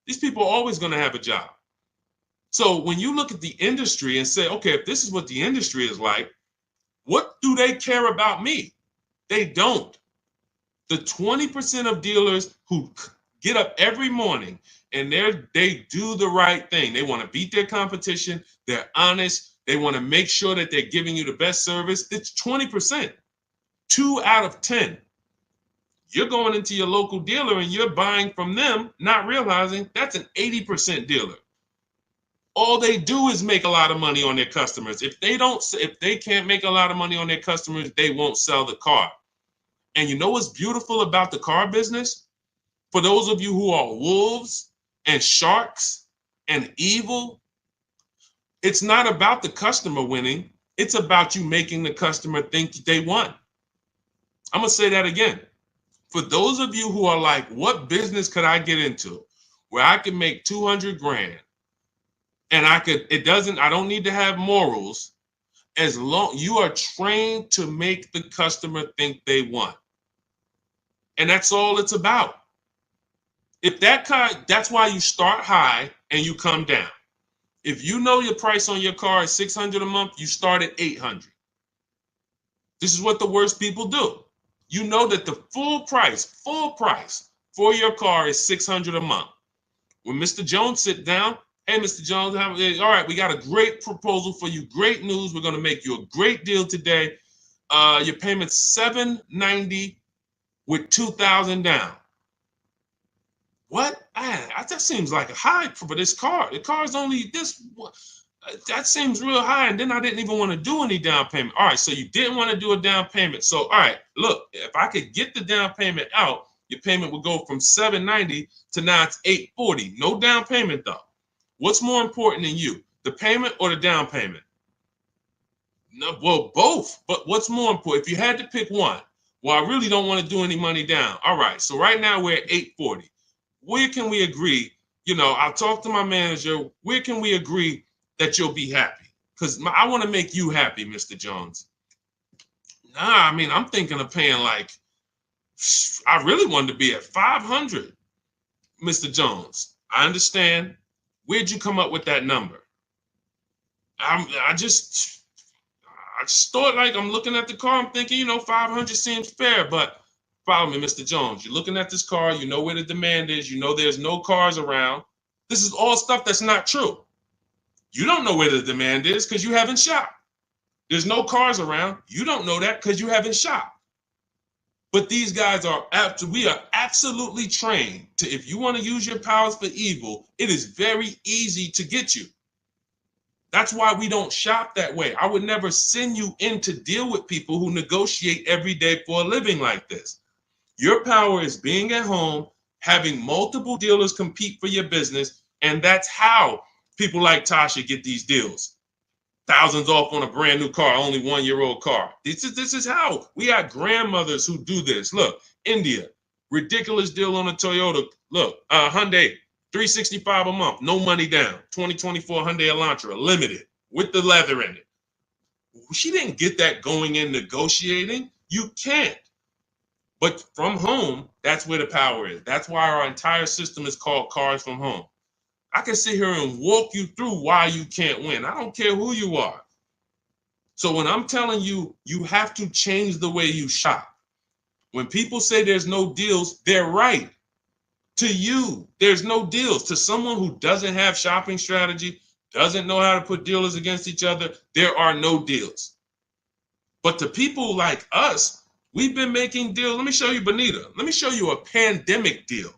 These people are always going to have a job. So when you look at the industry and say, okay, if this is what the industry is like, what do they care about me? They don't. The 20% of dealers who get up every morning and they do the right thing. They want to beat their competition. They're honest. They want to make sure that they're giving you the best service. It's 20%, 2 out of 10. You're going into your local dealer and you're buying from them, not realizing that's an 80% dealer. All they do is make a lot of money on their customers. If they can't make a lot of money on their customers, they won't sell the car. And you know what's beautiful about the car business? For those of you who are wolves and sharks and evil, it's not about the customer winning. It's about you making the customer think they won. I'm going to say that again. For those of you who are like, what business could I get into where I can make 200 grand? And I don't need to have morals as long you are trained to make the customer think they won. And that's all it's about. If that's why you start high and you come down. If you know your price on your car is $600 a month, you start at $800. This is what the worst people do. You know that the full price for your car is $600 a month. When Mr. Jones sit down, hey, Mr. Jones, all right, we got a great proposal for you. Great news. We're going to make you a great deal today. Your payment's $790 with $2,000 down. What? That seems like a high for this car. The car's only this. That seems real high. And then I didn't even want to do any down payment. All right, so you didn't want to do a down payment. So, all right, look, if I could get the down payment out, your payment would go from $790 to now it's $840. No down payment, though. What's more important than you, the payment or the down payment? No, well, both. But what's more important? If you had to pick one, well, I really don't want to do any money down. All right, so right now we're at $840. Where can we agree? I'll talk to my manager. Where can we agree that you'll be happy? Because I want to make you happy, Mr. Jones. Nah, I mean, I'm thinking of paying I really wanted to be at $500, Mr. Jones. I understand. Where'd you come up with that number? I just thought I'm looking at the car. I'm thinking, 500 seems fair, but follow me, Mr. Jones. You're looking at this car. You know where the demand is. You know there's no cars around. This is all stuff that's not true. You don't know where the demand is because you haven't shopped. There's no cars around. You don't know that because you haven't shopped. But these guys we are absolutely trained to, if you want to use your powers for evil, it is very easy to get you. That's why we don't shop that way. I would never send you in to deal with people who negotiate every day for a living like this. Your power is being at home, having multiple dealers compete for your business, and that's how people like Tasha get these deals. Thousands off on a brand new car, only 1-year-old car. This is how we got grandmothers who do this. Look, India, ridiculous deal on a Toyota. Look, Hyundai, $365 a month, no money down. 2024 Hyundai Elantra, limited, with the leather in it. She didn't get that going in negotiating. You can't. But from home, that's where the power is. That's why our entire system is called Cars from Home. I can sit here and walk you through why you can't win. I don't care who you are. So when I'm telling you, you have to change the way you shop. When people say there's no deals, they're right. To you, there's no deals. To someone who doesn't have shopping strategy, doesn't know how to put dealers against each other, there are no deals. But to people like us, we've been making deals. Let me show you, Bonita. Let me show you a pandemic deal.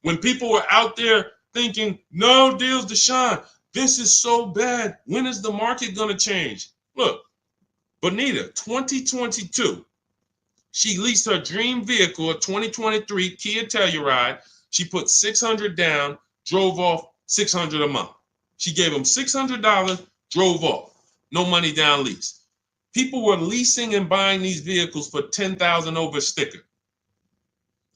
When people were out there thinking, no deals, Deshaun, this is so bad. When is the market going to change? Look, Bonita, 2022. She leased her dream vehicle, a 2023 Kia Telluride. She put $600 down, drove off $600 a month. She gave him $600, drove off. No money down lease. People were leasing and buying these vehicles for $10,000 over sticker.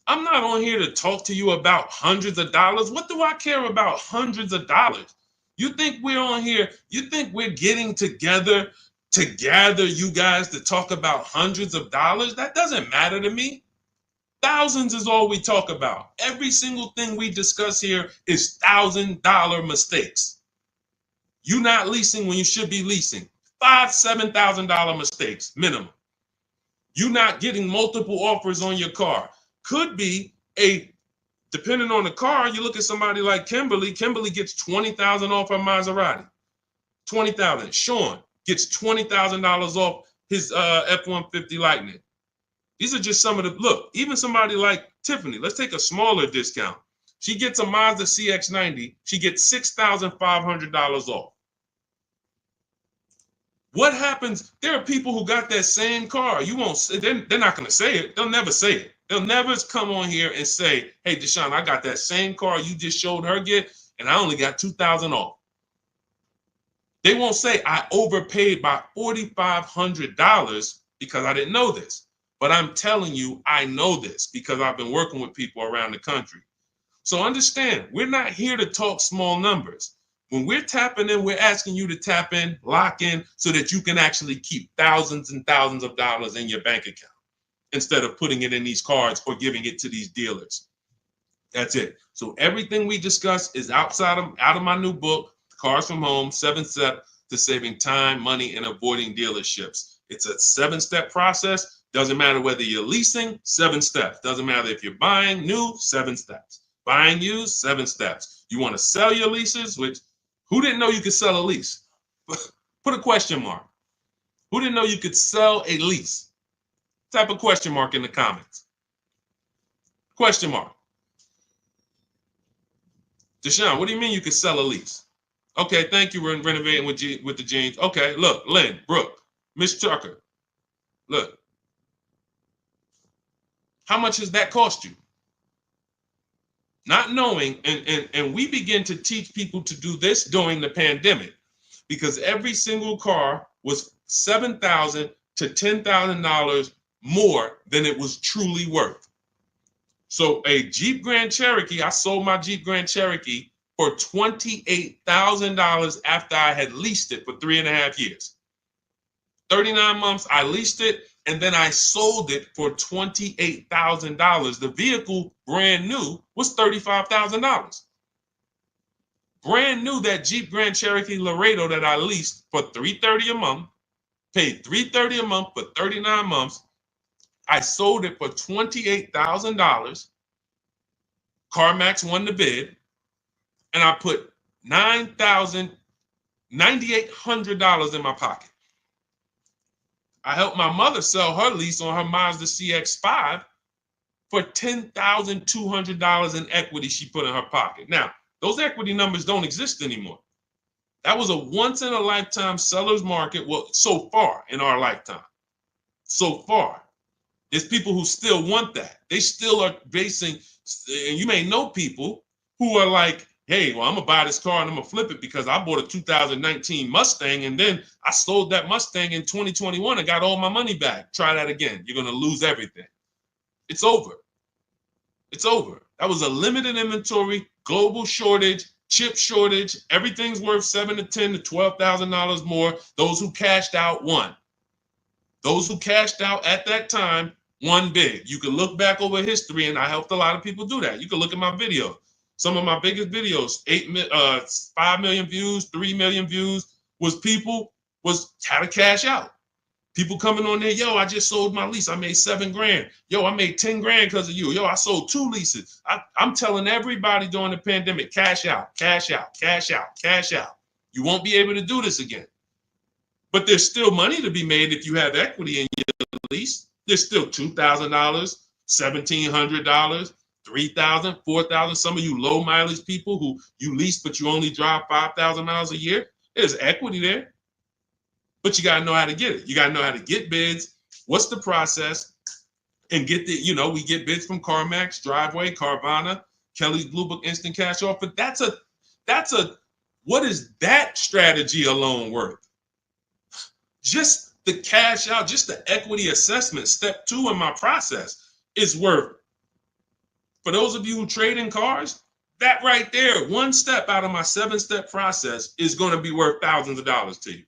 I'm not on here to talk to you about hundreds of dollars. What do I care about hundreds of dollars? You think we're on here? You think we're getting together to gather you guys to talk about hundreds of dollars? That doesn't matter to me. Thousands is all we talk about. Every single thing we discuss here is $1,000 mistakes. You not leasing when you should be leasing. $5,000, $7,000 mistakes minimum. You not getting multiple offers on your car. Could be depending on the car, you look at somebody like Kimberly. Kimberly gets $20,000 off her Maserati. $20,000. Sean gets $20,000 off his F-150 Lightning. These are just some of the, look, even somebody like Tiffany, let's take a smaller discount. She gets a Mazda CX-90. She gets $6,500 off. What happens? There are people who got that same car. You won't say, they're not going to say it. They'll never say it. They'll never come on here and say, hey, Deshaun, I got that same car you just showed her get, and I only got $2,000 off. They won't say I overpaid by $4,500 because I didn't know this. But I'm telling you, I know this because I've been working with people around the country. So understand, we're not here to talk small numbers. When we're tapping in, we're asking you to tap in, lock in, so that you can actually keep thousands and thousands of dollars in your bank account instead of putting it in these cards or giving it to these dealers. That's it. So everything we discuss is out of my new book, Cars from Home, 7 Steps to Saving Time, Money, and Avoiding Dealerships. It's a 7-step process. Doesn't matter whether you're leasing, 7 steps. Doesn't matter if you're buying new, 7 steps. Buying used, 7 steps. You want to sell your leases, which who didn't know you could sell a lease? Put a question mark. Who didn't know you could sell a lease? Type a question mark in the comments. Question mark. Deshaun, what do you mean you could sell a lease? Okay, thank you. We're renovating with the jeans. Okay, look, Lynn, Brooke, Miss Tucker. Look. How much has that cost you? Not knowing, and we begin to teach people to do this during the pandemic because every single car was $7,000 to $10,000 more than it was truly worth. So a Jeep Grand Cherokee, I sold my Jeep Grand Cherokee for $28,000 after I had leased it for 3.5 years. 39 months, I leased it, and then I sold it for $28,000. The vehicle, brand new, was $35,000. Brand new, that Jeep Grand Cherokee Laredo that I leased for $330 a month, paid $330 a month for 39 months. I sold it for $28,000. CarMax won the bid, and I put $9,800 in my pocket. I helped my mother sell her lease on her Mazda CX-5 for $10,200 in equity she put in her pocket. Now, those equity numbers don't exist anymore. That was a once-in-a-lifetime seller's market, well, so far in our lifetime. So far. There's people who still want that. They still are basing, and you may know people who are like, hey, well, I'm going to buy this car and I'm going to flip it because I bought a 2019 Mustang and then I sold that Mustang in 2021 and got all my money back. Try that again. You're going to lose everything. It's over. It's over. That was a limited inventory, global shortage, chip shortage. Everything's worth $7 to $10 to $12,000 more. Those who cashed out won. Those who cashed out at that time won big. You can look back over history, and I helped a lot of people do that. You can look at my videos. Some of my biggest videos, 5 million views, 3 million views, was how to cash out. People coming on there, yo, I just sold my lease. I made $7,000. Yo, I made 10 grand because of you. Yo, I sold 2 leases. I'm telling everybody during the pandemic, cash out, cash out, cash out, cash out. You won't be able to do this again. But there's still money to be made if you have equity in your lease. There's still $2,000, $1,700, $3,000, $4,000. Some of you low mileage people who you lease, but you only drive 5,000 miles a year. There's equity there. But you got to know how to get it. You got to know how to get bids. What's the process? And get we get bids from CarMax, Driveway, Carvana, Kelly's Blue Book Instant Cash Offer. What is that strategy alone worth? Just the cash out, just the equity assessment, step 2 in my process is worth. For those of you who trade in cars, that right there, one step out of my 7-step process is going to be worth thousands of dollars to you.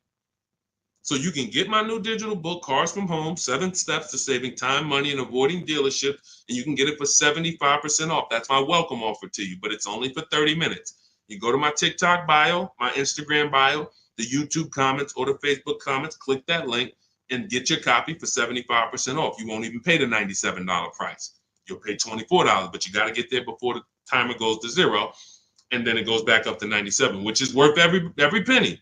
So you can get my new digital book, Cars from Home, 7 Steps to Saving Time, Money, and Avoiding Dealership, and you can get it for 75% off. That's my welcome offer to you, but it's only for 30 minutes. You go to my TikTok bio, my Instagram bio, the YouTube comments, or the Facebook comments, click that link, and get your copy for 75% off. You won't even pay the $97 price. You'll pay $24, but you got to get there before the timer goes to 0, and then it goes back up to $97, which is worth every penny.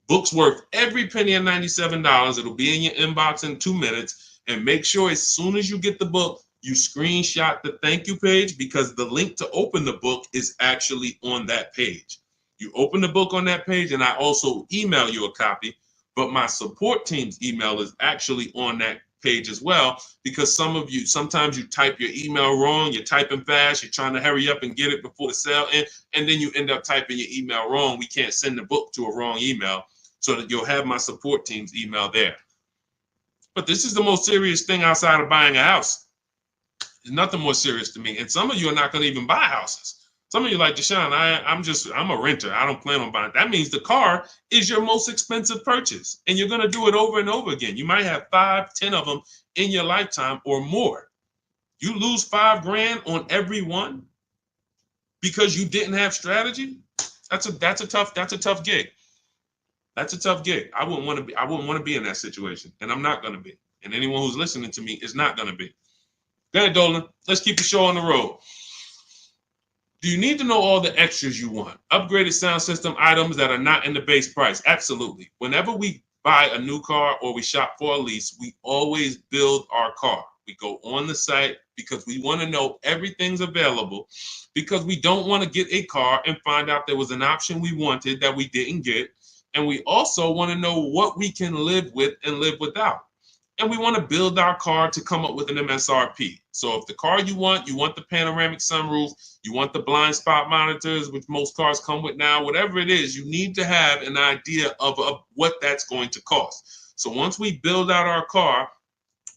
Book's worth every penny at $97. It'll be in your inbox in 2 minutes. And make sure as soon as you get the book, you screenshot the thank you page, because the link to open the book is actually on that page. You open the book on that page, and I also email you a copy, but my support team's email is actually on that page as well, because sometimes you type your email wrong, you're typing fast, you're trying to hurry up and get it before the sale ends, and then you end up typing your email wrong. We can't send the book to a wrong email, so that you'll have my support team's email there. But this is the most serious thing outside of buying a house. There's nothing more serious to me. And some of you are not going to even buy houses. Some of you like, Deshaun, I'm a renter. I don't plan on buying. That means the car is your most expensive purchase. And you're going to do it over and over again. You might have 5, 10 of them in your lifetime or more. You lose $5,000 on every one because you didn't have strategy. That's a tough gig. That's a tough gig. I wouldn't want to be in that situation, and I'm not going to be. And anyone who's listening to me is not going to be. Go ahead, Dolan. Let's keep the show on the road. Do you need to know all the extras you want? Upgraded sound system items that are not in the base price? Absolutely. Whenever we buy a new car or we shop for a lease, we always build our car. We go on the site because we want to know everything's available, because we don't want to get a car and find out there was an option we wanted that we didn't get. And we also want to know what we can live with and live without. And we want to build our car to come up with an MSRP. So if the car you want the panoramic sunroof, you want the blind spot monitors, which most cars come with now, whatever it is, you need to have an idea of what that's going to cost. So once we build out our car,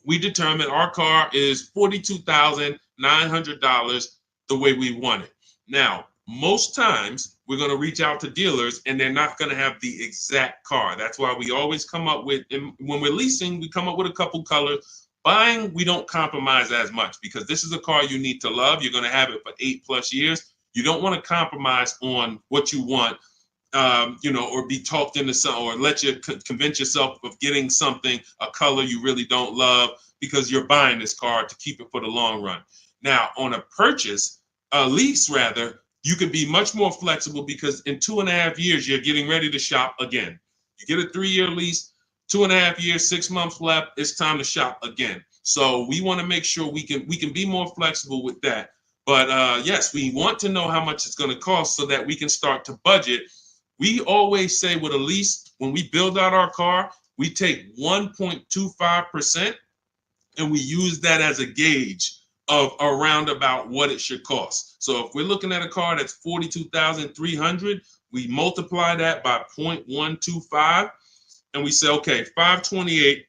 we determine our car is $42,900 the way we want it. Now, most times we're going to reach out to dealers and they're not going to have the exact car. That's why we always come up with, and when we're leasing, we come up with a couple colors. Buying, we don't compromise as much, because this is a car you need to love. You're going to have it for 8+ years. You don't want to compromise on what you want, or be talked into something, or let you convince yourself of getting something, a color you really don't love, because you're buying this car to keep it for the long run. Now, on a lease rather, you can be much more flexible, because in 2.5 years, you're getting ready to shop again. You get a 3-year lease, 2.5 years, 6 months left, it's time to shop again. So we want to make sure we can be more flexible with that. But yes, we want to know how much it's going to cost so that we can start to budget. We always say with a lease, when we build out our car, we take 1.25% and we use that as a gauge of around about what it should cost. So if we're looking at a car that's $42,300, we multiply that by 0.125, and we say, okay, $528,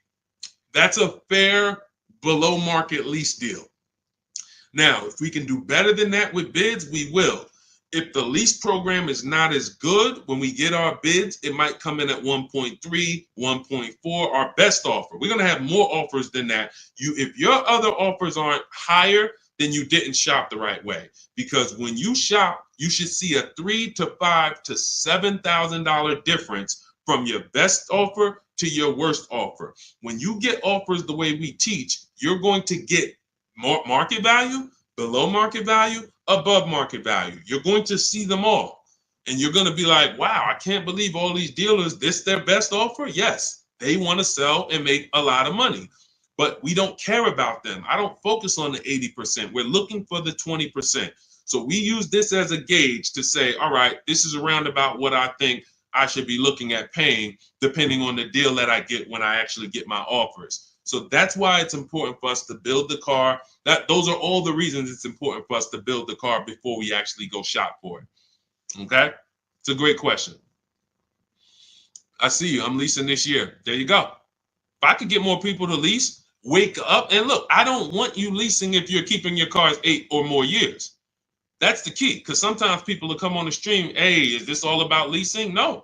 that's a fair below market lease deal. Now, if we can do better than that with bids, we will. If the lease program is not as good, when we get our bids, it might come in at 1.3, 1.4, our best offer. We're going to have more offers than that. If your other offers aren't higher, then you didn't shop the right way. Because when you shop, you should see a $3,000 to $5,000 to $7,000 difference from your best offer to your worst offer. When you get offers the way we teach, you're going to get more market value, below market value, above market value. You're going to see them all. And you're going to be like, wow, I can't believe all these dealers, this their best offer? Yes, they want to sell and make a lot of money. But we don't care about them. I don't focus on the 80%. We're looking for the 20%. So we use this as a gauge to say, all right, this is around about what I think I should be looking at paying, depending on the deal that I get when I actually get my offers. So that's why it's important for us to build the car. Those are all the reasons it's important for us to build the car before we actually go shop for it. Okay? It's a great question. I see you. I'm leasing this year. There you go. If I could get more people to lease, wake up and look. I don't want you leasing if you're keeping your cars 8 or more years. That's the key, because sometimes people will come on the stream, hey, is this all about leasing? No.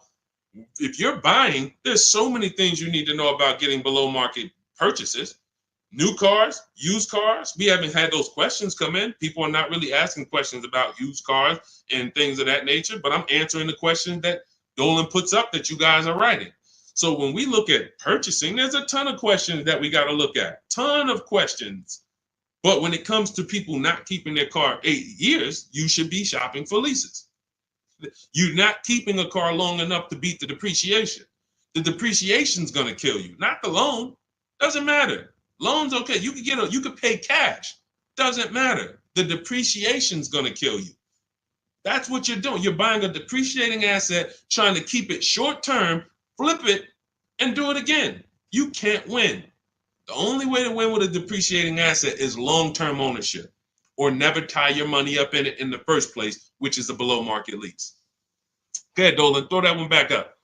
If you're buying, there's so many things you need to know about getting below market purchases. New cars, used cars, we haven't had those questions come in. People are not really asking questions about used cars and things of that nature, but I'm answering the questions that Dolan puts up that you guys are writing. So when we look at purchasing, there's a ton of questions that we got to look at. Ton of questions. But when it comes to people not keeping their car 8 years, you should be shopping for leases. You're not keeping a car long enough to beat the depreciation. The depreciation's going to kill you, not the loan. Doesn't matter. Loan's okay. You could pay cash. Doesn't matter. The depreciation's going to kill you. That's what you're doing. You're buying a depreciating asset, trying to keep it short term, flip it, and do it again. You can't win. The only way to win with a depreciating asset is long-term ownership, or never tie your money up in it in the first place, which is a below market lease. Go ahead, Dolan, throw that one back up.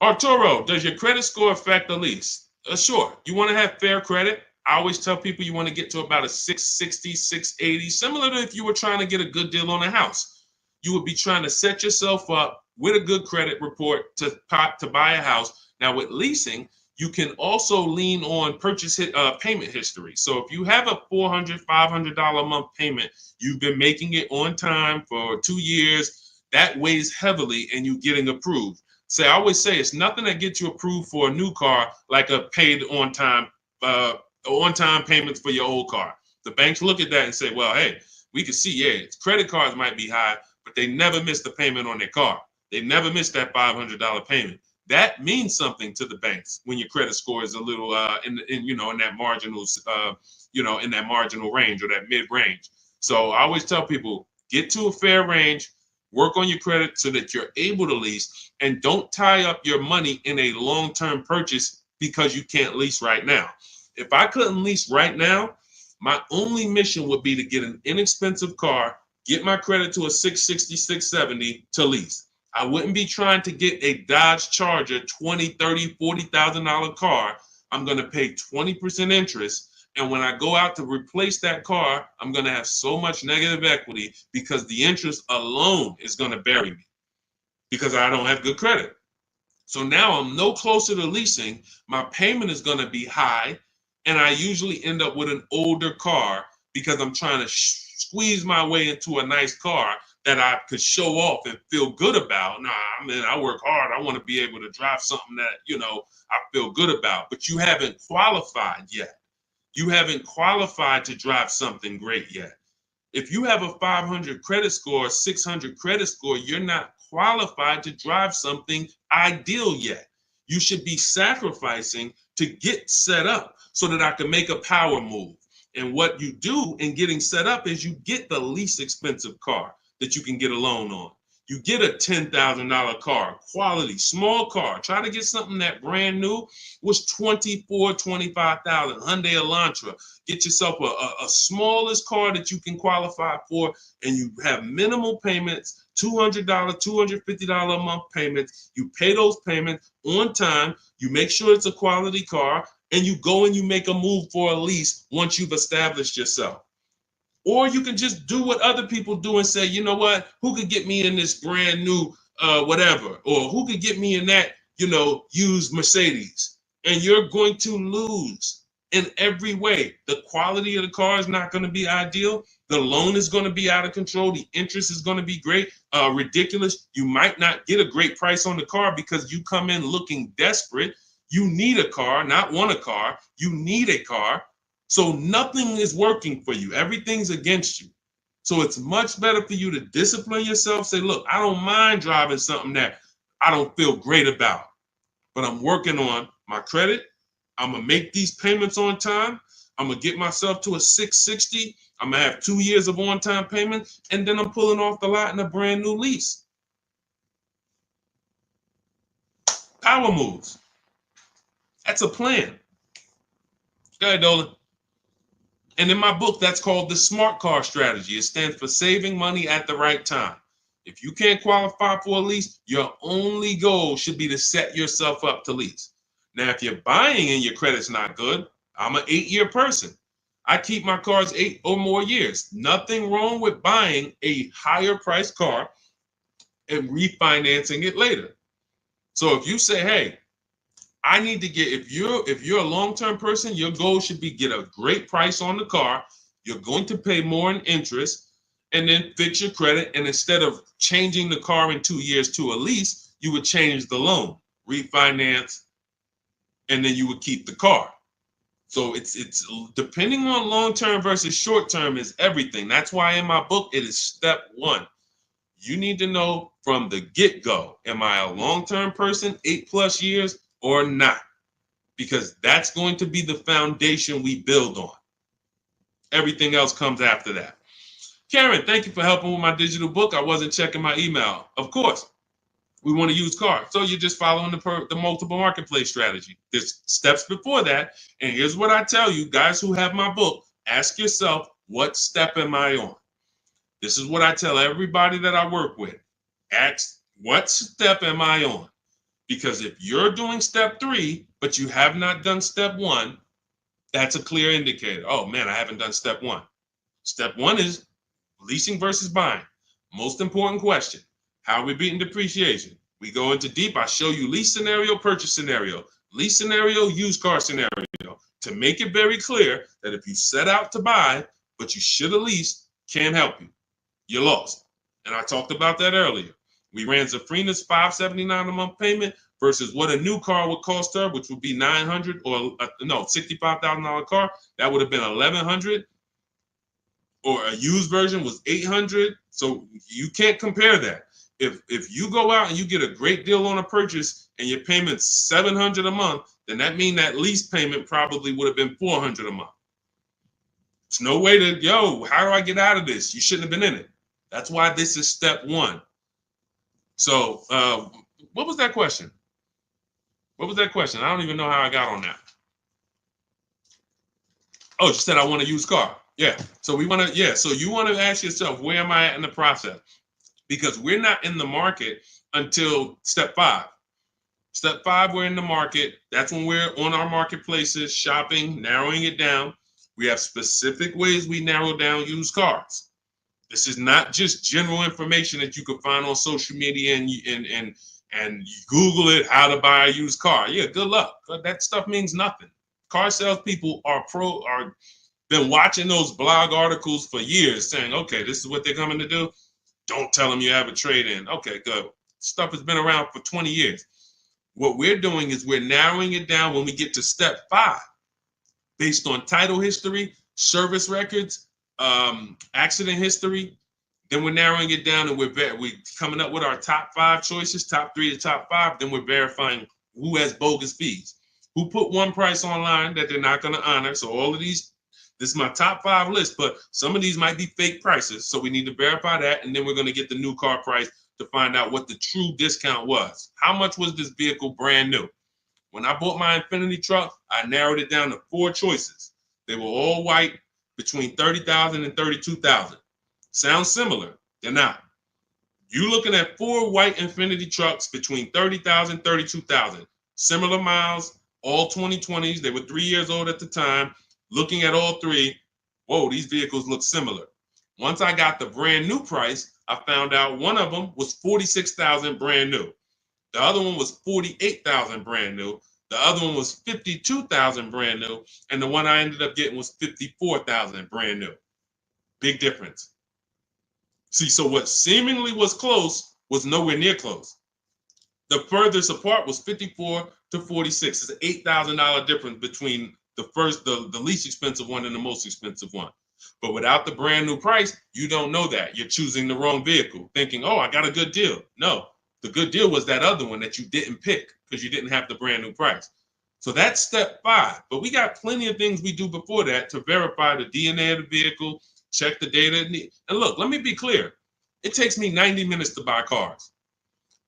Arturo, does your credit score affect the lease? Sure. You want to have fair credit. I always tell people you want to get to about a 660, 680, similar to if you were trying to get a good deal on a house. You would be trying to set yourself up with a good credit report to buy a house. Now, with leasing, you can also lean on payment history. So if you have a $400, $500 a month payment, you've been making it on time for 2 years, that weighs heavily in you getting approved. So I always say it's nothing that gets you approved for a new car like a paid on-time payments for your old car. The banks look at that and say, well, hey, we can see, yeah, credit cards might be high, but they never miss the payment on their car. They never miss that $500 payment. That means something to the banks when your credit score is a little in that marginal in that marginal range or that mid range. So I always tell people, get to a fair range, work on your credit so that you're able to lease, and don't tie up your money in a long-term purchase because you can't lease right now. If I couldn't lease right now, my only mission would be to get an inexpensive car, get my credit to a 660, 670 to lease. I wouldn't be trying to get a Dodge Charger, $20,000, $30,000, $40,000 car. I'm going to pay 20% interest. And when I go out to replace that car, I'm going to have so much negative equity because the interest alone is going to bury me because I don't have good credit. So now I'm no closer to leasing. My payment is going to be high. And I usually end up with an older car because I'm trying to squeeze my way into a nice car that I could show off and feel good about. Nah, I mean, I work hard. I want to be able to drive something that, I feel good about. But you haven't qualified yet. You haven't qualified to drive something great yet. If you have a 500 credit score, 600 credit score, you're not qualified to drive something ideal yet. You should be sacrificing to get set up so that I can make a power move. And what you do in getting set up is you get the least expensive car that you can get a loan on. You get a $10,000 car, quality, small car. Try to get something that brand new was $24,000, $25,000, Hyundai Elantra. Get yourself a smallest car that you can qualify for, and you have minimal payments, $200, $250 a month payments. You pay those payments on time. You make sure it's a quality car. and you go and you make a move for a lease once you've established yourself. Or you can just do what other people do and say, you know what, who could get me in this brand new whatever, or who could get me in that, used Mercedes? And you're going to lose in every way. The quality of the car is not going to be ideal. The loan is going to be out of control. The interest is going to be great, ridiculous. You might not get a great price on the car because you come in looking desperate. You need a car, not want a car. You need a car. So nothing is working for you. Everything's against you. So it's much better for you to discipline yourself. Say, look, I don't mind driving something that I don't feel great about, but I'm working on my credit. I'm going to make these payments on time. I'm going to get myself to a 660. I'm going to have 2 years of on-time payment, and then I'm pulling off the lot in a brand new lease. Power moves. That's a plan. Go ahead, Dolan. And in my book, that's called the SMART car strategy. It stands for saving money at the right time. If you can't qualify for a lease, your only goal should be to set yourself up to lease. Now, if you're buying and your credit's not good, I'm an 8-year person. I keep my cars 8 or more years. Nothing wrong with buying a higher priced car and refinancing it later. So if you say, hey, I need to get, if you're a long-term person, your goal should be get a great price on the car. You're going to pay more in interest and then fix your credit. And instead of changing the car in 2 years to a lease, you would change the loan, refinance, and then you would keep the car. So it's depending on long-term versus short-term is everything. That's why in my book, it is step 1. You need to know from the get-go, am I a long-term person, 8+ years, or not? Because that's going to be the foundation we build on. Everything else comes after that. Karen, thank you for helping with my digital book. I wasn't checking my email. Of course, we want to use cars. So you're just following the multiple marketplace strategy. There's steps before that. And here's what I tell you, guys who have my book, ask yourself, what step am I on? This is what I tell everybody that I work with. Ask, what step am I on? Because if you're doing step 3, but you have not done step 1, that's a clear indicator. Oh man, I haven't done step 1. Step 1 is leasing versus buying. Most important question. How are we beating depreciation? We go into deep. I show you lease scenario, purchase scenario, lease scenario, used car scenario, to make it very clear that if you set out to buy, but you should have leased, can't help you. You're lost. And I talked about that earlier. We ran Zafrina's $579 a month payment versus what a new car would cost her, which would be $900 or $65,000 car. That would have been $1,100. Or a used version was $800. So you can't compare that. If you go out and you get a great deal on a purchase and your payment's $700 a month, then that means that lease payment probably would have been $400 a month. It's no way to, how do I get out of this? You shouldn't have been in it. That's why this is step 1. So what was that question? What was that question? I don't even know how I got on that. Oh, you said I want a used car. Yeah. So so you want to ask yourself, where am I at in the process? Because we're not in the market until step 5. Step 5, we're in the market. That's when we're on our marketplaces, shopping, narrowing it down. We have specific ways we narrow down used cars. This is not just general information that you can find on social media and you Google it, how to buy a used car. Yeah, good luck. That stuff means nothing. Car salespeople are been watching those blog articles for years saying, okay, this is what they're coming to do. Don't tell them you have a trade-in. Okay, good. Stuff has been around for 20 years. What we're doing is we're narrowing it down when we get to step 5, based on title history, service records, accident history. Then we're narrowing it down and we're coming up with our top 5 choices, top 3 to top 5. Then we're verifying who has bogus fees, who put one price online that they're not going to honor. So all of these, this is my top 5 list, but some of these might be fake prices. So we need to verify that. And then we're going to get the new car price to find out what the true discount was. How much was this vehicle brand new? When I bought my Infiniti truck, I narrowed it down to 4 choices. They were all white, between $30,000 and $32,000. Sounds similar. They're not. You're looking at 4 white Infiniti trucks between $30,000 and $32,000. Similar miles, all 2020s. They were 3 years old at the time. Looking at all three, whoa, these vehicles look similar. Once I got the brand new price, I found out one of them was $46,000 brand new. The other one was $48,000 brand new. The other one was $52,000 brand new. And the one I ended up getting was $54,000 brand new. Big difference. See, so what seemingly was close was nowhere near close. The furthest apart was 54 to 46. It's an $8,000 difference between the least expensive one and the most expensive one. But without the brand new price, you don't know that. You're choosing the wrong vehicle, thinking, oh, I got a good deal. No, the good deal was that other one that you didn't pick because you didn't have the brand new price. So that's step 5. But we got plenty of things we do before that to verify the DNA of the vehicle, check the data. And look, let me be clear. It takes me 90 minutes to buy cars.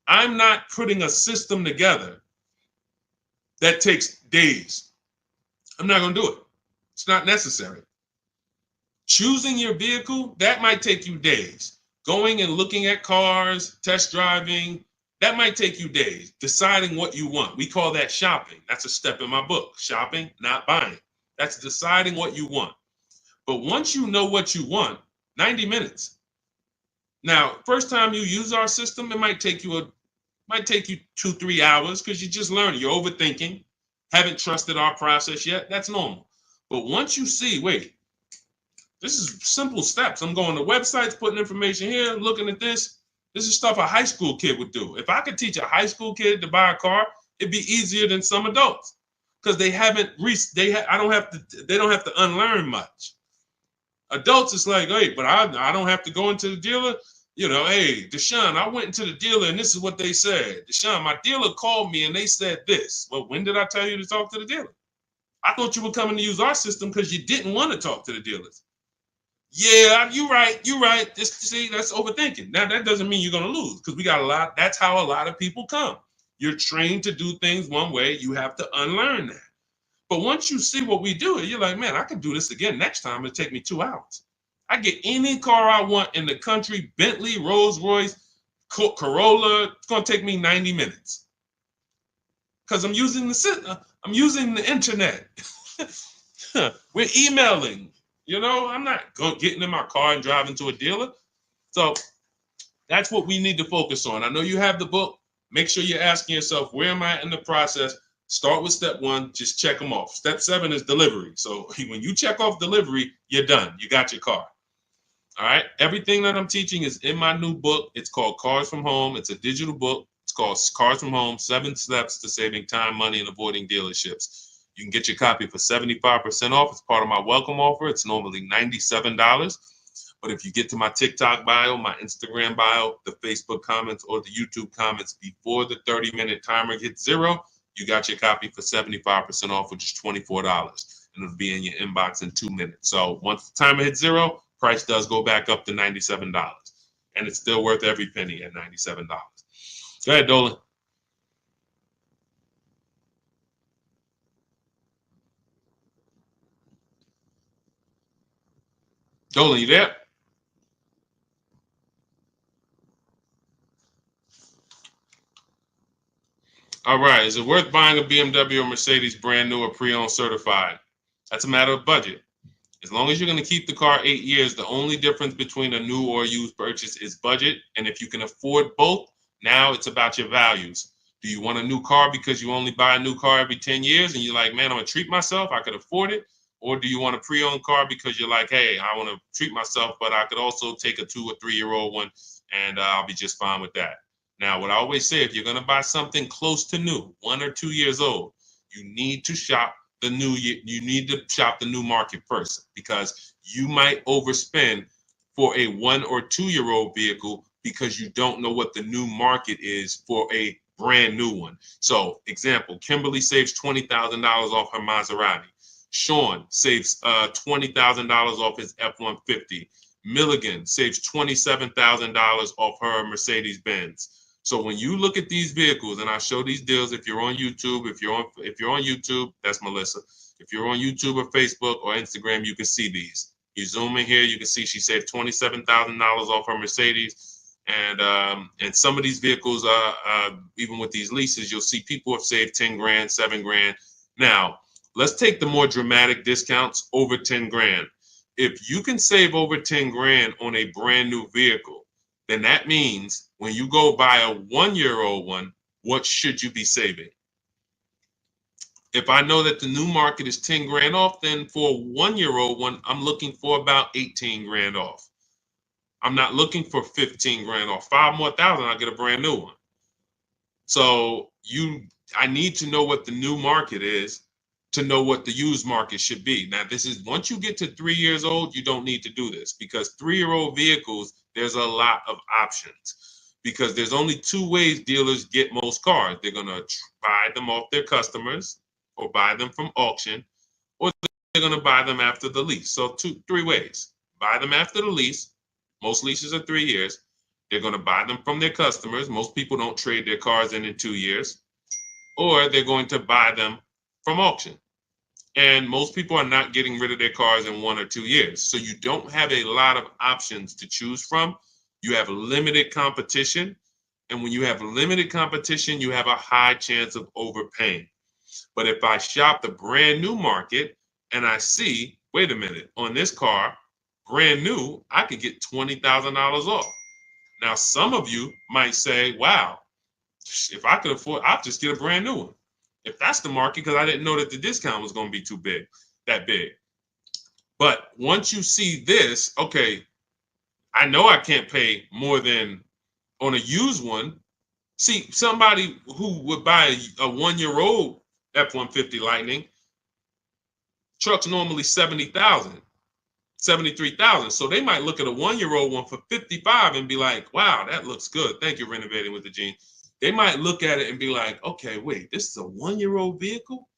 I'm not putting a system together that takes days. I'm not going to do it. It's not necessary. Choosing your vehicle, that might take you days. Going and looking at cars, test driving, that might take you days. Deciding what you want. We call that shopping. That's a step in my book. Shopping, not buying. That's deciding what you want. But once you know what you want, 90 minutes. Now, first time you use our system, it might take you 2-3 hours because you're just learning. You're overthinking, haven't trusted our process yet. That's normal. But once you see, wait, this is simple steps. I'm going to websites, putting information here, looking at this. This is stuff a high school kid would do. If I could teach a high school kid to buy a car, it'd be easier than some adults because they don't have to unlearn much. Adults, it's like, hey, but I don't have to go into the dealer. You know, hey, Deshaun, I went into the dealer and this is what they said. Deshaun, my dealer called me and they said this. Well, when did I tell you to talk to the dealer? I thought you were coming to use our system because you didn't want to talk to the dealers. Yeah, you're right. See, that's overthinking. Now, that doesn't mean you're going to lose because we got a lot. That's how a lot of people come. You're trained to do things one way. You have to unlearn that. But once you see what we do, you're like, man, I can do this again next time. It'll take me 2 hours. I get any car I want in the country, Bentley, Rolls Royce, Corolla. It's going to take me 90 minutes because I'm using the internet. We're emailing. You know, I'm not getting in my car and driving to a dealer. So that's what we need to focus on. I know you have the book. Make sure you're asking yourself, where am I in the process? Start with step 1, just check them off. Step 7 is delivery. So when you check off delivery, you're done. You got your car. All right. Everything that I'm teaching is in my new book. It's called Cars from Home. It's a digital book. It's called Cars from Home, 7 Steps to Saving Time, Money, and Avoiding Dealerships. You can get your copy for 75% off. It's part of my welcome offer. It's normally $97. But if you get to my TikTok bio, my Instagram bio, the Facebook comments, or the YouTube comments before the 30-minute timer hits 0, you got your copy for 75% off, which is $24. And it'll be in your inbox in 2 minutes. So once the timer hits 0, price does go back up to $97. And it's still worth every penny at $97. Go ahead, Dolan. Dolan, you there? All right. Is it worth buying a BMW or Mercedes brand new or pre-owned certified? That's a matter of budget. As long as you're going to keep the car 8 years, the only difference between a new or used purchase is budget. And if you can afford both, now it's about your values. Do you want a new car because you only buy a new car every 10 years and you're like, man, I'm going to treat myself, I could afford it? Or do you want a pre-owned car because you're like, hey, I want to treat myself, but I could also take a 2 or 3 year old one and I'll be just fine with that. Now, what I always say, if you're going to buy something close to new, 1 or 2 years old, you need to shop the new market first because you might overspend for a 1 or 2 year old vehicle because you don't know what the new market is for a brand new one. So, example, Kimberly saves $20,000 off her Maserati. Sean saves $20,000 off his F-150. Milligan saves $27,000 off her Mercedes-Benz. So when you look at these vehicles, and I show these deals, if you're on YouTube, if you're on YouTube, that's Melissa. If you're on YouTube or Facebook or Instagram, you can see these. You zoom in here, you can see she saved $27,000 off her Mercedes, and some of these vehicles, even with these leases, you'll see people have saved 10 grand, 7 grand. Now, let's take the more dramatic discounts over 10 grand. If you can save over 10 grand on a brand new vehicle, then that means when you go buy a 1-year-old one, what should you be saving? If I know that the new market is 10 grand off, then for a 1-year-old one, I'm looking for about 18 grand off. I'm not looking for 15 grand off. 5 more thousand, I'll get a brand new one. So I need to know what the new market is to know what the used market should be. Now, this is once you get to 3 years old, you don't need to do this because 3-year-old vehicles, there's a lot of options because there's only 2 ways dealers get most cars. They're going to buy them off their customers or buy them from auction, or they're going to buy them after the lease. So 3 ways. Buy them after the lease. Most leases are 3 years. They're going to buy them from their customers. Most people don't trade their cars in 2 years. Or they're going to buy them from auction. And most people are not getting rid of their cars in 1 or 2 years. So you don't have a lot of options to choose from. You have limited competition. And when you have limited competition, you have a high chance of overpaying. But if I shop the brand new market and I see, wait a minute, on this car, brand new, I could get $20,000 off. Now, some of you might say, wow, if I could afford, I'll just get a brand new one. If that's the market, because I didn't know that the discount was going to be that big. But once you see this, okay, I know I can't pay more than on a used one. See, somebody who would buy a 1-year-old F-150 Lightning, truck's normally $70,000, $73,000. So they might look at a 1-year-old one for $55 and be like, wow, that looks good. Thank you, Renovating with the Gene. They might look at it and be like, okay, wait, this is a 1-year-old vehicle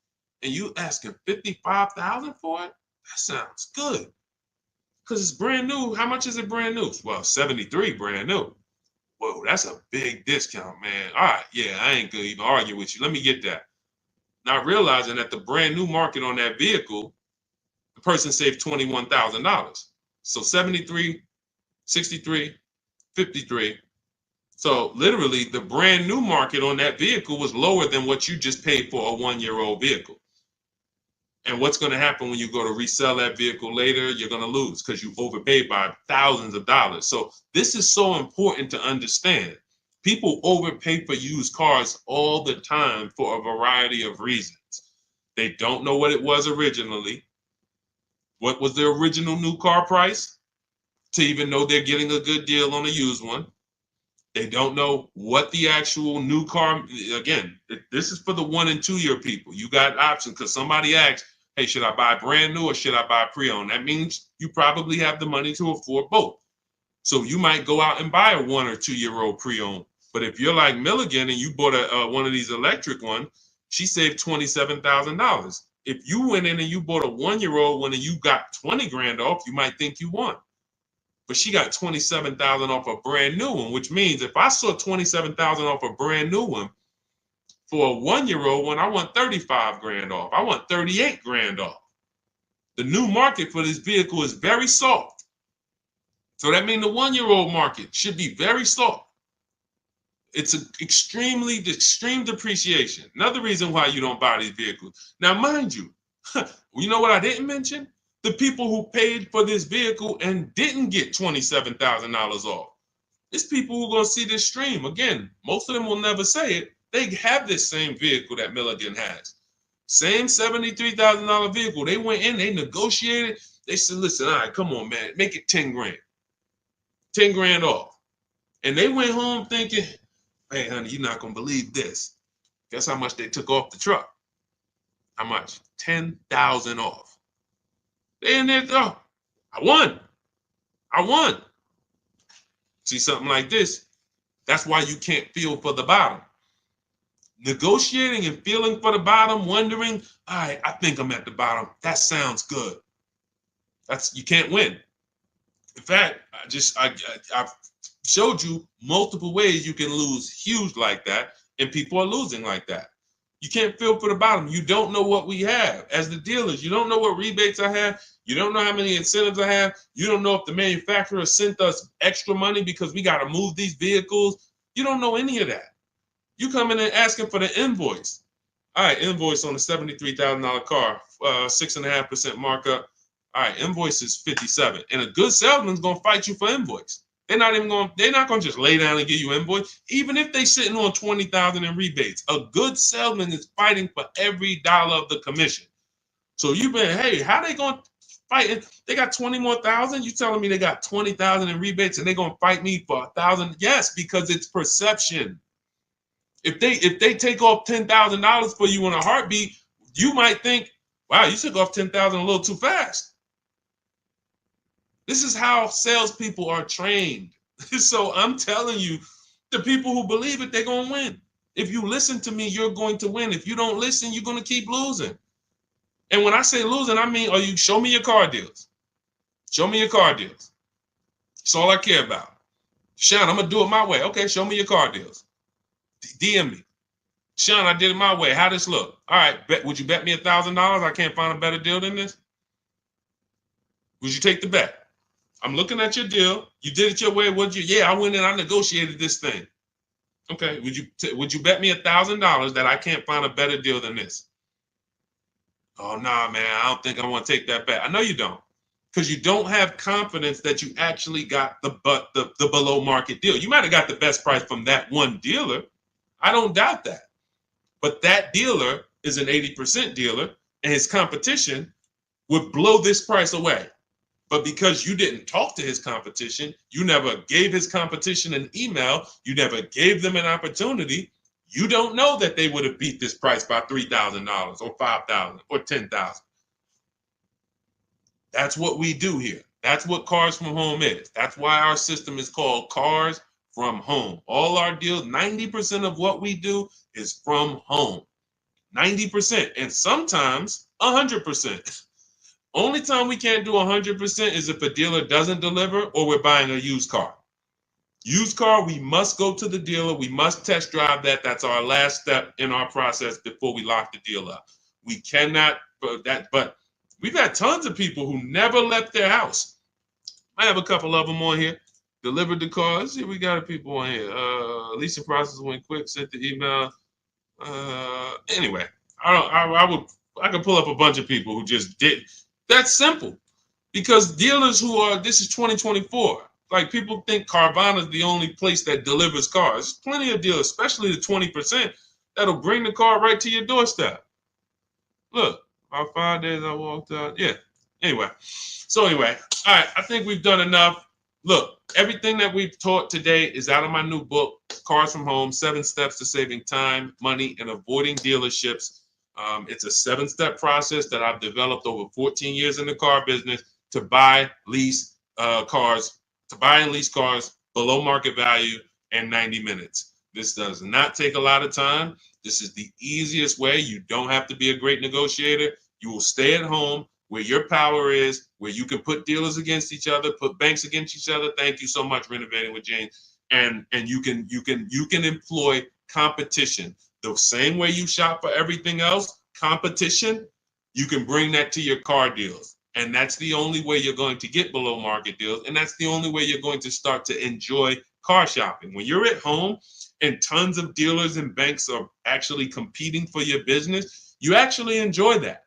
and you asking $55,000 for it? That sounds good. Because it's brand new. How much is it brand new? Well, 73 brand new. Whoa, that's a big discount, man. All right, yeah, I ain't gonna even argue with you. Let me get that. Not realizing that the brand new market on that vehicle, the person saved $21,000. So 73, 63, 53. So literally the brand new market on that vehicle was lower than what you just paid for a 1-year-old vehicle. And what's going to happen when you go to resell that vehicle later? You're going to lose because you overpaid by thousands of dollars. So this is so important to understand. People overpay for used cars all the time for a variety of reasons. They don't know what it was originally. What was the original new car price to even know they're getting a good deal on a used one? They don't know what the actual new car, again, this is for the 1 and 2 year people. You got options because somebody asked, hey, should I buy brand new or should I buy pre-owned? That means you probably have the money to afford both. So you might go out and buy a 1 or 2 year old pre-owned. But if you're like Milligan and you bought one of these electric ones, she saved $27,000. If you went in and you bought a 1-year-old one and you got 20 grand off, you might think you won. But she got 27,000 off a brand new one, which means if I saw 27,000 off a brand new one, for a 1-year-old one, I want 35 grand off. I want 38 grand off. The new market for this vehicle is very soft. So that means the 1-year-old market should be very soft. It's an extreme depreciation. Another reason why you don't buy these vehicles. Now, mind you, you know what I didn't mention? The people who paid for this vehicle and didn't get $27,000 off. It's people who are going to see this stream. Again, most of them will never say it. They have this same vehicle that Milligan has. Same $73,000 vehicle. They went in, they negotiated. They said, listen, all right, come on, man, make it 10 grand. 10 grand off. And they went home thinking, hey, honey, you're not going to believe this. Guess how much they took off the truck? How much? 10,000 off. They in there, oh, I won. See something like this? That's why you can't feel for the bottom. Negotiating and feeling for the bottom, wondering, all right, I think I'm at the bottom. That sounds good. You can't win. In fact, I've showed you multiple ways you can lose huge like that, and people are losing like that. You can't feel for the bottom. You don't know what we have. As the dealers, you don't know what rebates I have. You don't know how many incentives I have. You don't know if the manufacturer sent us extra money because we got to move these vehicles. You don't know any of that. You come in and asking for the invoice. All right, invoice on a $73,000 car, 6.5% markup. All right, invoice is 57, and a good salesman's gonna fight you for invoice. They're not gonna just lay down and give you invoice, even if they sitting on 20,000 in rebates. A good salesman is fighting for every dollar of the commission. So you've been, hey, how they gonna fight? They got 20 more thousand. You telling me they got 20,000 in rebates and they gonna fight me for 1,000? Yes, because it's perception. If they take off $10,000 for you in a heartbeat, you might think, wow, you took off 10,000 a little too fast. This is how salespeople are trained. So I'm telling you, the people who believe it, they're gonna win. If you listen to me, you're going to win. If you don't listen, you're gonna keep losing. And when I say losing, I mean, show me your car deals. Show me your car deals. That's all I care about. Sean, I'm gonna do it my way. Okay, show me your car deals. DM me. Sean, I did it my way. How this look? All right, would you bet me $1,000? I can't find a better deal than this. Would you take the bet? I'm looking at your deal. You did it your way. Would you? Yeah, I went in. I negotiated this thing. Okay. Would you bet me $1,000 that I can't find a better deal than this? Oh nah, man. I don't think I want to take that bet. I know you don't, because you don't have confidence that you actually got the below market deal. You might have got the best price from that one dealer. I don't doubt that. But that dealer is an 80% dealer, and his competition would blow this price away. But because you didn't talk to his competition, you never gave his competition an email, you never gave them an opportunity, you don't know that they would have beat this price by $3,000 or $5,000 or $10,000. That's what we do here. That's what Cars from Home is. That's why our system is called Cars from Home. All our deals, 90% of what we do is from home. 90%, and sometimes 100%. Only time we can't do 100% is if a dealer doesn't deliver or we're buying a used car. Used car, we must go to the dealer. We must test drive that. That's our last step in our process before we lock the deal up. We cannot, but we've had tons of people who never left their house. I have a couple of them on here. Delivered the car. Let's see, we got people on here. Leasing process went quick. Sent the email. Anyway, I could pull up a bunch of people who just did. That's simple, because dealers this is 2024. Like, people think Carvana is the only place that delivers cars. There's plenty of dealers, especially the 20%, that'll bring the car right to your doorstep. Look, about 5 days I walked out. Yeah. Anyway, all right. I think we've done enough. Look, everything that we've taught today is out of my new book, Cars from Home, 7 Steps to Saving Time, Money, and Avoiding Dealerships. It's a 7-step process that I've developed over 14 years in the car business to buy, lease cars, to buy and lease cars below market value in 90 minutes. This does not take a lot of time. This is the easiest way. You don't have to be a great negotiator. You will stay at home where your power is, where you can put dealers against each other, put banks against each other. Thank you so much, Renovating with James. And you can employ competition. The same way you shop for everything else, competition, you can bring that to your car deals. And that's the only way you're going to get below market deals. And that's the only way you're going to start to enjoy car shopping. When you're at home and tons of dealers and banks are actually competing for your business, you actually enjoy that.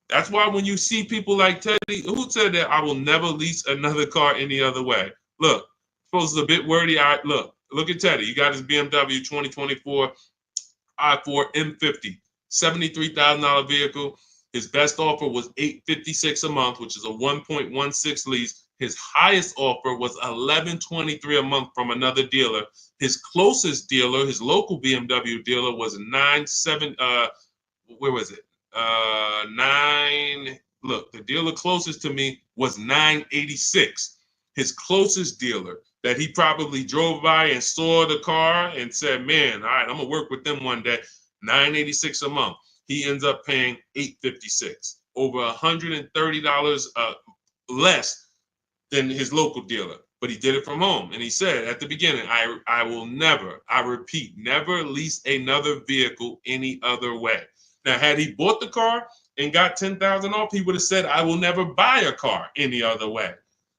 That's why when you see people like Teddy, who said that I will never lease another car any other way. Look, suppose it's a bit wordy. Look at Teddy. You got his BMW 2024 i4 M50, $73,000 vehicle. His best offer was $856 a month, which is a 1.16 lease. His highest offer was $1,123 a month from another dealer. His closest dealer, his local BMW dealer, was where was it? Look, the dealer closest to me was $986. His closest dealer that he probably drove by and saw the car and said, man, all right, I'm gonna work with them one day, $986 a month. He ends up paying $856, over $130 less than his local dealer. But he did it from home. And he said at the beginning, I will never, I repeat, never lease another vehicle any other way. Now, had he bought the car and got $10,000 off, he would have said, I will never buy a car any other way.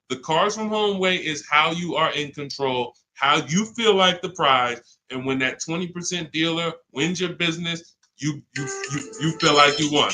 The Cars from Home way is how you are in control, how you feel like the prize. And when that 20% dealer wins your business, you feel like you won.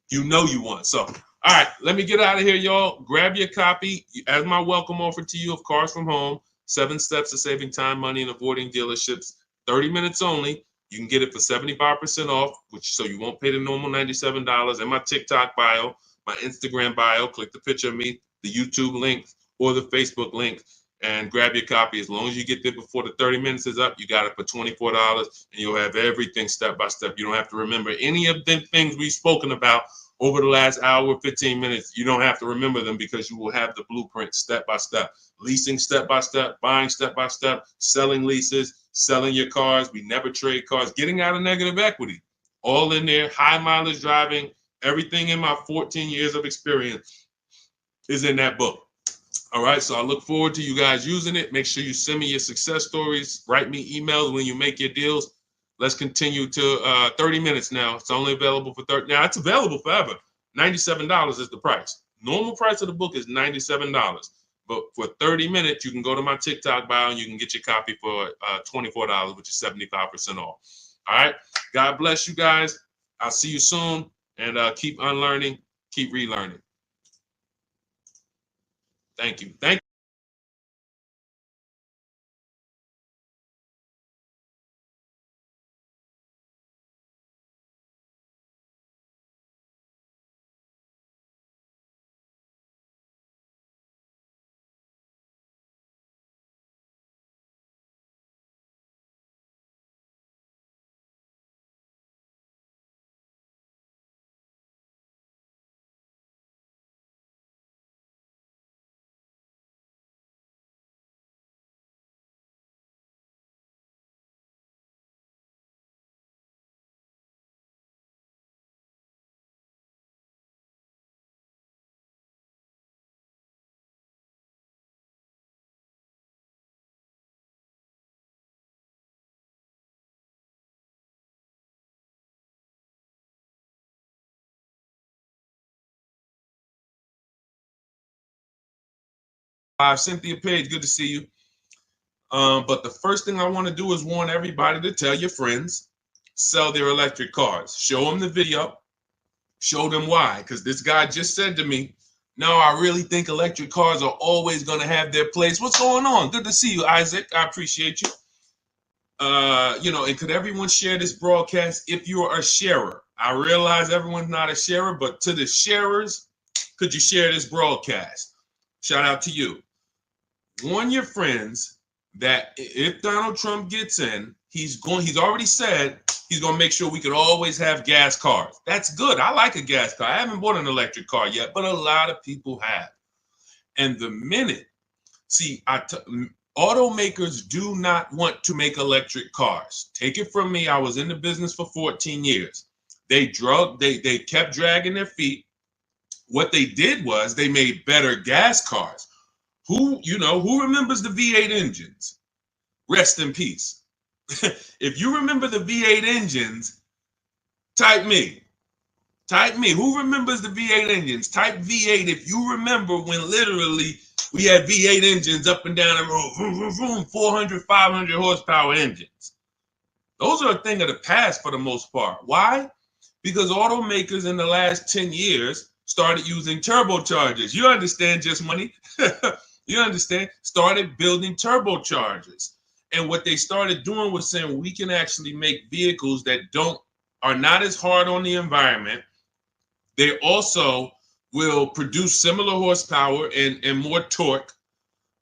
You know you won. So, all right, let me get out of here, y'all. Grab your copy as my welcome offer to you of Cars from Home. 7 steps to saving time, money, and avoiding dealerships. 30 minutes only. You can get it for 75% off, which so you won't pay the normal $97. In my TikTok bio, my Instagram bio, click the picture of me, the YouTube link, or the Facebook link, and grab your copy. As long as you get there before the 30 minutes is up, you got it for $24, and you'll have everything step by step. You don't have to remember any of the things we've spoken about over the last hour, 15 minutes. You don't have to remember them because you will have the blueprint step by step. Leasing step by step, buying step by step, selling leases, selling your cars. We never trade cars, getting out of negative equity. All in there, high mileage driving, everything in my 14 years of experience is in that book. All right, so I look forward to you guys using it. Make sure you send me your success stories. Write me emails when you make your deals. Let's continue to 30 minutes now. It's only available for 30. Now, it's available forever. $97 is the price. Normal price of the book is $97. But for 30 minutes, you can go to my TikTok bio and you can get your copy for $24, which is 75% off. All right. God bless you guys. I'll see you soon. And keep unlearning, keep relearning. Thank you. Thank you. Cynthia Page, good to see you. But the first thing I want to do is warn everybody to tell your friends, sell their electric cars. Show them the video. Show them why. Because this guy just said to me, no, I really think electric cars are always going to have their place. What's going on? Good to see you, Isaac. I appreciate you. And could everyone share this broadcast if you are a sharer? I realize everyone's not a sharer, but to the sharers, could you share this broadcast? Shout out to you. Warn your friends that if Donald Trump gets in, he's already said he's going to make sure we could always have gas cars. That's good. I like a gas car. I haven't bought an electric car yet, but a lot of people have. And the minute, automakers do not want to make electric cars. Take it from me. I was in the business for 14 years. They kept dragging their feet. What they did was they made better gas cars. Who remembers the V8 engines? Rest in peace. If you remember the V8 engines, type me. Type me. Who remembers the V8 engines? Type V8 if you remember when literally we had V8 engines up and down the road, vroom, vroom, vroom, 400, 500 horsepower engines. Those are a thing of the past for the most part. Why? Because automakers in the last 10 years started using turbochargers. You understand, Just Money? You understand? Started building turbochargers. And what they started doing was saying we can actually make vehicles that are not as hard on the environment. They also will produce similar horsepower and more torque.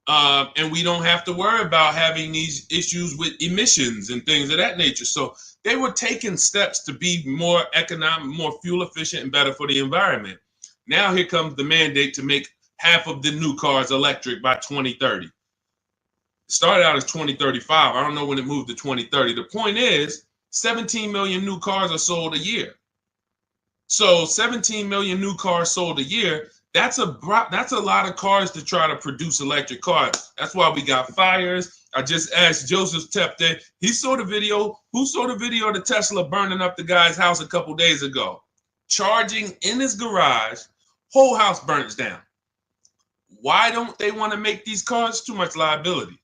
And we don't have to worry about having these issues with emissions and things of that nature. So they were taking steps to be more economic, more fuel efficient, and better for the environment. Now here comes the mandate to make half of the new cars electric by 2030. It started out as 2035. I don't know when it moved to 2030. The point is 17 million new cars are sold a year. So 17 million new cars sold a year. That's a lot of cars to try to produce electric cars. That's why we got fires. I just asked Joseph Tepte. He saw the video. Who saw the video of the Tesla burning up the guy's house a couple days ago? Charging in his garage, whole house burns down. Why don't they want to make these cars? Too much liability.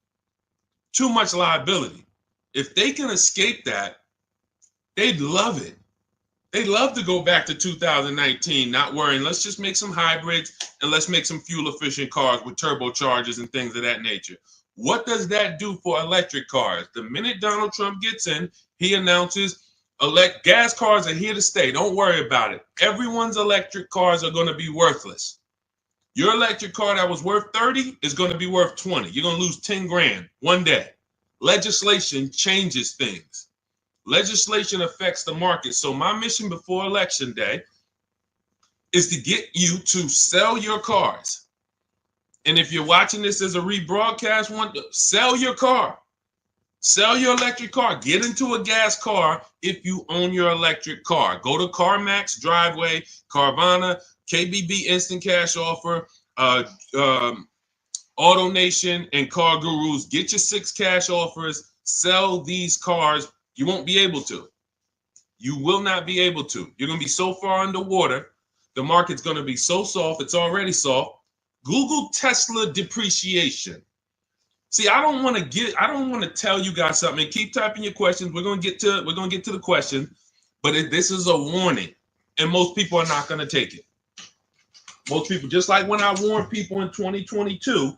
Too much liability. If they can escape that, They'd love it. They'd love to go back to 2019, not worrying. Let's just make some hybrids and let's make some fuel-efficient cars with turbochargers and things of that nature. What does that do for electric cars? The minute Donald Trump gets in, he announces gas cars are here to stay. Don't worry about it. Everyone's electric cars are going to be worthless. Your electric car that was worth 30 is going to be worth 20. You're going to lose 10 grand one day. Legislation changes things. Legislation affects the market. So my mission before election day is to get you to sell your cars. And if you're watching this as a rebroadcast, sell your car. Sell your electric car. Get into a gas car if you own your electric car. Go to CarMax, Driveway, Carvana, KBB Instant Cash Offer, AutoNation, and Car Gurus. Get your 6 cash offers. Sell these cars. You won't be able to. You will not be able to. You're going to be so far underwater. The market's going to be so soft. It's already soft. Google Tesla depreciation. See, I don't want to tell you guys something. Keep typing your questions. We're going to get to the question, but this is a warning, and most people are not going to take it. Most people, just like when I warned people in 2022,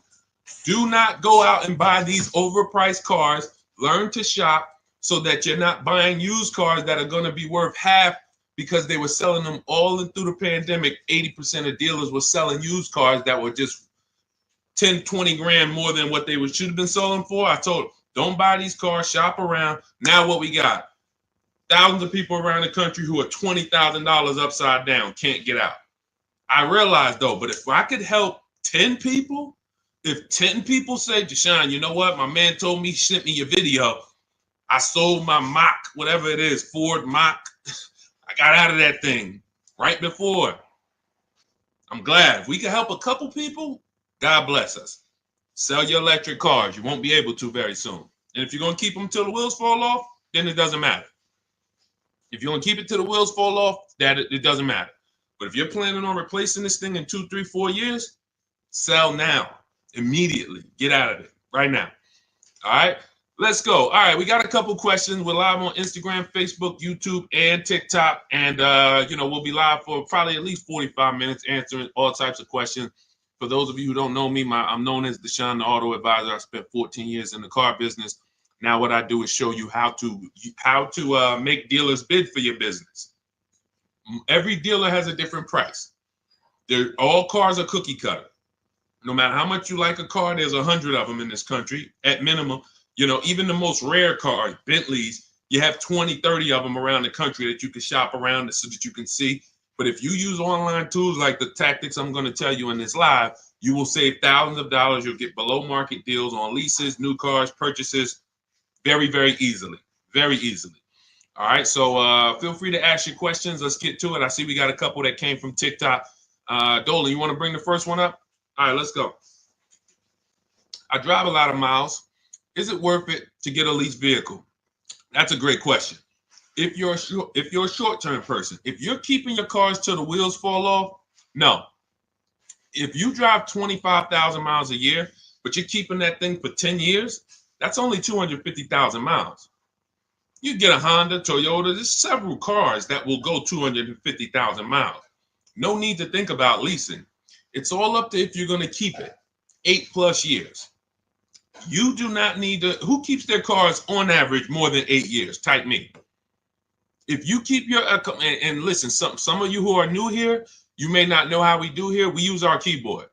do not go out and buy these overpriced cars. Learn to shop so that you're not buying used cars that are going to be worth half because they were selling them all through the pandemic. 80% of dealers were selling used cars that were just 10, 20 grand more than what they should have been selling for. I told them, don't buy these cars, shop around. Now what we got? Thousands of people around the country who are $20,000 upside down, can't get out. I realize though, but if I could help 10 people, if 10 people say, Deshaun, you know what? My man told me, sent me your video. I sold my Mach, whatever it is, Ford Mach. I got out of that thing right before. I'm glad. If we can help a couple people, God bless us. Sell your electric cars. You won't be able to very soon. And if you're going to keep them till the wheels fall off, then it doesn't matter. If you're going to keep it till the wheels fall off, it doesn't matter. But if you're planning on replacing this thing in 2, 3, 4 years, sell now, immediately. Get out of it right now. All right, let's go. All right, we got a couple questions. We're live on Instagram, Facebook, YouTube, and TikTok. And, we'll be live for probably at least 45 minutes answering all types of questions. For those of you who don't know me, I'm known as Deshaun, the Auto Advisor. I spent 14 years in the car business. Now what I do is show you how to make dealers bid for your business. Every dealer has a different price. All cars are cookie cutter. No matter how much you like a car, there's 100 of them in this country at minimum. Even the most rare cars, Bentleys, you have 20, 30 of them around the country that you can shop around so that you can see. But if you use online tools like the tactics I'm going to tell you in this live, you will save thousands of dollars. You'll get below market deals on leases, new cars, purchases very, very easily. Very easily. All right. So feel free to ask your questions. Let's get to it. I see we got a couple that came from TikTok. Dolan, you want to bring the first one up? All right, let's go. I drive a lot of miles. Is it worth it to get a leased vehicle? That's a great question. If you're a short-term person, if you're keeping your cars till the wheels fall off, no. If you drive 25,000 miles a year, but you're keeping that thing for 10 years, that's only 250,000 miles. You get a Honda, Toyota, there's several cars that will go 250,000 miles. No need to think about leasing. It's all up to if you're going to keep it 8+ years. You do not need to. Who keeps their cars on average more than 8 years? Type me. If you keep your, and listen, some of you who are new here, you may not know how we do here. We use our keyboard.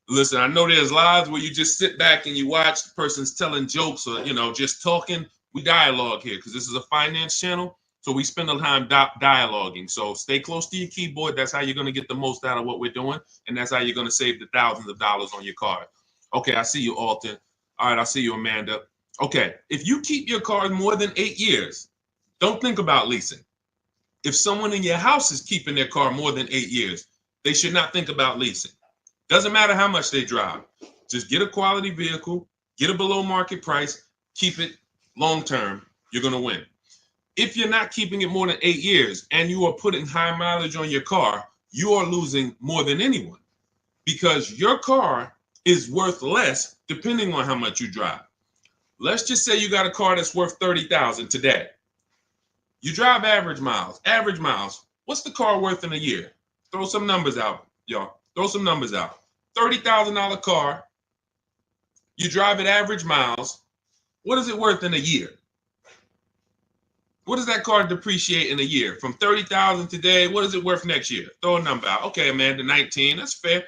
Listen, I know there's lives where you just sit back and you watch the person's telling jokes or, just talking. We dialogue here because this is a finance channel. So we spend a time dialoguing. So stay close to your keyboard. That's how you're going to get the most out of what we're doing. And that's how you're going to save the thousands of dollars on your car. Okay, I see you, Alton. All right, I see you, Amanda. Okay, if you keep your car more than 8 years, don't think about leasing. If someone in your house is keeping their car more than 8 years, they should not think about leasing. Doesn't matter how much they drive. Just get a quality vehicle, get a below market price, keep it long term. You're going to win. If you're not keeping it more than 8 years and you are putting high mileage on your car, you are losing more than anyone because your car is worth less depending on how much you drive. Let's just say you got a car that's worth $30,000 today. You drive average miles. Average miles. What's the car worth in a year? Throw some numbers out, y'all. Throw some numbers out. $30,000 car. You drive it average miles. What is it worth in a year? What does that car depreciate in a year? From 30,000 today, what is it worth next year? Throw a number out. Okay, Amanda, 19. That's fair.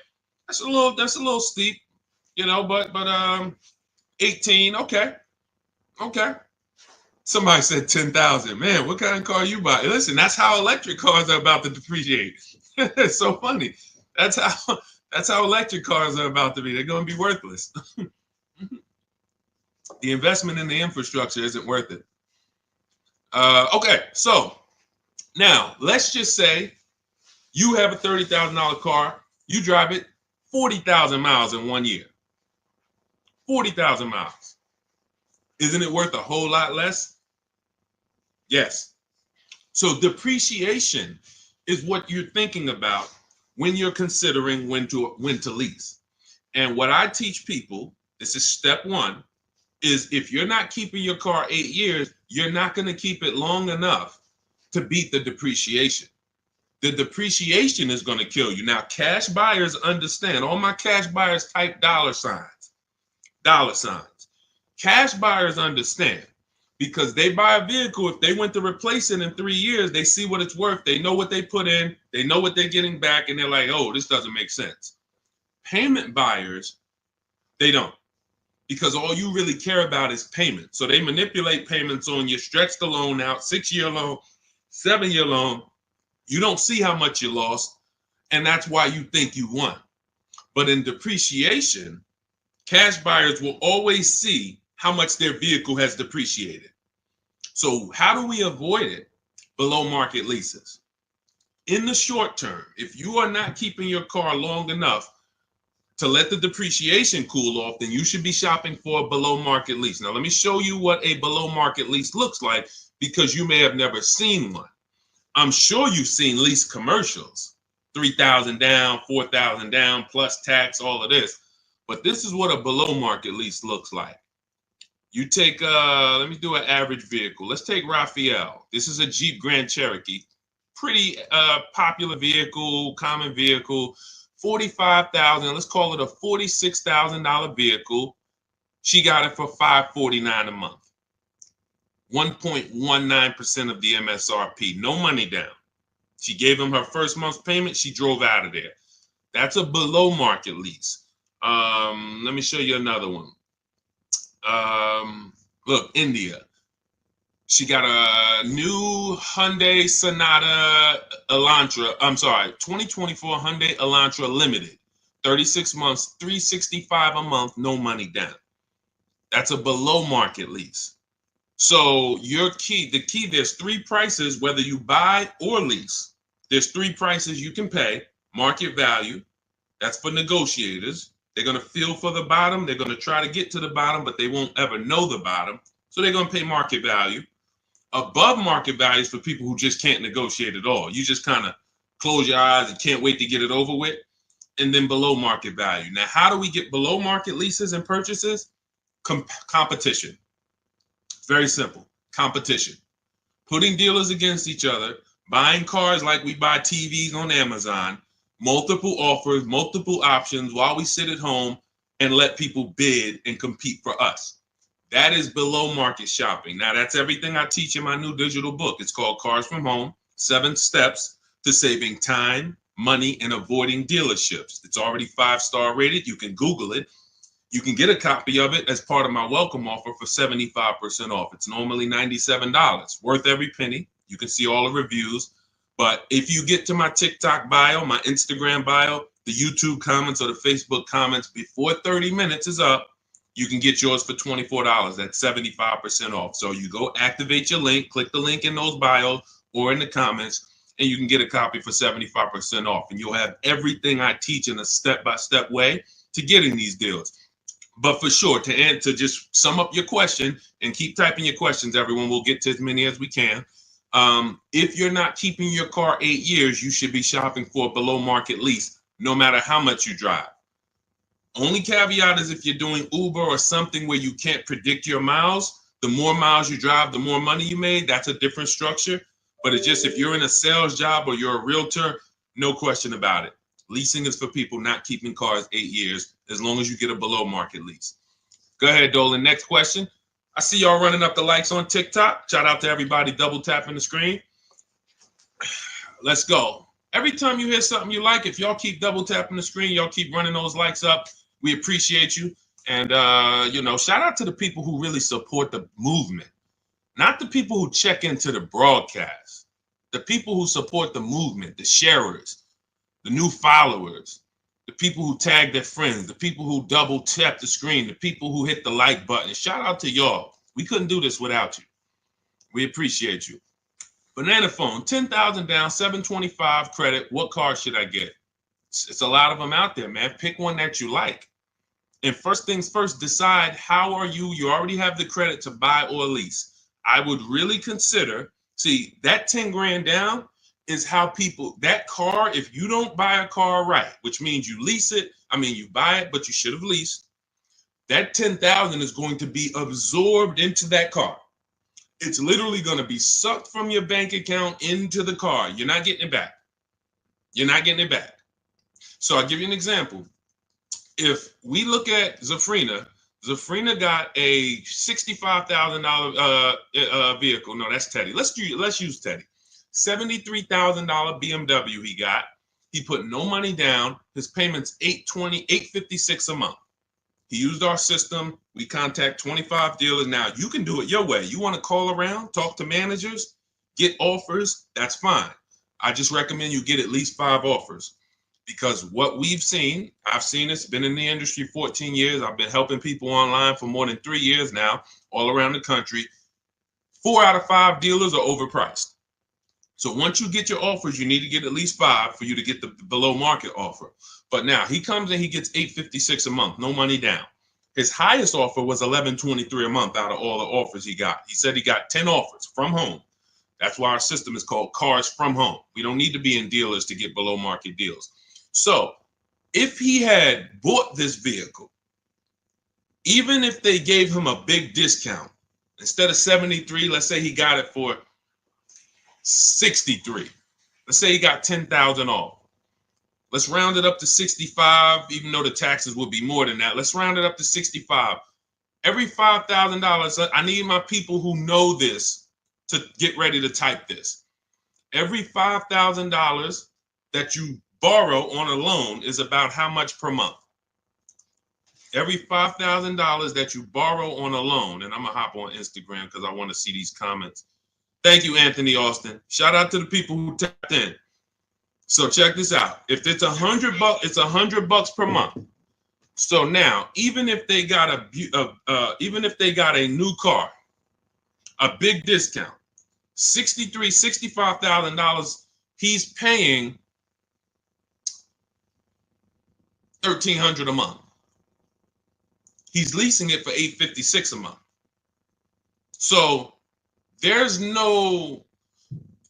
That's a little steep, but 18. Okay. Somebody said 10,000. Man, what kind of car you buy? Listen, that's how electric cars are about to depreciate. It's so funny. That's how electric cars are about to be. They're going to be worthless. The investment in the infrastructure isn't worth it. Okay, so now let's just say you have a $30,000 car. You drive it 40,000 miles in 1 year. 40,000 miles. Isn't it worth a whole lot less? Yes. So depreciation is what you're thinking about when you're considering when to lease. And what I teach people, this is step one, is if you're not keeping your car 8 years, you're not going to keep it long enough to beat the depreciation. The depreciation is going to kill you. Now, cash buyers understand. All my cash buyers type dollar signs. Dollar signs. Cash buyers understand because they buy a vehicle. If they went to replace it in 3 years, they see what it's worth. They know what they put in. They know what they're getting back. And they're like, oh, this doesn't make sense. Payment buyers, they don't. Because all you really care about is payment. So they manipulate payments on you, stretch the loan out, 6-year loan, 7-year loan. You don't see how much you lost, and that's why you think you won. But in depreciation, cash buyers will always see how much their vehicle has depreciated. So how do we avoid it? Below market leases. In the short term, if you are not keeping your car long enough to let the depreciation cool off, then you should be shopping for a below market lease. Now, let me show you what a below market lease looks like because you may have never seen one. I'm sure you've seen lease commercials, 3,000 down, 4,000 down, plus tax, all of this. But this is what a below market lease looks like. You take, let me do an average vehicle. Let's take Raphael. This is a Jeep Grand Cherokee. Pretty popular vehicle, common vehicle. 45,000, let's call it a $46,000 vehicle. She got it for $549 a month. 1.19% of the MSRP, no money down. She gave him her first month's payment. She drove out of there. That's a below market lease. Let me show you another one. Look, India. She got a new Hyundai Sonata Elantra. 2024 Hyundai Elantra Limited. 36 months, $365 a month, no money down. That's a below market lease. So the key, there's 3 prices, whether you buy or lease. There's 3 prices you can pay. Market value, that's for negotiators. They're going to feel for the bottom. They're going to try to get to the bottom, but they won't ever know the bottom. So they're going to pay market value. Above market values for people who just can't negotiate at all. You just kind of close your eyes and can't wait to get it over with. And then below market value. Now, how do we get below market leases and purchases? Competition. Very simple. Competition. Putting dealers against each other, buying cars like we buy TVs on Amazon, multiple offers, multiple options while we sit at home and let people bid and compete for us. That is below market shopping. Now, that's everything I teach in my new digital book. It's called Cars from Home, 7 Steps to Saving Time, Money, and Avoiding Dealerships. It's already 5-star rated. You can Google it. You can get a copy of it as part of my welcome offer for 75% off. It's normally $97, worth every penny. You can see all the reviews. But if you get to my TikTok bio, my Instagram bio, the YouTube comments, or the Facebook comments before 30 minutes is up, you can get yours for $24. That's 75% off. So you go activate your link, click the link in those bios or in the comments, and you can get a copy for 75% off. And you'll have everything I teach in a step-by-step way to getting these deals. But for sure, to just sum up your question and keep typing your questions, everyone, we'll get to as many as we can. If you're not keeping your car 8 years, you should be shopping for a below market lease, no matter how much you drive. Only caveat is if you're doing Uber or something where you can't predict your miles, The more miles you drive, the more money you made. That's a different structure. But it's just if you're in a sales job or you're a realtor, no question about it. Leasing is for people not keeping cars 8 years, as long as you get a below market lease. Go ahead, Dolan. Next question. I see y'all running up the likes on TikTok. Shout out to everybody double tapping the screen. Let's go. Every time you hear something you like, if y'all keep double tapping the screen, y'all keep running those likes up, we appreciate you. And, shout out to the people who really support the movement, not the people who check into the broadcast, the people who support the movement, the sharers, the new followers, the people who tag their friends, the people who double tap the screen, the people who hit the like button. Shout out to y'all. We couldn't do this without you. We appreciate you. Banana Phone, 10,000 down, 725 credit. What car should I get? It's a lot of them out there, man. Pick one that you like. And first things first, decide how are you. You already have the credit to buy or lease. I would really consider, see, that 10 grand down is how people, that car, if you don't buy a car right, which means you lease it, you buy it, but you should have leased, that 10,000 is going to be absorbed into that car. It's literally going to be sucked from your bank account into the car. You're not getting it back. You're not getting it back. So I'll give you an example. If we look at Zafrina got a $65,000 vehicle. No, that's Teddy. Let's use Teddy. $73,000 BMW he got. He put no money down. His payment's $856 a month. He used our system. We contact 25 dealers. Now, you can do it your way. You want to call around, talk to managers, get offers, that's fine. I just recommend you get at least 5 offers because what we've seen, I've seen this, been in the industry 14 years. I've been helping people online for more than 3 years now, all around the country. 4 out of 5 dealers are overpriced. So once you get your offers, you need to get at least 5 for you to get the below market offer. But now he comes and he gets $856 a month, no money down. His highest offer was $1123 a month out of all the offers he got. He said he got 10 offers from home. That's why our system is called Cars from Home. We don't need to be in dealers to get below market deals. So if he had bought this vehicle, even if they gave him a big discount, instead of 73, let's say he got it for 63. Let's say he got 10,000 off. Let's round it up to 65, even though the taxes will be more than that. Let's round it up to 65. Every $5,000, I need my people who know this to get ready to type this. Every $5,000 that you borrow on a loan is about how much per month? Every $5,000 that you borrow on a loan, and I'm going to hop on Instagram because I want to see these comments. Thank you, Anthony Austin. Shout out to the people who tapped in. So check this out. If it's $100, it's $100 per month. So now, even if they got a new car, a big discount, $65,000, he's paying $1,300 a month. He's leasing it for $856 a month. So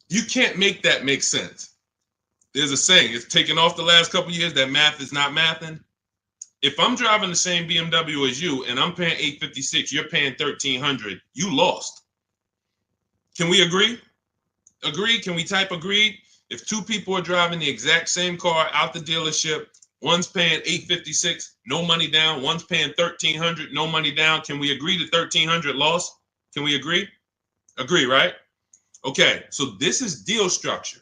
you can't make that make sense. There's a saying, it's taken off the last couple of years that math is not mathing. If I'm driving the same BMW as you and I'm paying $856, you're paying $1,300, you lost. Can we agree? Agree? Can we type agreed? If 2 people are driving the exact same car out the dealership, one's paying $856, no money down, one's paying $1,300, no money down. Can we agree to $1,300 loss? Can we agree? Agree, right? Okay, so this is deal structure.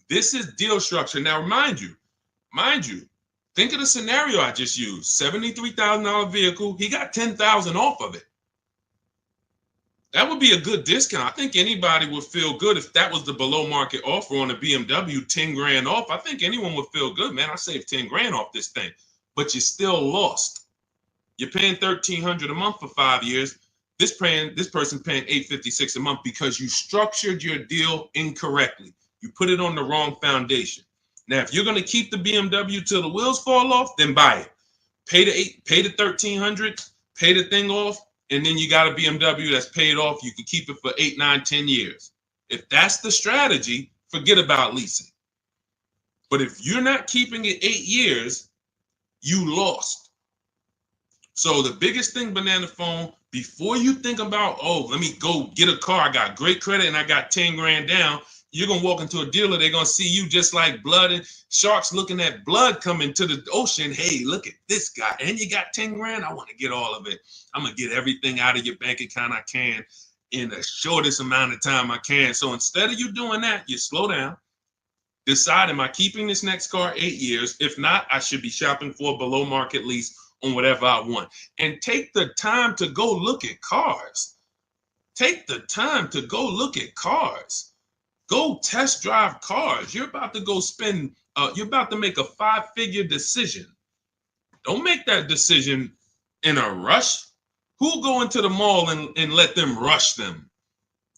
This is deal structure. Now, mind you, think of the scenario I just used. $73,000 vehicle. He got $10,000 off of it. That would be a good discount. I think anybody would feel good if that was the below market offer on a BMW, 10 grand off. I think anyone would feel good, man. I saved 10 grand off this thing, but you still lost. You're paying $1,300 a month for 5 years. This person paying $856 a month because you structured your deal incorrectly. You put it on the wrong foundation. Now, if you're going to keep the BMW till the wheels fall off, then buy it. Pay the $1,300, pay the thing off, and then you got a BMW that's paid off. You can keep it for 8, 9, 10 years. If that's the strategy, forget about leasing. But if you're not keeping it 8 years, you lost. So the biggest thing, Banana Phone, Before you think about, oh, let me go get a car, I got great credit and I got 10 grand down, you're going to walk into a dealer, they're going to see you just like blood and sharks looking at blood coming to the ocean. Hey, look at this guy. And you got 10 grand? I want to get all of it. I'm going to get everything out of your bank account I can in the shortest amount of time I can. So instead of you doing that, you slow down. Decide, am I keeping this next car 8 years? If not, I should be shopping for a below market lease on whatever I want. And take the time to go look at cars. Take the time to go look at cars. Go test drive cars. You're about to go spend, you're about to make a 5-figure decision. Don't make that decision in a rush. Who'll go into the mall and let them rush them?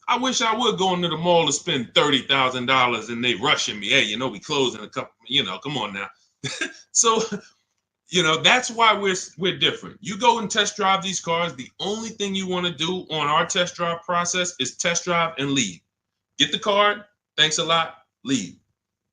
I wish I would go into the mall to spend $30,000 and they rushing me. Hey, we close in a couple, come on now. So, that's why we're different. You go and test drive these cars. The only thing you want to do on our test drive process is test drive and leave. Get the card. Thanks a lot. Leave.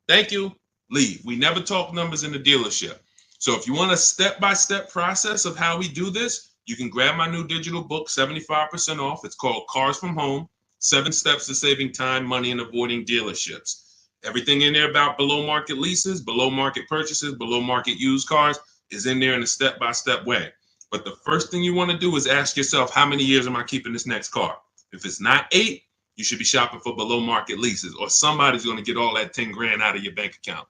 Thank you. Leave. We never talk numbers in the dealership. So if you want a step-by-step process of how we do this, you can grab my new digital book, 75% off. It's called Cars from Home, 7 Steps to Saving Time, Money, and Avoiding Dealerships. Everything in there about below market leases, below market purchases, below market used cars is in there in a step-by-step way. But the first thing you want to do is ask yourself, how many years am I keeping this next car? If it's not 8, you should be shopping for below market leases, or somebody's going to get all that 10 grand out of your bank account.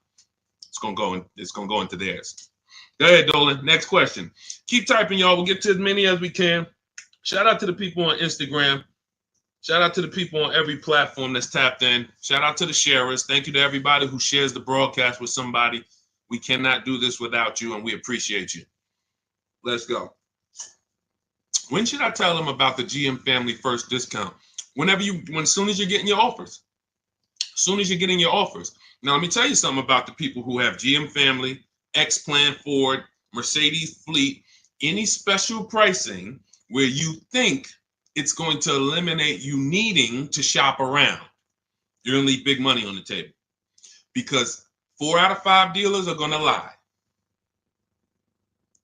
It's going to go into theirs. Go ahead, Dolan. Next question. Keep typing, y'all. We'll get to as many as we can. Shout out to the people on Instagram. Shout out to the people on every platform that's tapped in. Shout out to the sharers. Thank you to everybody who shares the broadcast with somebody. We cannot do this without you, and we appreciate you. Let's go. When should I tell them about the GM Family First discount? As soon as you're getting your offers. As soon as you're getting your offers. Now, let me tell you something about the people who have GM Family, X-Plan Ford, Mercedes Fleet, any special pricing where you think it's going to eliminate you needing to shop around. You're going to leave big money on the table because 4 out of 5 dealers are going to lie.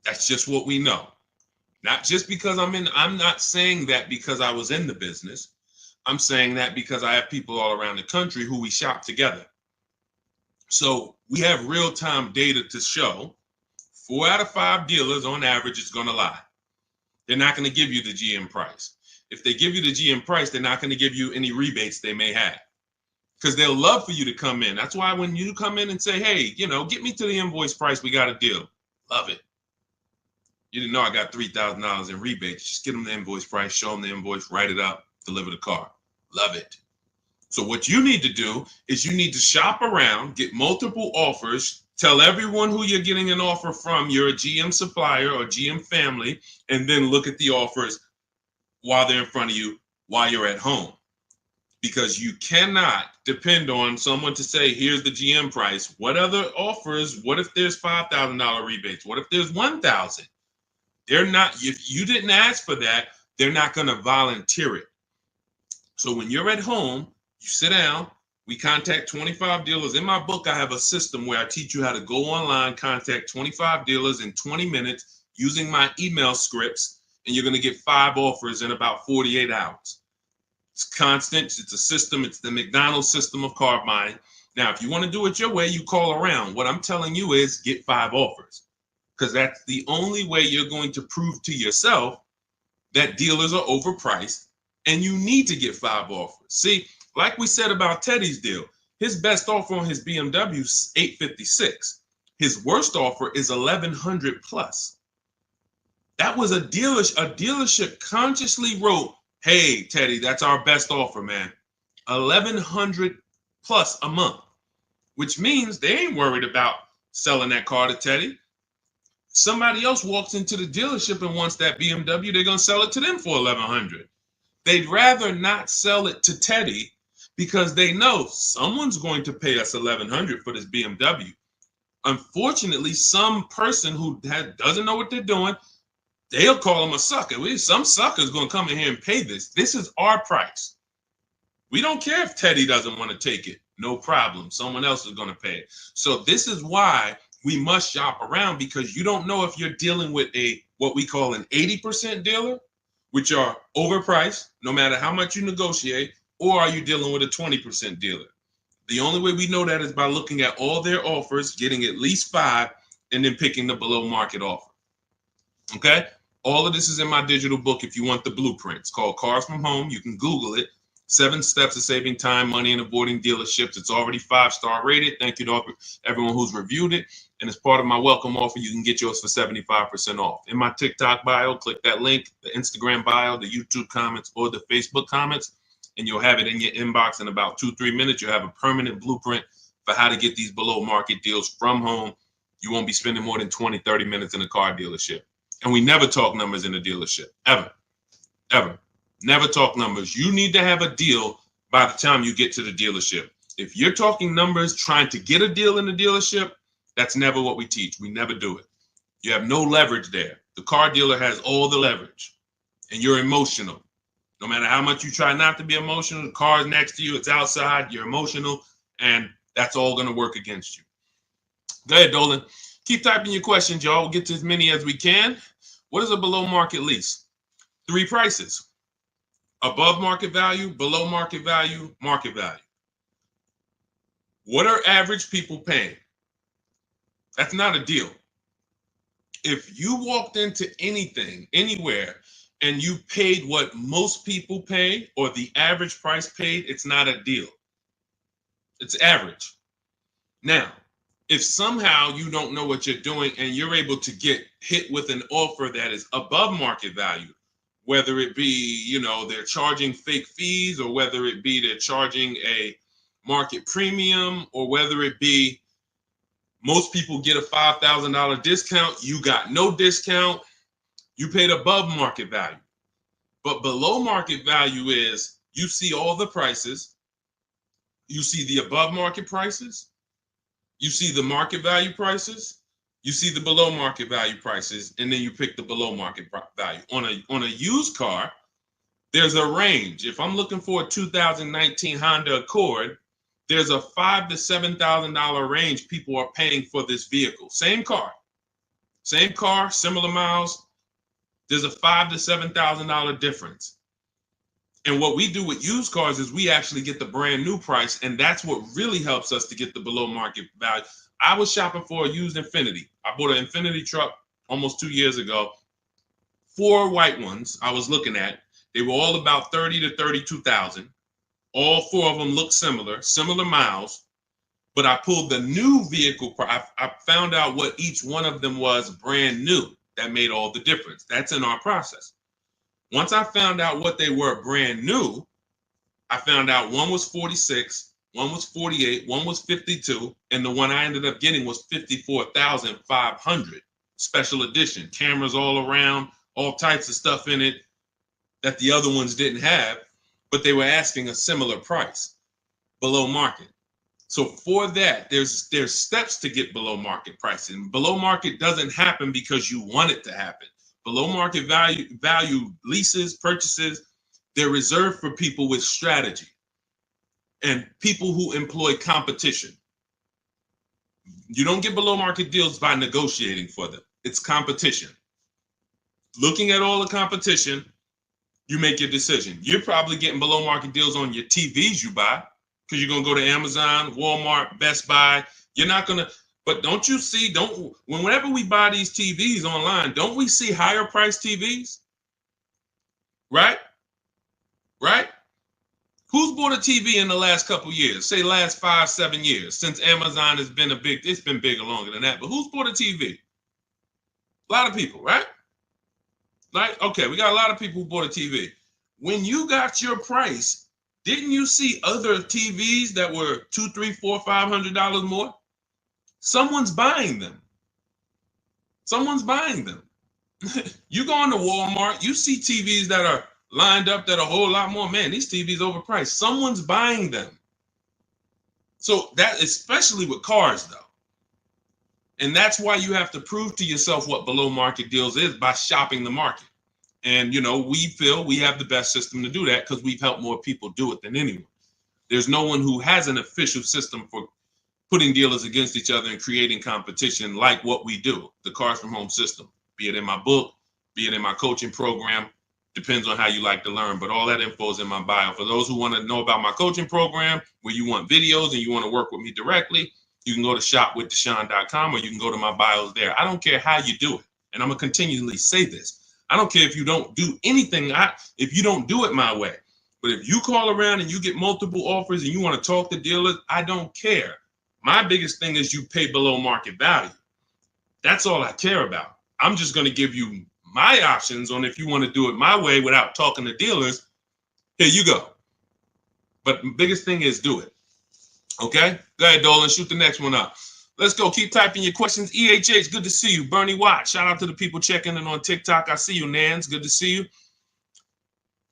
That's just what we know. Not just because I'm not saying that because I was in the business. I'm saying that because I have people all around the country who we shop together. So we have real-time data to show 4 out of 5 dealers on average is going to lie. They're not going to give you the GM price. If they give you the GM price, they're not going to give you any rebates they may have because they'll love for you to come in. That's why when you come in and say, hey, get me to the invoice price, we got a deal. Love it. You didn't know I got $3,000 in rebates. Just get them the invoice price, show them the invoice, write it up, deliver the car. Love it. So what you need to do is you need to shop around, get multiple offers, tell everyone who you're getting an offer from, you're a GM supplier or GM family, and then look at the offers while they're in front of you, while you're at home. Because you cannot depend on someone to say, here's the GM price. What other offers? What if there's $5,000 rebates? What if there's $1,000? They're not, if you didn't ask for that, they're not going to volunteer it. So when you're at home, you sit down, we contact 25 dealers. In my book, I have a system where I teach you how to go online, contact 25 dealers in 20 minutes using my email scripts, and you're going to get 5 offers in about 48 hours. It's constant. It's a system. It's the McDonald's system of car buying. Now, if you want to do it your way, you call around. What I'm telling you is get 5 offers because that's the only way you're going to prove to yourself that dealers are overpriced and you need to get 5 offers. See, like we said about Teddy's deal, his best offer on his BMW is $856. His worst offer is $1,100 plus. That was a dealership consciously wrote, hey, Teddy, that's our best offer, man. $1,100 plus a month, which means they ain't worried about selling that car to Teddy. Somebody else walks into the dealership and wants that BMW, they're going to sell it to them for $1,100. They'd rather not sell it to Teddy because they know someone's going to pay us $1,100 for this BMW. Unfortunately, some person who doesn't know what they're doing, they'll call him a sucker. Some sucker's going to come in here and pay this. This is our price. We don't care if Teddy doesn't want to take it. No problem. Someone else is going to pay it. So this is why we must shop around, because you don't know if you're dealing with what we call an 80% dealer, which are overpriced, no matter how much you negotiate, or are you dealing with a 20% dealer? The only way we know that is by looking at all their offers, getting at least 5, and then picking the below market offer. Okay? All of this is in my digital book if you want the blueprint. It's called Cars from Home. You can Google it. 7 steps of saving time, money, and avoiding dealerships. It's already 5-star rated. Thank you to everyone who's reviewed it. And as part of my welcome offer, you can get yours for 75% off. In my TikTok bio, click that link, the Instagram bio, the YouTube comments, or the Facebook comments, and you'll have it in your inbox in about 2-3 minutes. You'll have a permanent blueprint for how to get these below market deals from home. You won't be spending more than 20-30 minutes in a car dealership. And we never talk numbers in a dealership, ever, ever. Never talk numbers. You need to have a deal by the time you get to the dealership. If you're talking numbers trying to get a deal in the dealership, that's never what we teach. We never do it. You have no leverage there. The car dealer has all the leverage, and you're emotional. No matter how much you try not to be emotional, the car's next to you, it's outside, you're emotional, and that's all going to work against you. Go ahead, Dolan. Keep typing your questions, y'all. We'll get to as many as we can. What is a below market lease? 3 prices. Above market value, below market value, market value. What are average people paying? That's not a deal. If you walked into anything, anywhere, and you paid what most people pay or the average price paid, it's not a deal. It's average. Now, if somehow you don't know what you're doing and you're able to get hit with an offer that is above market value, whether it be, they're charging fake fees, or whether it be they're charging a market premium, or whether it be most people get a $5,000 discount, you got no discount, you paid above market value. But below market value is you see all the prices, you see the above market prices, you see the market value prices, you see the below market value prices, and then you pick the below market value. On a used car, there's a range. If I'm looking for a 2019 Honda Accord, there's a $5,000 to $7,000 range people are paying for this vehicle. Same car, similar miles. There's a $5,000 to $7,000 difference. And what we do with used cars is we actually get the brand new price, and that's what really helps us to get the below market value. I was shopping for a used Infiniti. I bought an Infiniti truck almost 2 years ago. 4 white ones I was looking at. They were all about 30 to 32,000. All 4 of them looked similar miles. But I pulled the new vehicle. I found out what each one of them was brand new. That made all the difference. That's in our process. Once I found out what they were brand new, I found out one was 46, one was 48, one was 52, and the one I ended up getting was 54,500. Special edition, cameras all around, all types of stuff in it that the other ones didn't have, but they were asking a similar price, below market. So for that, there's steps to get below market pricing. Below market doesn't happen because you want it to happen. Below market value leases, purchases, they're reserved for people with strategy and people who employ competition. You don't get below market deals by negotiating for them. It's competition. Looking at all the competition, you make your decision. You're probably getting below market deals on your TVs you buy, because you're going to go to Amazon, Walmart, Best Buy. You're not going to, but don't you see, whenever we buy these TVs online, don't we see higher priced TVs? Right? Right? Who's bought a TV in the last couple years? Say last 5-7 years, since Amazon has been it's been bigger longer than that, but who's bought a TV? A lot of people, right? Like, okay, we got a lot of people who bought a TV. When you got your price, didn't you see other TVs that were $200, $300, $400, $500 more? Someone's buying them. Someone's buying them. You go into Walmart, you see TVs that are lined up that are a whole lot more. Man, these TVs overpriced. Someone's buying them. So that, especially with cars, though. And that's why you have to prove to yourself what below market deals is by shopping the market. And, we feel we have the best system to do that because we've helped more people do it than anyone. There's no one who has an official system for putting dealers against each other and creating competition like what we do, the Cars from Home system, be it in my book, be it in my coaching program. Depends on how you like to learn, but all that info is in my bio. For those who want to know about my coaching program, where you want videos and you want to work with me directly, you can go to shopwithdeshaun.com, or you can go to my bios there. I don't care how you do it. And I'm going to continually say this. I don't care if you don't do anything, if you don't do it my way. But if you call around and you get multiple offers and you want to talk to dealers, I don't care. My biggest thing is you pay below market value. That's all I care about. I'm just going to give you my options on if you want to do it my way without talking to dealers. Here you go. But the biggest thing is do it. Okay? Go ahead, Dolan. Shoot the next one up. Let's go. Keep typing your questions. EHH, good to see you. Bernie Watt, shout out to the people checking in on TikTok. I see you, Nans. Good to see you.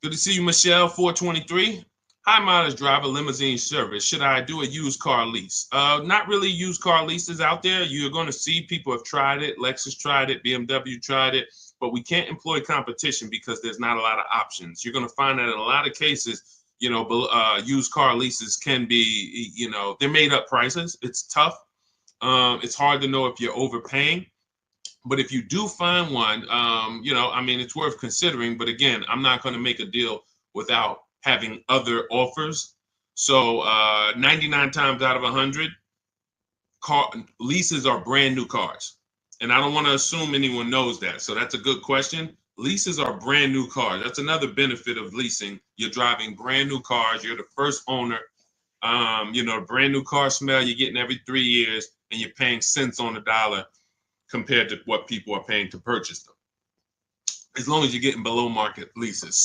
Good to see you, Michelle, 423. High mileage driver, limousine service. Should I do a used car lease? Not really used car leases out there. You're going to see people have tried it. Lexus tried it. BMW tried it. But we can't employ competition because there's not a lot of options. You're going to find that in a lot of cases, used car leases can be, they're made up prices. It's tough. It's hard to know if you're overpaying. But if you do find one, it's worth considering. But again, I'm not going to make a deal without having other offers. So 99 times out of 100, leases are brand new cars. And I don't want to assume anyone knows that. So that's a good question. Leases are brand new cars. That's another benefit of leasing. You're driving brand new cars. You're the first owner. Brand new car smell you're getting every 3 years, and you're paying cents on the dollar compared to what people are paying to purchase them, as long as you're getting below market leases.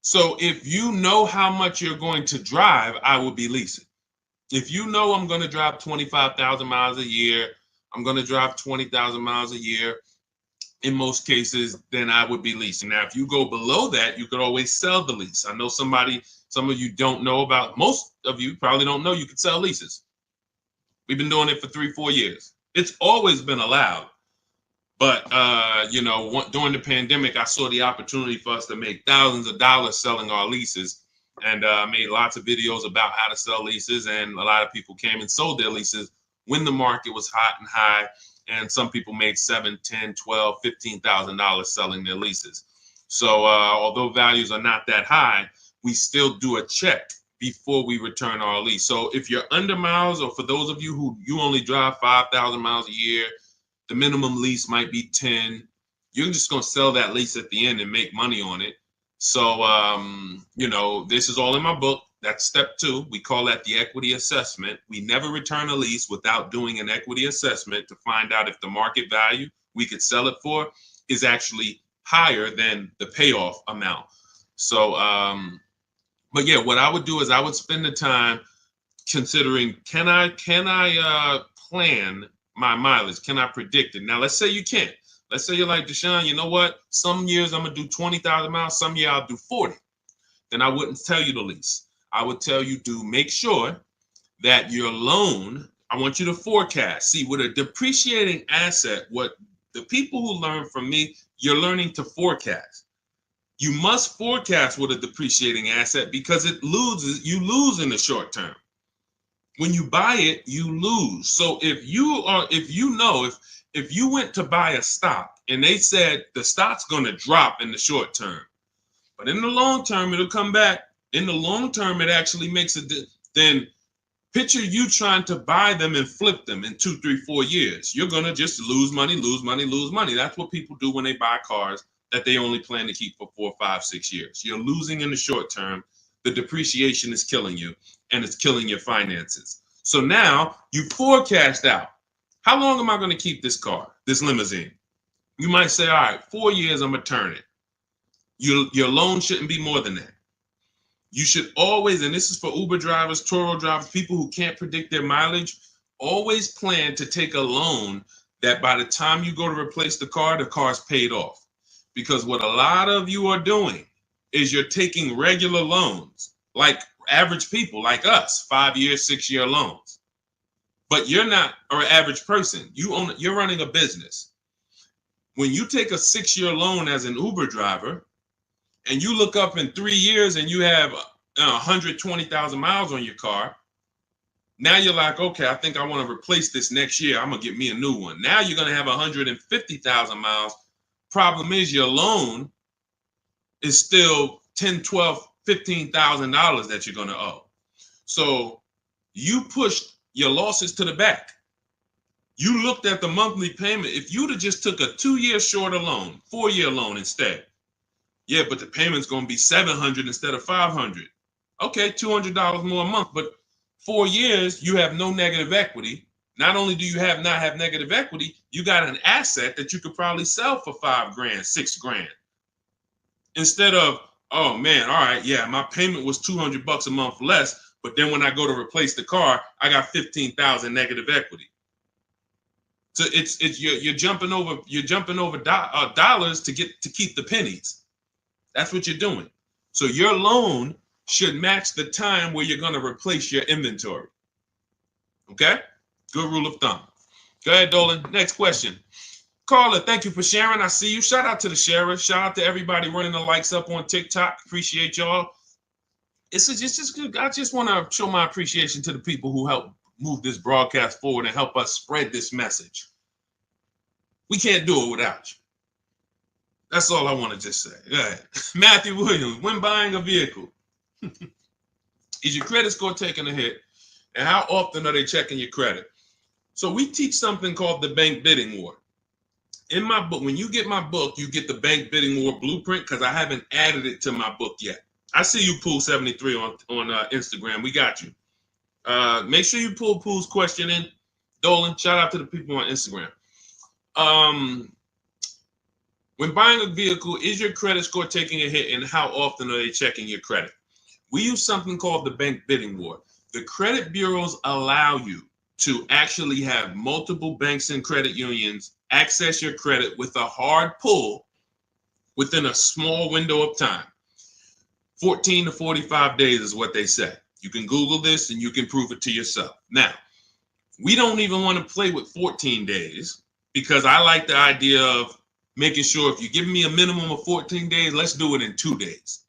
So if you know how much you're going to drive, I will be leasing. If you know I'm going to drive 25,000 miles a year, I'm going to drive 20,000 miles a year, in most cases, then I would be leasing. Now, if you go below that, you could always sell the lease. I know some of you don't know about, most of you probably don't know you could sell leases. We've been doing it for 3-4 years. It's always been allowed. But, during the pandemic, I saw the opportunity for us to make thousands of dollars selling our leases. And made lots of videos about how to sell leases. And a lot of people came and sold their leases when the market was hot and high. And some people made $7,000, $10,000, $12,000, $15,000 selling their leases. So although values are not that high, we still do a check before we return our lease. So if you're under miles, or for those of you who you only drive 5,000 miles a year, the minimum lease might be 10. You're just going to sell that lease at the end and make money on it. So, this is all in my book. That's step 2. We call that the equity assessment. We never return a lease without doing an equity assessment to find out if the market value we could sell it for is actually higher than the payoff amount. So, but yeah, what I would do is I would spend the time considering, can I plan my mileage? Can I predict it? Now, let's say you can't. Let's say you're like, Deshaun, you know what? Some years I'm going to do 20,000 miles. Some year I'll do 40. Then I wouldn't tell you to lease. I would tell you to make sure that your loan, I want you to forecast. See, with a depreciating asset, what the people who learn from me, you're learning to forecast. You must forecast with a depreciating asset because you lose in the short term. When you buy it, you lose. So if you went to buy a stock and they said the stock's going to drop in the short term, but in the long term, it'll come back. In the long term, it actually makes then picture you trying to buy them and flip them in 2, 3, 4 years. You're going to just lose money, lose money, lose money. That's what people do when they buy cars that they only plan to keep for 4, 5, 6 years. You're losing in the short term. The depreciation is killing you, and it's killing your finances. So now you forecast out. How long am I going to keep this car, this limousine? You might say, all right, 4 years, I'm going to turn it. Your loan shouldn't be more than that. You should always, and this is for Uber drivers, Turo drivers, people who can't predict their mileage, always plan to take a loan that by the time you go to replace the car's paid off. Because what a lot of you are doing is you're taking regular loans, like average people like us, 5-year, 6-year loans. But you're not an average person. You're running a business. When you take a 6-year loan as an Uber driver, and you look up in 3 years and you have 120,000 miles on your car, now you're like, okay, I think I want to replace this next year. I'm going to get me a new one. Now you're going to have 150,000 miles. Problem is your loan is still $10, $12, $15,000 that you're going to owe. So you pushed your losses to the back. You looked at the monthly payment. If you'd have just took a 2-year shorter loan, 4-year loan instead, yeah, but the payment's going to be $700 instead of $500. Okay, $200 more a month, but 4 years you have no negative equity. Not only do you not have negative equity, you got an asset that you could probably sell for $5 grand, $6 grand. Instead of, oh man, all right, yeah, my payment was $200 a month less, but then when I go to replace the car, I got 15,000 negative equity. So it's you're jumping over dollars to keep the pennies. That's what you're doing. So your loan should match the time where you're going to replace your inventory. Okay? Good rule of thumb. Go ahead, Dolan. Next question. Carla, thank you for sharing. I see you. Shout out to the sharers. Shout out to everybody running the likes up on TikTok. Appreciate y'all. It's just good. I just want to show my appreciation to the people who help move this broadcast forward and help us spread this message. We can't do it without you. That's all I want to just say. Go ahead. Matthew Williams, when buying a vehicle, is your credit score taking a hit? And how often are they checking your credit? So we teach something called the bank bidding war. In my book, when you get my book, you get the bank bidding war blueprint because I haven't added it to my book yet. I see you, Pool73 on Instagram. We got you. Make sure you pull Pool's question in. Dolan, shout out to the people on Instagram. When buying a vehicle, is your credit score taking a hit, and how often are they checking your credit? We use something called the bank bidding war. The credit bureaus allow you to actually have multiple banks and credit unions access your credit with a hard pull within a small window of time. 14 to 45 days is what they say. You can Google this and you can prove it to yourself. Now, we don't even want to play with 14 days because I like the idea of making sure if you give me a minimum of 14 days, let's do it in 2 days.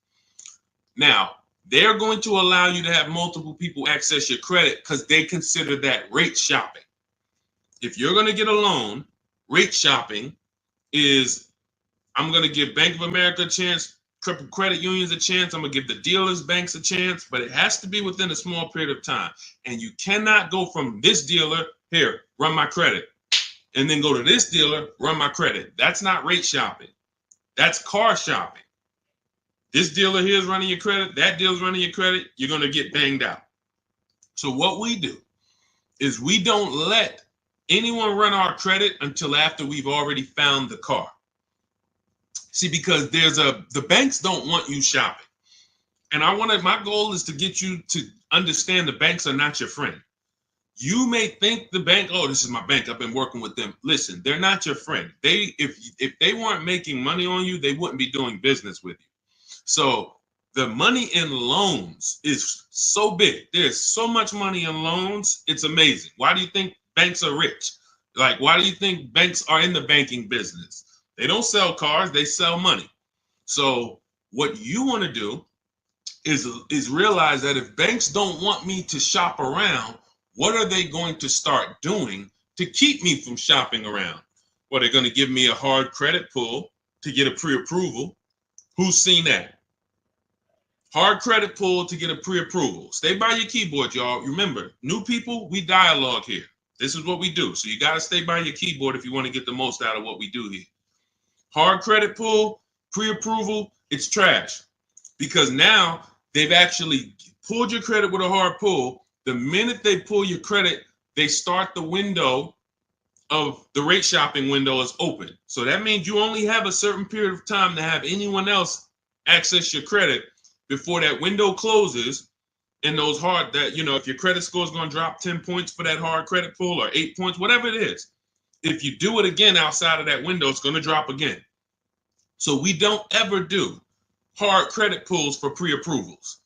Now, they're going to allow you to have multiple people access your credit because they consider that rate shopping. If you're going to get a loan, rate shopping is, I'm going to give Bank of America a chance, credit unions a chance, I'm going to give the dealers, banks a chance, but it has to be within a small period of time. And you cannot go from this dealer, here, run my credit, and then go to this dealer, run my credit. That's not rate shopping. That's car shopping. This dealer here is running your credit, that dealer's running your credit, you're going to get banged out. So what we do is we don't let anyone run our credit until after we've already found the car. See, because the banks don't want you shopping. And my goal is to get you to understand the banks are not your friend. You may think the bank, oh, this is my bank, I've been working with them. Listen, they're not your friend. If they weren't making money on you, they wouldn't be doing business with you. So the money in loans is so big. There's so much money in loans. It's amazing. Why do you think banks are rich? Like, why do you think banks are in the banking business? They don't sell cars, they sell money. So what you want to do is realize that if banks don't want me to shop around, what are they going to start doing to keep me from shopping around? Well, they're going to give me a hard credit pull to get a pre-approval. Who's seen that? Hard credit pull to get a pre-approval. Stay by your keyboard, y'all. Remember, new people, we dialogue here. This is what we do. So you got to stay by your keyboard if you want to get the most out of what we do here. Hard credit pull, pre-approval, it's trash. Because now they've actually pulled your credit with a hard pull. The minute they pull your credit, they start the window of the rate shopping window is open. So that means you only have a certain period of time to have anyone else access your credit before that window closes. And those hard, that, you know, if your credit score is going to drop 10 points for that hard credit pull or 8 points, whatever it is, if you do it again outside of that window, it's going to drop again. So we don't ever do hard credit pulls for pre-approvals.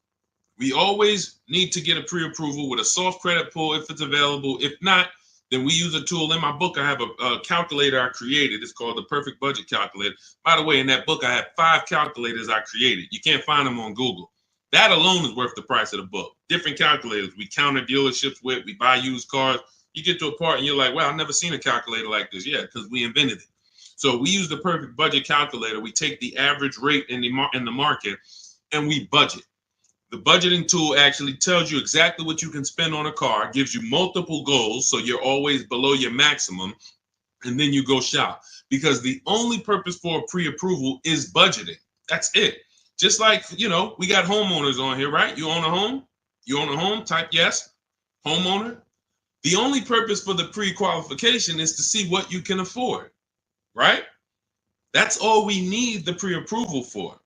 We always need to get a pre-approval with a soft credit pull if it's available. If not, then we use a tool. In my book, I have a calculator I created. It's called the Perfect Budget Calculator. By the way, in that book, I have 5 calculators I created. You can't find them on Google. That alone is worth the price of the book. Different calculators. We counter dealerships with. We buy used cars. You get to a part and you're like, well, I've never seen a calculator like this. Yeah, because we invented it. So we use the perfect budget calculator. We take the average rate in the market and we budget. The budgeting tool actually tells you exactly what you can spend on a car, gives you multiple goals, so you're always below your maximum, and then you go shop. Because the only purpose for a pre-approval is budgeting. That's it. Just like, we got homeowners on here, right? You own a home? You own a home? Type yes. Homeowner. The only purpose for the pre-qualification is to see what you can afford, right? That's all we need the pre-approval for.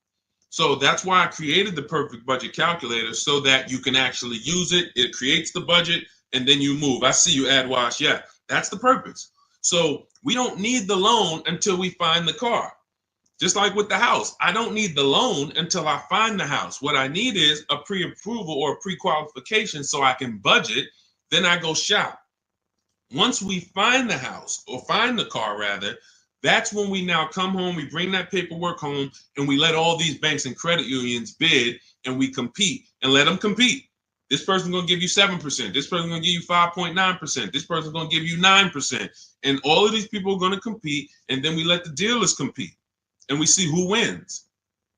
So that's why I created the perfect budget calculator, so that you can actually use it. It creates the budget and then you move. I see you, AdWash. Yeah, that's the purpose. So we don't need the loan until we find the car. Just like with the house, I don't need the loan until I find the house. What I need is a pre-approval or a pre-qualification so I can budget. Then I go shop. Once we find the house, or find the car rather, that's when we now come home, we bring that paperwork home, and we let all these banks and credit unions bid, and we compete and let them compete. This person's going to give you 7%. This person's going to give you 5.9%. This person's going to give you 9%. And all of these people are going to compete, and then we let the dealers compete, and we see who wins.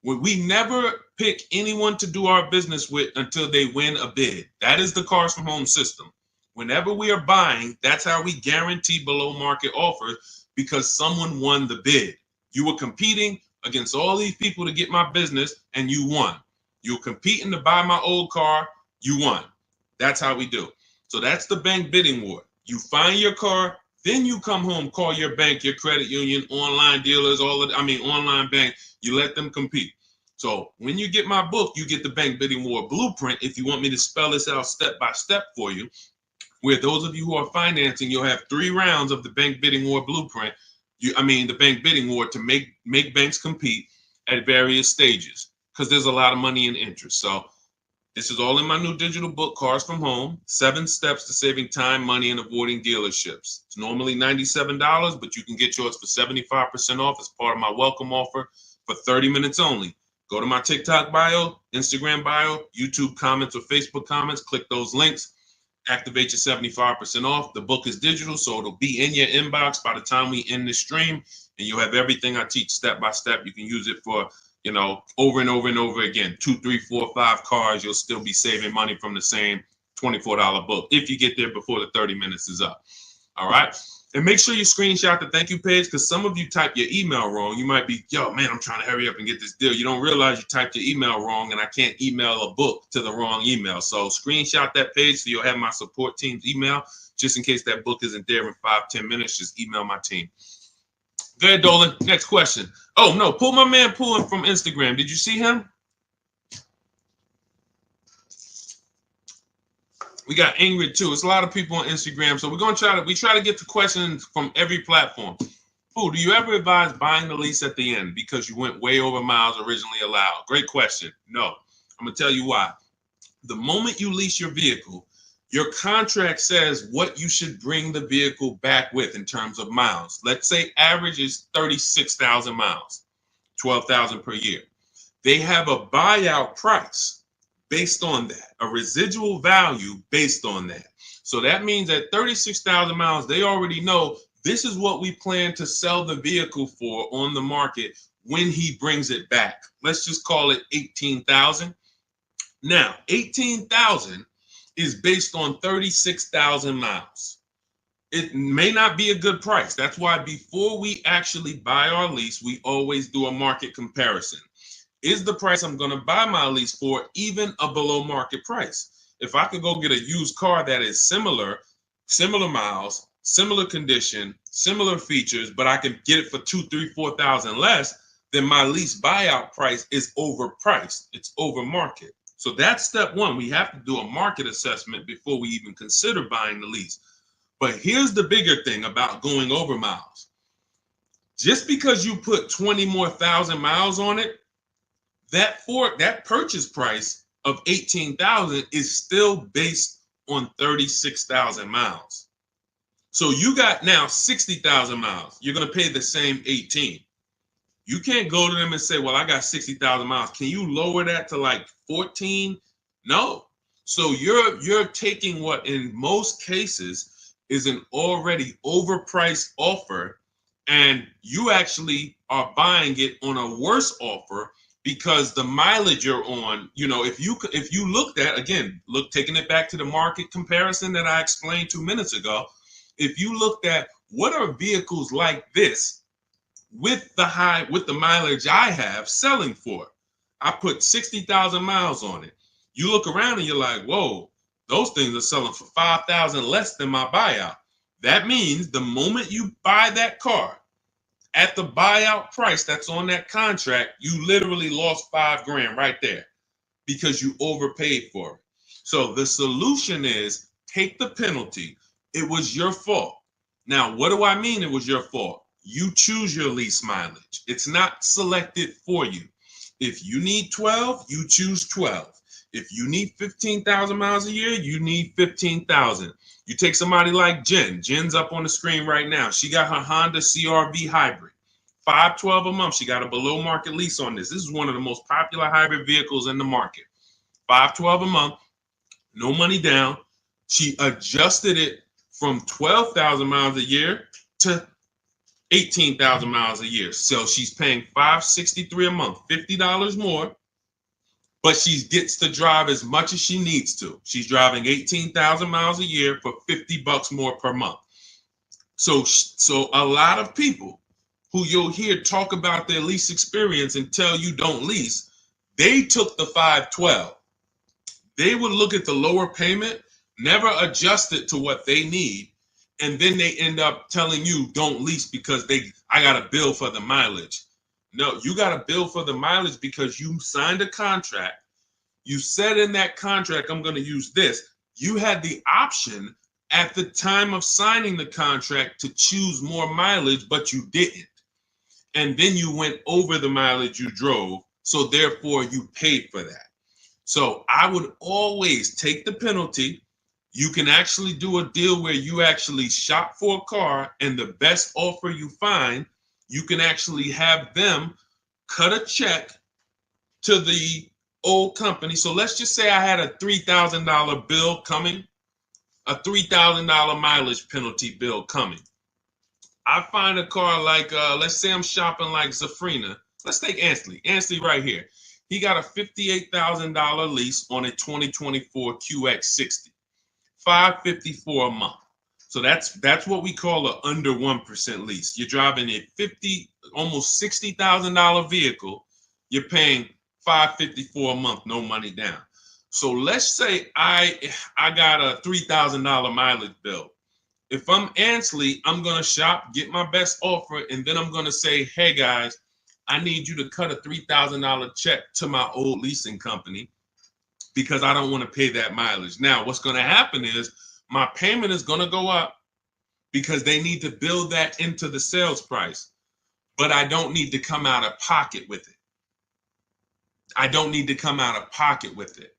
We never pick anyone to do our business with until they win a bid. That is the Cars from Home system. Whenever we are buying, that's how we guarantee below market offers, because someone won the bid. You were competing against all these people to get my business, and you won. You were competing to buy my old car, you won. That's how we do. So that's the bank bidding war. You find your car, then you come home, call your bank, your credit union, online dealers, online bank, you let them compete. So when you get my book, you get the bank bidding war blueprint. If you want me to spell this out step by step for you, where those of you who are financing, you'll have 3 rounds of the bank bidding war blueprint. The bank bidding war to make banks compete at various stages, because there's a lot of money and interest. So this is all in my new digital book, Cars from Home, 7 Steps to Saving Time, Money, and Avoiding Dealerships. It's normally $97, but you can get yours for 75% off as part of my welcome offer for 30 minutes only. Go to my TikTok bio, Instagram bio, YouTube comments, or Facebook comments, click those links. Activate your 75% off. The book is digital, so it'll be in your inbox by the time we end this stream, and you'll have everything I teach step by step. You can use it for, over and over and over again. 2, 3, 4, 5 cars. You'll still be saving money from the same $24 book if you get there before the 30 minutes is up. All right. And make sure you screenshot the thank you page, because some of you type your email wrong. You might be, yo, man, I'm trying to hurry up and get this deal. You don't realize you typed your email wrong, and I can't email a book to the wrong email. So screenshot that page so you'll have my support team's email. Just in case that book isn't there in 5-10 minutes, just email my team. Go ahead, Dolan. Next question. Oh, no, pull my man Pulling from Instagram. Did you see him? We got Ingrid too. It's a lot of people on Instagram, so we're gonna try to get to questions from every platform. Do you ever advise buying the lease at the end because you went way over miles originally allowed? Great question. No, I'm gonna tell you why. The moment you lease your vehicle, your contract says what you should bring the vehicle back with in terms of miles. Let's say average is 36,000 miles, 12,000 per year. They have a buyout price based on that, a residual value based on that. So that means at 36,000 miles, they already know this is what we plan to sell the vehicle for on the market when he brings it back. Let's just call it 18,000. Now, 18,000 is based on 36,000 miles. It may not be a good price. That's why before we actually buy our lease, we always do a market comparison. Is the price I'm going to buy my lease for even a below market price? If I could go get a used car that is similar miles, similar condition, similar features, but I can get it for 2, 3, 4,000 less, then my lease buyout price is overpriced. It's over market. So that's step one. We have to do a market assessment before we even consider buying the lease. But here's the bigger thing about going over miles. Just because you put 20 more thousand miles on it, that purchase price of 18,000 is still based on 36,000 miles. So you got now 60,000 miles. You're going to pay the same 18. You can't go to them and say, well, I got 60,000 miles. Can you lower that to like 14? No. So you're taking what in most cases is an already overpriced offer and you actually are buying it on a worse offer because the mileage you're on, if you looked at, again, taking it back to the market comparison that I explained 2 minutes ago, if you looked at what are vehicles like this with the mileage I have selling for, I put 60,000 miles on it. You look around and you're like, whoa, those things are selling for 5,000 less than my buyout. That means the moment you buy that car at the buyout price that's on that contract, you literally lost $5,000 right there because you overpaid for it. So the solution is take the penalty. It was your fault. Now, what do I mean it was your fault? You choose your lease mileage. It's not selected for you. If you need 12, you choose 12. If you need 15,000 miles a year, you need 15,000. You take somebody like Jen. Jen's up on the screen right now. She got her Honda CR-V hybrid. $512 a month. She got a below market lease on this. This is one of the most popular hybrid vehicles in the market. $512 a month, no money down. She adjusted it from 12,000 miles a year to 18,000 miles a year. So she's paying $563 a month, $50 more, but she gets to drive as much as she needs to. She's driving 18,000 miles a year for $50 more per month. So a lot of people who you'll hear talk about their lease experience and tell you don't lease, they took the 512. They would look at the lower payment, never adjust it to what they need, and then they end up telling you don't lease because I got a bill for the mileage. No, you got a bill for the mileage because you signed a contract. You said in that contract, I'm going to use this. You had the option at the time of signing the contract to choose more mileage, but you didn't. And then you went over the mileage you drove, so therefore you paid for that. So I would always take the penalty. You can actually do a deal where you actually shop for a car, and the best offer you find, you can actually have them cut a check to the old company. So let's just say I had a $3,000 bill coming, a $3,000 mileage penalty bill coming. I find a car like, let's say I'm shopping like Zafrina. Let's take Ansley. Ansley right here. He got a $58,000 lease on a 2024 QX60. $554 a month. So that's what we call an under 1% lease. You're driving a almost $60,000 vehicle. You're paying $554 a month, no money down. So let's say I got a $3,000 mileage bill. If I'm Ansley, I'm going to shop, get my best offer, and then I'm going to say, hey, guys, I need you to cut a $3,000 check to my old leasing company because I don't want to pay that mileage. Now, what's going to happen is my payment is going to go up because they need to build that into the sales price, but I don't need to come out of pocket with it. I don't need to come out of pocket with it.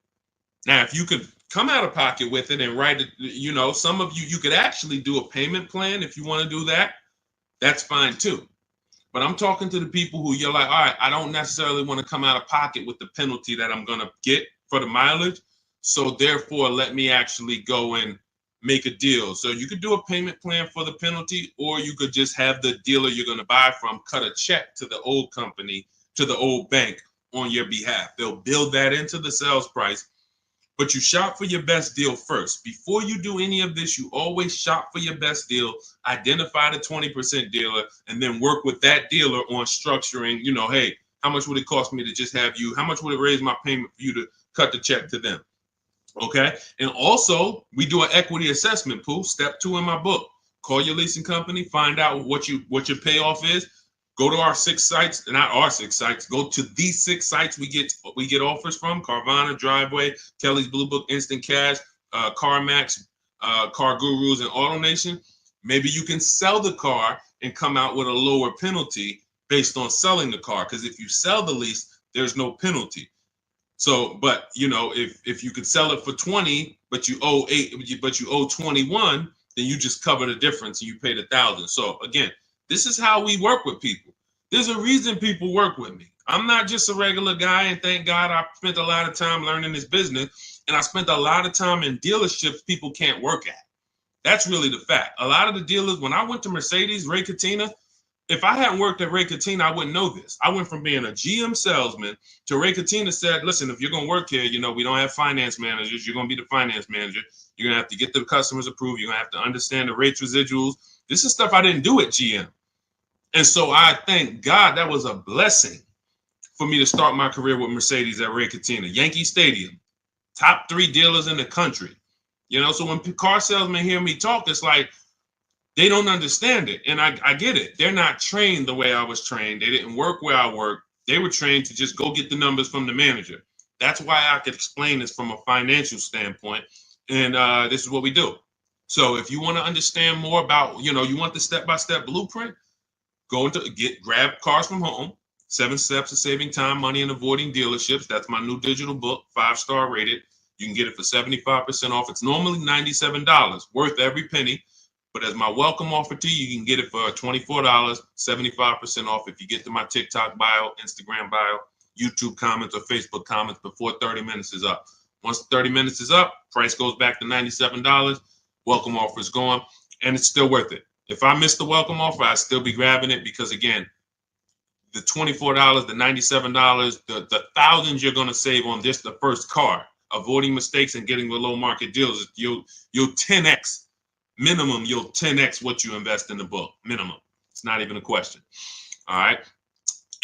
Now, if you could come out of pocket with it and write it, some of you could actually do a payment plan if you want to do that. That's fine too. But I'm talking to the people who you're like, all right, I don't necessarily want to come out of pocket with the penalty that I'm going to get for the mileage. So therefore, let me actually go and make a deal. So you could do a payment plan for the penalty, or you could just have the dealer you're going to buy from cut a check to the old company, to the old bank on your behalf. They'll build that into the sales price. But you shop for your best deal first. Before you do any of this, you always shop for your best deal, identify the 20% dealer, and then work with that dealer on structuring, hey, how much would it cost me to just have you? How much would it raise my payment for you to cut the check to them? Okay. And also, we do an equity assessment, Pooh. Step 2 in my book. Call your leasing company, find out what your payoff is. Go to our 6 sites, not our 6 sites. Go to these 6 sites we get offers from: Carvana, Driveway, Kelly's Blue Book, Instant Cash, CarMax, Car Gurus, and AutoNation. Maybe you can sell the car and come out with a lower penalty based on selling the car. Because if you sell the lease, there's no penalty. So, but if you could sell it for 20, but you owe 21, then you just cover the difference and you pay the 1,000. So again, this is how we work with people. There's a reason people work with me. I'm not just a regular guy, and thank God I spent a lot of time learning this business, and I spent a lot of time in dealerships people can't work at. That's really the fact. A lot of the dealers, when I went to Mercedes, Ray Katina, If I hadn't worked at Ray Catena, I wouldn't know this. I went from being a GM salesman to Ray Catena said, listen, if you're going to work here, we don't have finance managers. You're going to be the finance manager. You're going to have to get the customers approved. You're going to have to understand the rates, residuals. This is stuff I didn't do at GM. And so I thank God that was a blessing for me to start my career with Mercedes at Ray Catena. Yankee Stadium, top 3 dealers in the country. So when car salesmen hear me talk, it's like, they don't understand it. And I get it. They're not trained the way I was trained. They didn't work where I worked. They were trained to just go get the numbers from the manager. That's why I could explain this from a financial standpoint. And this is what we do. So if you want to understand more about, you want the step-by-step blueprint, grab Cars from Home, 7 Steps of Saving Time, Money, and Avoiding Dealerships. That's my new digital book, 5-star rated. You can get it for 75% off. It's normally $97, worth every penny. But as my welcome offer to you, you can get it for $24, 75% off if you get to my TikTok bio, Instagram bio, YouTube comments, or Facebook comments before 30 minutes is up. Once 30 minutes is up, price goes back to $97. Welcome offer is gone, and it's still worth it. If I miss the welcome offer, I'd still be grabbing it because, again, the $24, the $97, the thousands you're going to save on just the first car, avoiding mistakes and getting below market deals, you'll 10x. Minimum, you'll 10x what you invest in the book. Minimum. It's not even a question. All right.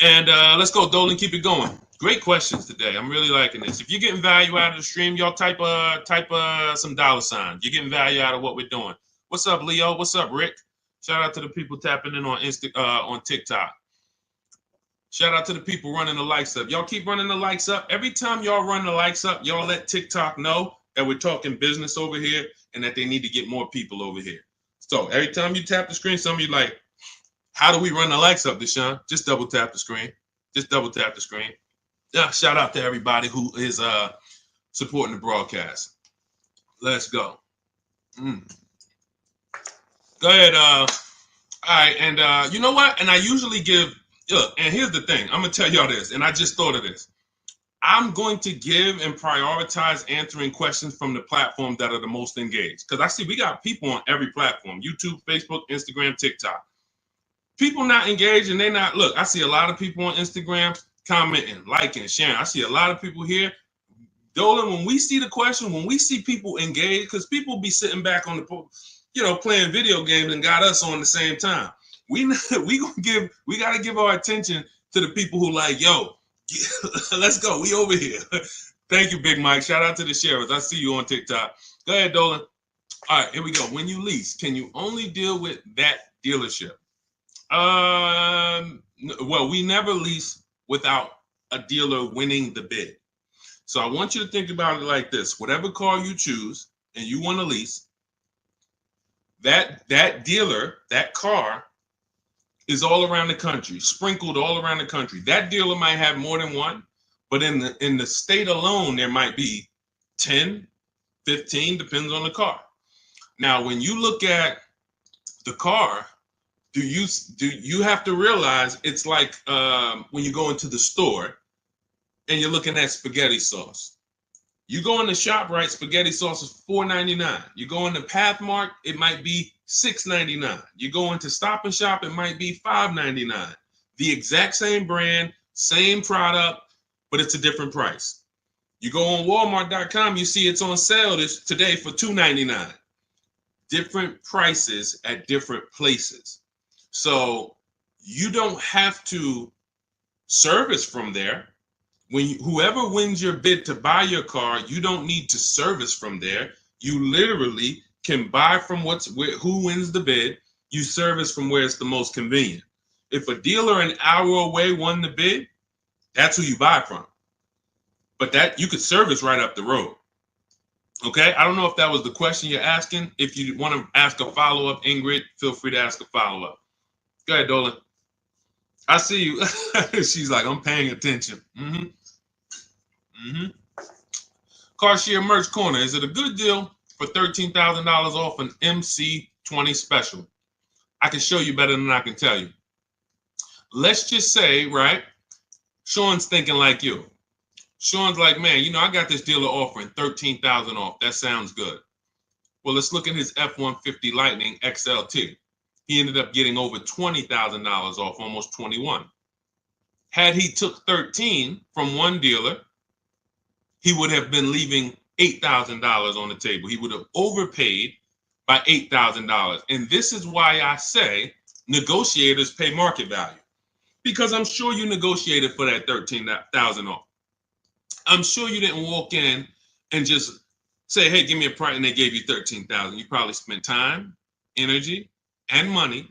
And let's go, Dolan. Keep it going. Great questions today. I'm really liking this. If you're getting value out of the stream, y'all type some dollar signs. You're getting value out of what we're doing. What's up, Leo? What's up, Rick? Shout out to the people tapping in on TikTok. Shout out to the people running the likes up. Y'all keep running the likes up. Every time y'all run the likes up, y'all let TikTok know that we're talking business over here and that they need to get more people over here. So every time you tap the screen, some of you like, how do we run the likes up, Deshaun? Just double tap the screen. Just double tap the screen. Yeah, shout out to everybody who is supporting the broadcast. Let's go. Go ahead. All right. And you know what? And I usually look, and here's the thing. I'm going to tell y'all this, and I just thought of this. I'm going to give and prioritize answering questions from the platforms that are the most engaged. Because I see we got people on every platform, YouTube, Facebook, Instagram, TikTok. People not engaged and they not, look, I see a lot of people on Instagram commenting, liking, sharing. I see a lot of people here. Dolan, when we see the question, when we see people engaged, because people be sitting back on the, playing video games and got us on the same time. We got to give our attention to the people who like, yo, let's go. We over here. Thank you, Big Mike. Shout out to the sharers. I see you on TikTok. Go ahead, Dolan. All right, here we go. When you lease, can you only deal with that dealership? Well, we never lease without a dealer winning the bid. So I want you to think about it like this. Whatever car you choose and you want to lease, that dealer, that car, is all around the country, sprinkled all around the country. That dealer might have more than one, but in the state alone, there might be 10, 15, depends on the car. Now, when you look at the car, do you have to realize it's like when you go into the store and you're looking at spaghetti sauce. You go in the ShopRite, spaghetti sauce is $4.99. You go into Pathmark, it might be $6.99. You go into Stop and Shop, it might be $5.99. The exact same brand, same product, but it's a different price. You go on Walmart.com, you see it's on sale today for $2.99. Different prices at different places. So you don't have to service from there. Whoever wins your bid to buy your car, you don't need to service from there. You literally can buy from who wins the bid. You service from where it's the most convenient. If a dealer an hour away won the bid, that's who you buy from. But that you could service right up the road. Okay, I don't know if that was the question you're asking. If you want to ask a follow-up, Ingrid, feel free to ask a follow-up. Go ahead, Dolan. I see you. She's like, I'm paying attention. Car-Share Merch Corner. Is it a good deal for $13,000 off an MC20 special? I can show you better than I can tell you. Let's just say, right, Sean's thinking like you. Sean's like, man, I got this dealer offering $13,000 off. That sounds good. Well, let's look at his F-150 Lightning XLT. He ended up getting over $20,000 off, almost 21. Had he took 13 from one dealer, he would have been leaving $8,000 on the table. He would have overpaid by $8,000. And this is why I say negotiators pay market value, because I'm sure you negotiated for that 13,000 off. I'm sure you didn't walk in and just say, hey, give me a price, and they gave you 13,000. You probably spent time, energy, and money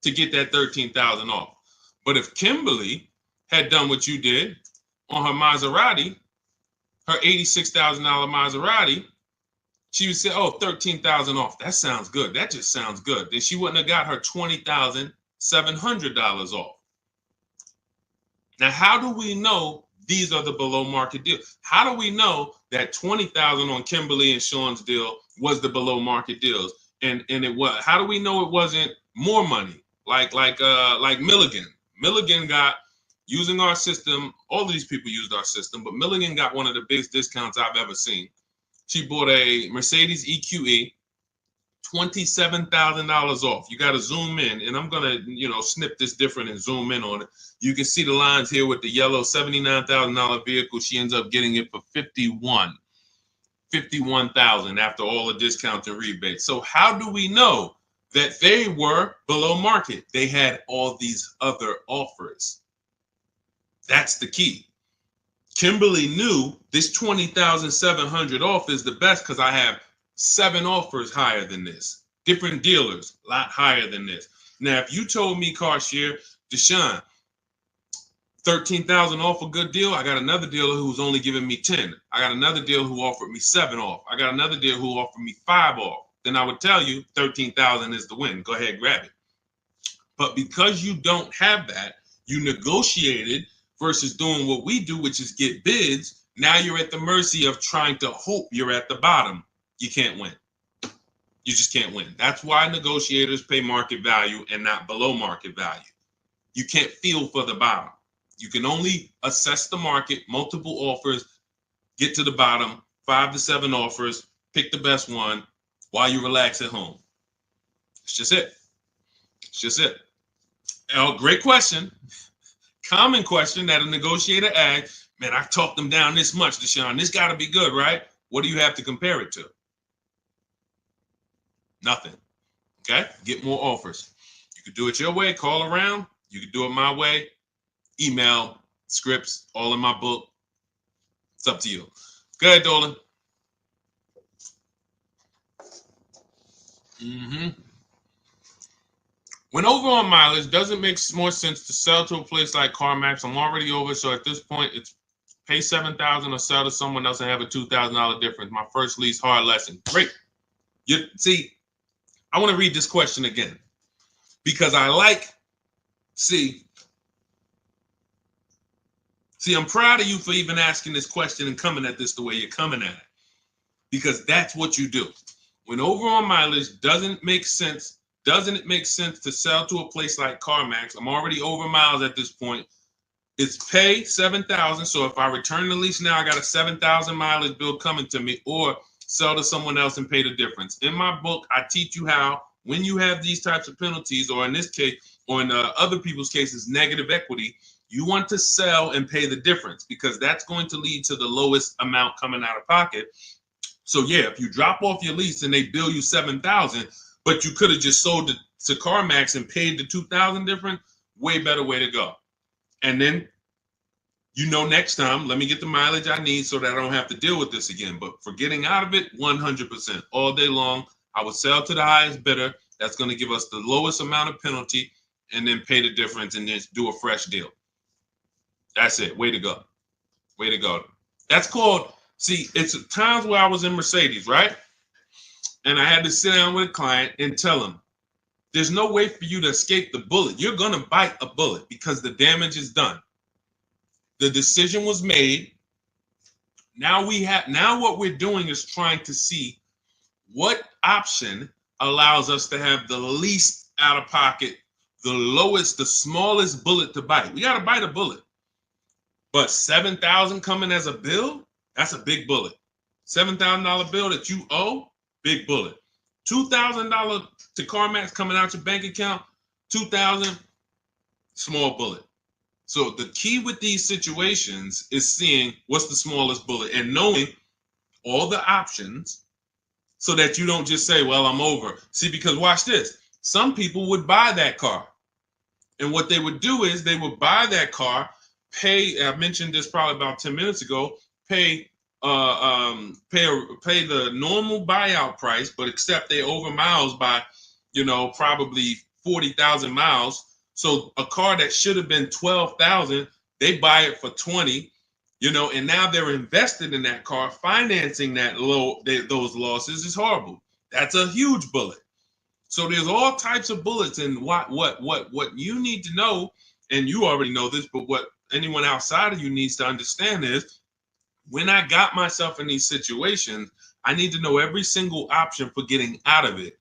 to get that 13,000 off. But if Kimberly had done what you did on her Maserati, her $86,000 Maserati, she would say, oh, 13,000 off. That sounds good. That just sounds good. Then she wouldn't have got her $20,700 off. Now, how do we know these are the below market deals? How do we know that 20,000 on Kimberly and Sean's deal was the below market deals? And it was. How do we know it wasn't more money like Milligan? Milligan got, using our system, all of these people used our system, but Milligan got one of the biggest discounts I've ever seen. She bought a Mercedes EQE, $27,000 off. You got to zoom in, and I'm gonna, snip this different and zoom in on it. You can see the lines here with the yellow $79,000 vehicle. She ends up getting it for $51,000 after all the discounts and rebates. So how do we know that they were below market? They had all these other offers. That's the key. Kimberly knew this $20,700 off is the best because I have 7 offers higher than this. Different dealers, a lot higher than this. Now, if you told me, CarShare, Deshaun, 13,000 off a good deal, I got another dealer who was only giving me 10. I got another dealer who offered me 7 off. I got another dealer who offered me 5 off. Then I would tell you 13,000 is the win. Go ahead, grab it. But because you don't have that, you negotiated versus doing what we do, which is get bids. Now you're at the mercy of trying to hope you're at the bottom. You can't win. You just can't win. That's why negotiators pay market value and not below market value. You can't feel for the bottom. You can only assess the market, multiple offers, get to the bottom, 5 to 7 offers, pick the best one while you relax at home. It's just it. It's just it. Oh, great question. Common question that a negotiator asks, man, I talked them down this much, Deshaun. This got to be good, right? What do you have to compare it to? Nothing. Okay? Get more offers. You could do it your way, call around. You could do it my way. Email, scripts, all in my book. It's up to you. Go ahead, Dolan. When over on mileage, does it make more sense to sell to a place like CarMax? I'm already over, so at this point, it's pay $7,000 or sell to someone else and have a $2,000 difference. My first lease, hard lesson. Great. See, I want to read this question again because see, I'm proud of you for even asking this question and coming at this the way you're coming at it, because that's what you do. When over on mileage, doesn't it make sense to sell to a place like CarMax? I'm already over miles at this point. It's pay $7,000. So if I return the lease now, I got a 7,000 mileage bill coming to me, or sell to someone else and pay the difference. In my book, I teach you how, when you have these types of penalties, or in this case, or in other people's cases, negative equity, you want to sell and pay the difference, because that's going to lead to the lowest amount coming out of pocket. So yeah, if you drop off your lease and they bill you $7,000, but you could have just sold it to CarMax and paid the $2,000 difference, way better way to go. And then, next time, let me get the mileage I need so that I don't have to deal with this again. But for getting out of it, 100%. All day long, I would sell to the highest bidder. That's going to give us the lowest amount of penalty, and then pay the difference and then do a fresh deal. That's it. Way to go. Way to go. That's called, see, it's times where I was in Mercedes, right? And I had to sit down with a client and tell him, there's no way for you to escape the bullet. You're going to bite a bullet because the damage is done. The decision was made. Now what we're doing is trying to see what option allows us to have the least out of pocket, the lowest, the smallest bullet to bite. We got to bite a bullet. But $7,000 coming as a bill, that's a big bullet. $7,000 bill that you owe, big bullet. $2,000 to CarMax coming out your bank account, 2,000, small bullet. So the key with these situations is seeing what's the smallest bullet and knowing all the options so that you don't just say, well, I'm over. See, because watch this. Some people would buy that car. And what they would do is they would buy that car, pay, I mentioned this probably about 10 minutes ago, pay the normal buyout price, but except they over miles by, probably 40,000 miles. So a car that should have been 12,000, they buy it for 20, and now they're invested in that car. Financing those losses is horrible. That's a huge bullet. So there's all types of bullets, and what you need to know, and you already know this, but what anyone outside of you needs to understand is, when I got myself in these situations, I need to know every single option for getting out of it.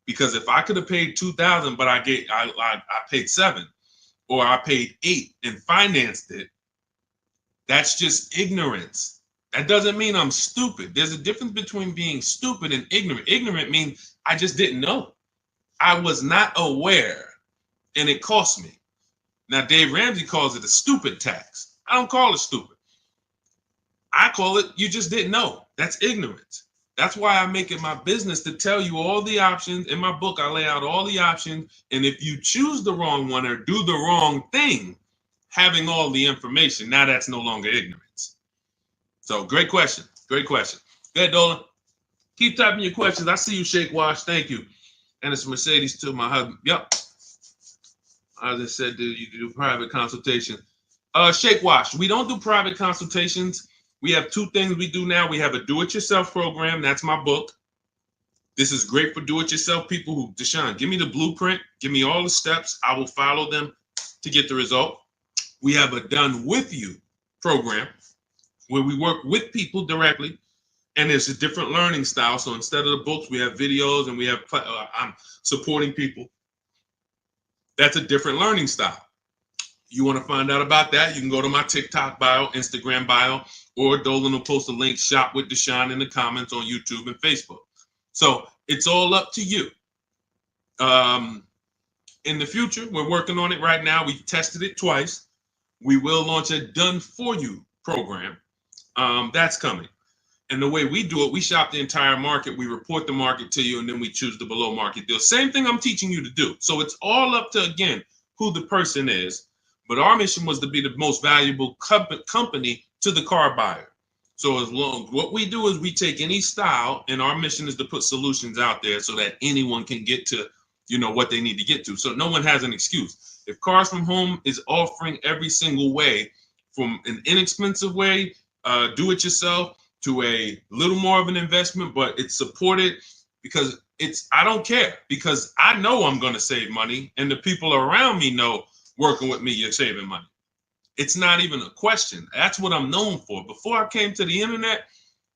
Because if I could have paid 2,000, but I paid 7, or I paid 8 and financed it, that's just ignorance. That doesn't mean I'm stupid. There's a difference between being stupid and ignorant. Ignorant means I just didn't know. I was not aware, and it cost me. Now, Dave Ramsey calls it a stupid tax. I don't call it stupid. I call it you just didn't know. That's ignorance. That's why I make it my business to tell you all the options. In my book, I lay out all the options. And if you choose the wrong one or do the wrong thing, having all the information, now that's no longer ignorance. So great question. Great question. Go ahead, Dolan. Keep typing your questions. I see you, Shake Wash. Thank you. And it's Mercedes to my husband. Yep. I just said, you do private consultation. Shake Wash. We don't do private consultations. We have 2 things we do now. We have a do-it-yourself program. That's my book. This is great for do-it-yourself people who, Deshaun, give me the blueprint. Give me all the steps. I will follow them to get the result. We have a done with you program where we work with people directly. And it's a different learning style. So instead of the books, we have videos, and we have I'm supporting people. That's a different learning style. You want to find out about that, you can go to my TikTok bio, Instagram bio, or Dolan will post a link, Shop with Deshaun, in the comments on YouTube and Facebook. So it's all up to you. In the future, we're working on it right now. We've tested it twice. We will launch a done for you program. That's coming. And the way we do it, we shop the entire market, we report the market to you, and then we choose the below market deal. Same thing I'm teaching you to do. So it's all up to, again, who the person is. But our mission was to be the most valuable company to the car buyer. So what we do is we take any style, and our mission is to put solutions out there so that anyone can get to, what they need to get to. So no one has an excuse. If Cars From Home is offering every single way, from an inexpensive way, do it yourself, to a little more of an investment, but it's supported because I don't care, because I know I'm going to save money, and the people around me know working with me, you're saving money. It's not even a question. That's what I'm known for. Before I came to the internet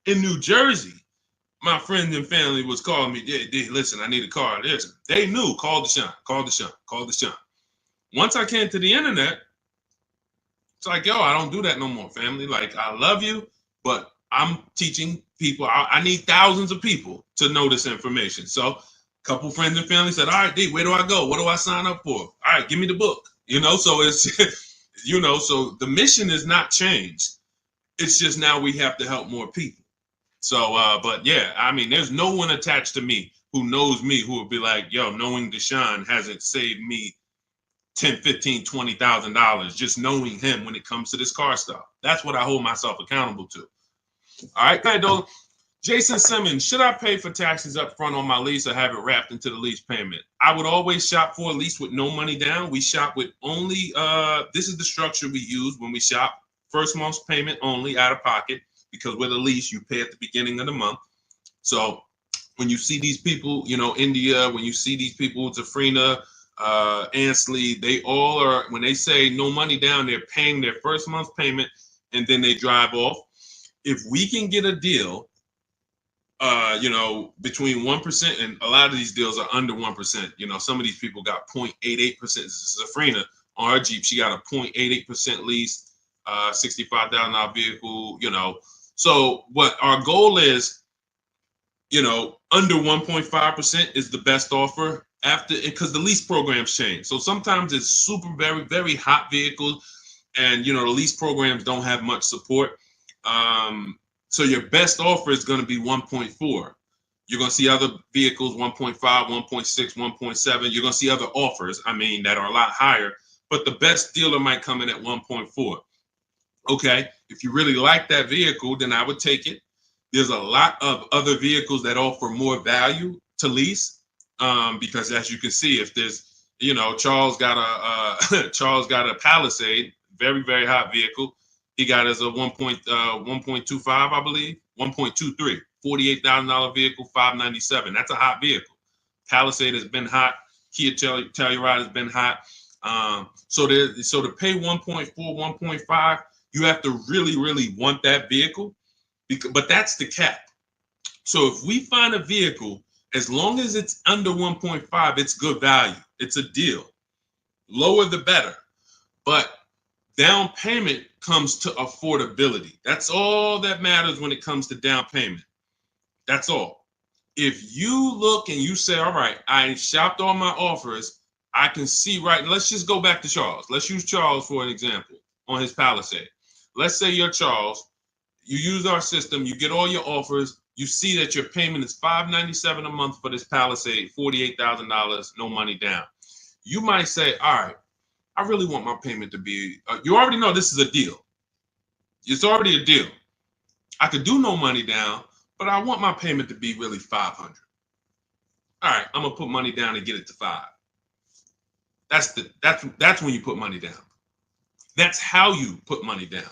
in New Jersey, my friends and family was calling me, yeah, listen, I need a car. Listen, they knew, call Deshaun, call Deshaun, call Deshaun. Once I came to the internet, it's like, yo, I don't do that no more, family. Like, I love you, but I'm teaching people. I need thousands of people to know this information. So a couple friends and family said, all right, D, where do I go? What do I sign up for? All right, give me the book. So it's, so the mission is not changed. It's just now we have to help more people. So, but yeah, I mean, there's no one attached to me who knows me who would be like, yo, knowing Deshaun hasn't saved me $10, $15, $20,000 just knowing him when it comes to this car stuff. That's what I hold myself accountable to. All right, go ahead, Dolan. Jason Simmons, should I pay for taxes up front on my lease or have it wrapped into the lease payment? I would always shop for a lease with no money down. We shop with only, this is the structure we use when we shop. First month's payment only, out of pocket, because with a lease, you pay at the beginning of the month. So when you see these people, India, when you see these people, Zafrina, Ansley, they all are, when they say no money down, they're paying their first month's payment and then they drive off. If we can get a deal, between 1%, and a lot of these deals are under 1%. Some of these people got 0.88%. Zafrina on her Jeep, she got a 0.88% lease, $65,000 vehicle. So what our goal is, Under 1.5% is the best offer after, because the lease programs change. So sometimes it's super, very, very hot vehicles, and the lease programs don't have much support. So your best offer is going to be 1.4. You're going to see other vehicles 1.5, 1.6, 1.7. You're going to see other offers, that are a lot higher, but the best dealer might come in at 1.4. Okay, if you really like that vehicle, then I would take it. There's a lot of other vehicles that offer more value to lease, because as you can see, if there's, Charles got a Charles got a Palisade, very, very hot vehicle. He got as a 1.25, I believe, 1.23, $48,000 vehicle, 597. That's a hot vehicle. Palisade has been hot. Kia Telluride has been hot. So to pay 1.4, 1.5, you have to really, really want that vehicle. But that's the cap. So if we find a vehicle, as long as it's under 1.5, it's good value. It's a deal. Lower the better. But down payment comes to affordability. That's all that matters when it comes to down payment. That's all. If you look and you say, all right, I shopped all my offers, I can see right. Let's just go back to Charles. Let's use Charles for an example on his Palisade. Let's say you're Charles. You use our system, you get all your offers, you see that your payment is $597 a month for this Palisade, $48,000, no money down. You might say, all right, I really want my payment to be, you already know this is a deal. It's already a deal. I could do no money down, but I want my payment to be really $500. All right, I'm gonna put money down and get it to $5. That's when you put money down. That's how you put money down.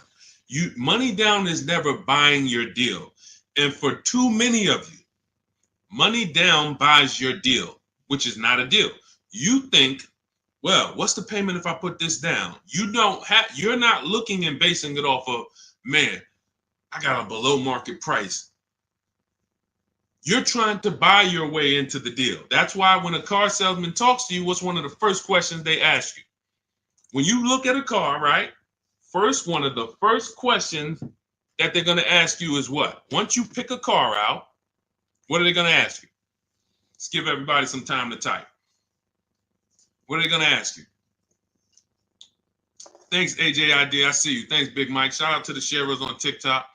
Money down is never buying your deal. And for too many of you, money down buys your deal, which is not a deal. You think, well, what's the payment if I put this down? You're not looking and basing it off of, man, I got a below market price. You're trying to buy your way into the deal. That's why when a car salesman talks to you, what's one of the first questions they ask you? When you look at a car, right? One of the first questions that they're going to ask you is what? Once you pick a car out, what are they going to ask you? Let's give everybody some time to type. What are they going to ask you? Thanks, AJID. I see you. Thanks, Big Mike. Shout out to the sharers on TikTok.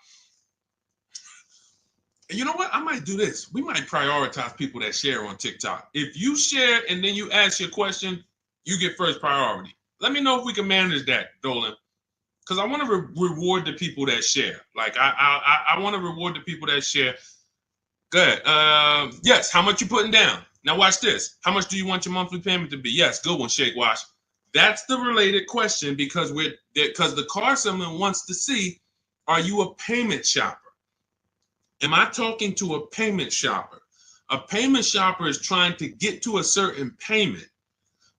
And you know what? I might do this. We might prioritize people that share on TikTok. If you share and then you ask your question, you get first priority. Let me know if we can manage that, Dolan. Because I want to reward the people that share. Like, I want to reward the people that share. Good. Yes, how much you putting down? Now watch this. How much do you want your monthly payment to be? Yes, good one, Shake Wash. That's the related question because the car salesman wants to see, are you a payment shopper? Am I talking to a payment shopper? A payment shopper is trying to get to a certain payment.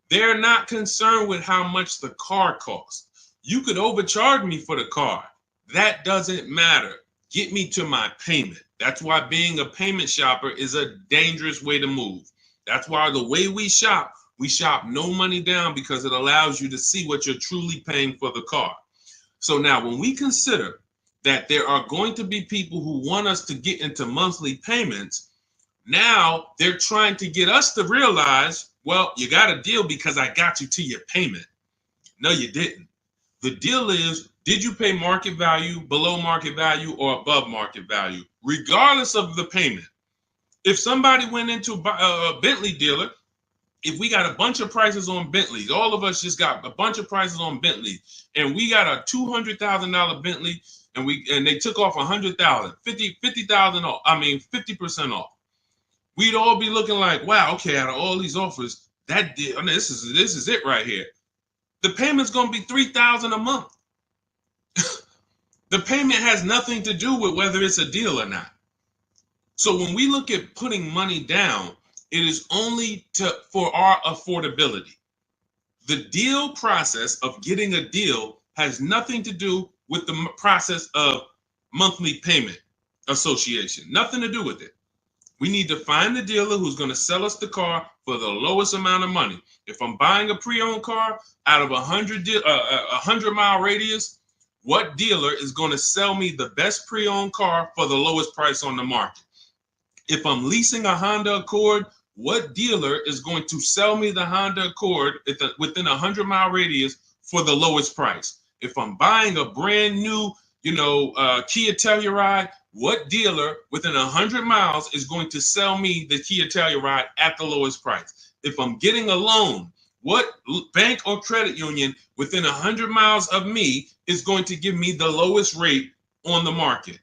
They're not concerned with how much the car costs. You could overcharge me for the car. That doesn't matter. Get me to my payment. That's why being a payment shopper is a dangerous way to move. That's why the way we shop no money down because it allows you to see what you're truly paying for the car. So now when we consider that there are going to be people who want us to get into monthly payments, now they're trying to get us to realize, well, you got a deal because I got you to your payment. No, you didn't. The deal is, did you pay market value, below market value, or above market value, regardless of the payment? If somebody went into a Bentley dealer, if we got a bunch of prices on Bentleys, all of us just got a bunch of prices on Bentley, and we got a $200,000 Bentley, and they took off $100,000, $50,000 off. 50% off. We'd all be looking like, wow, okay, out of all these offers, that deal, this is it right here. The payment's gonna be $3,000 a month. The payment has nothing to do with whether it's a deal or not. So when we look at putting money down, it is only for our affordability. The deal process of getting a deal has nothing to do with the process of monthly payment association. Nothing to do with it. We need to find the dealer who's going to sell us the car for the lowest amount of money. If I'm buying a pre-owned car out of a 100-mile radius, what dealer is going to sell me the best pre-owned car for the lowest price on the market? If I'm leasing a Honda Accord, what dealer is going to sell me the Honda Accord within a 100-mile radius for the lowest price? If I'm buying a brand new, Kia Telluride, what dealer within 100 miles is going to sell me the Kia Telluride at the lowest price? If I'm getting a loan, what bank or credit union within 100 miles of me is going to give me the lowest rate on the market?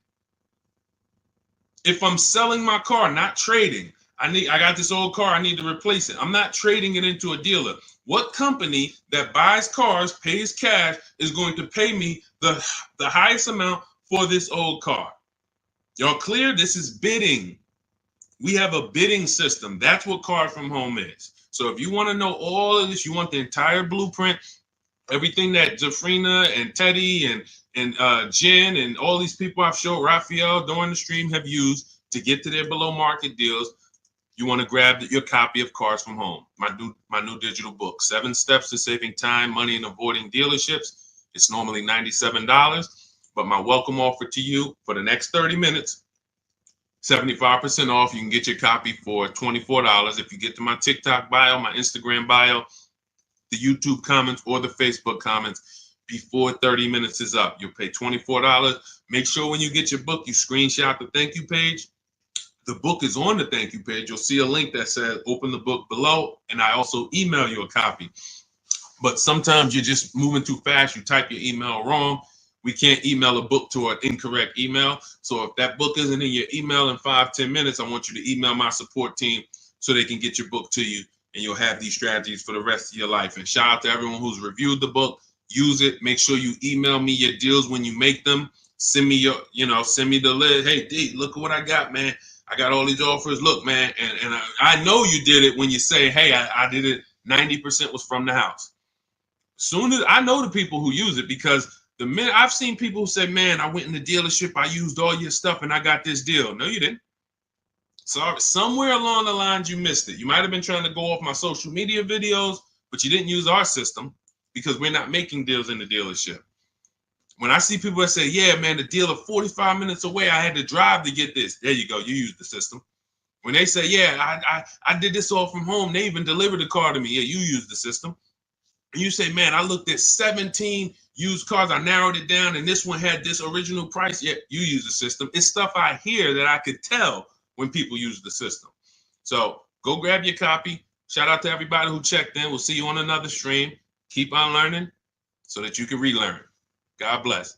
If I'm selling my car, not trading, I got this old car, I need to replace it. I'm not trading it into a dealer. What company that buys cars, pays cash, is going to pay me the highest amount for this old car? Y'all clear? This is bidding. We have a bidding system. That's what Cars from Home is. So if you want to know all of this, you want the entire blueprint, everything that Zafrina and Teddy and Jen and all these people I've showed, Raphael during the stream, have used to get to their below market deals, you want to grab your copy of Cars from Home, my new digital book, 7 Steps to Saving Time, Money, and Avoiding Dealerships. It's normally $97, but my welcome offer to you for the next 30 minutes, 75% off. You can get your copy for $24 if you get to my TikTok bio, my Instagram bio, the YouTube comments, or the Facebook comments before 30 minutes is up. You'll pay $24. Make sure when you get your book, you screenshot the thank you page. The book is on the thank you page. You'll see a link that says open the book below, and I also email you a copy. But sometimes you're just moving too fast. You type your email wrong. We can't email a book to an incorrect email. So if that book isn't in your email in 5-10 minutes, I want you to email my support team so they can get your book to you, and you'll have these strategies for the rest of your life. And shout out to everyone who's reviewed the book. Use it. Make sure you email me your deals when you make them. Send me send me the list. Hey, D, look at what I got, man. I got all these offers. Look, man, and I know you did it when you say, hey, I did it. 90% was from the house. Soon as I know the people who use it, because the minute I've seen people who say, man, I went in the dealership, I used all your stuff, and I got this deal. No, you didn't. Sorry, somewhere along the lines you missed it. You might have been trying to go off my social media videos, but you didn't use our system because we're not making deals in the dealership. When I see people that say, yeah, man, the dealer 45 minutes away, I had to drive to get this. There you go. You use the system. When they say, yeah, I did this all from home, they even delivered the car to me. Yeah, you use the system. And you say, man, I looked at 17 used cars. I narrowed it down, and this one had this original price. Yeah, you use the system. It's stuff I hear that I could tell when people use the system. So go grab your copy. Shout out to everybody who checked in. We'll see you on another stream. Keep on learning so that you can relearn. God bless.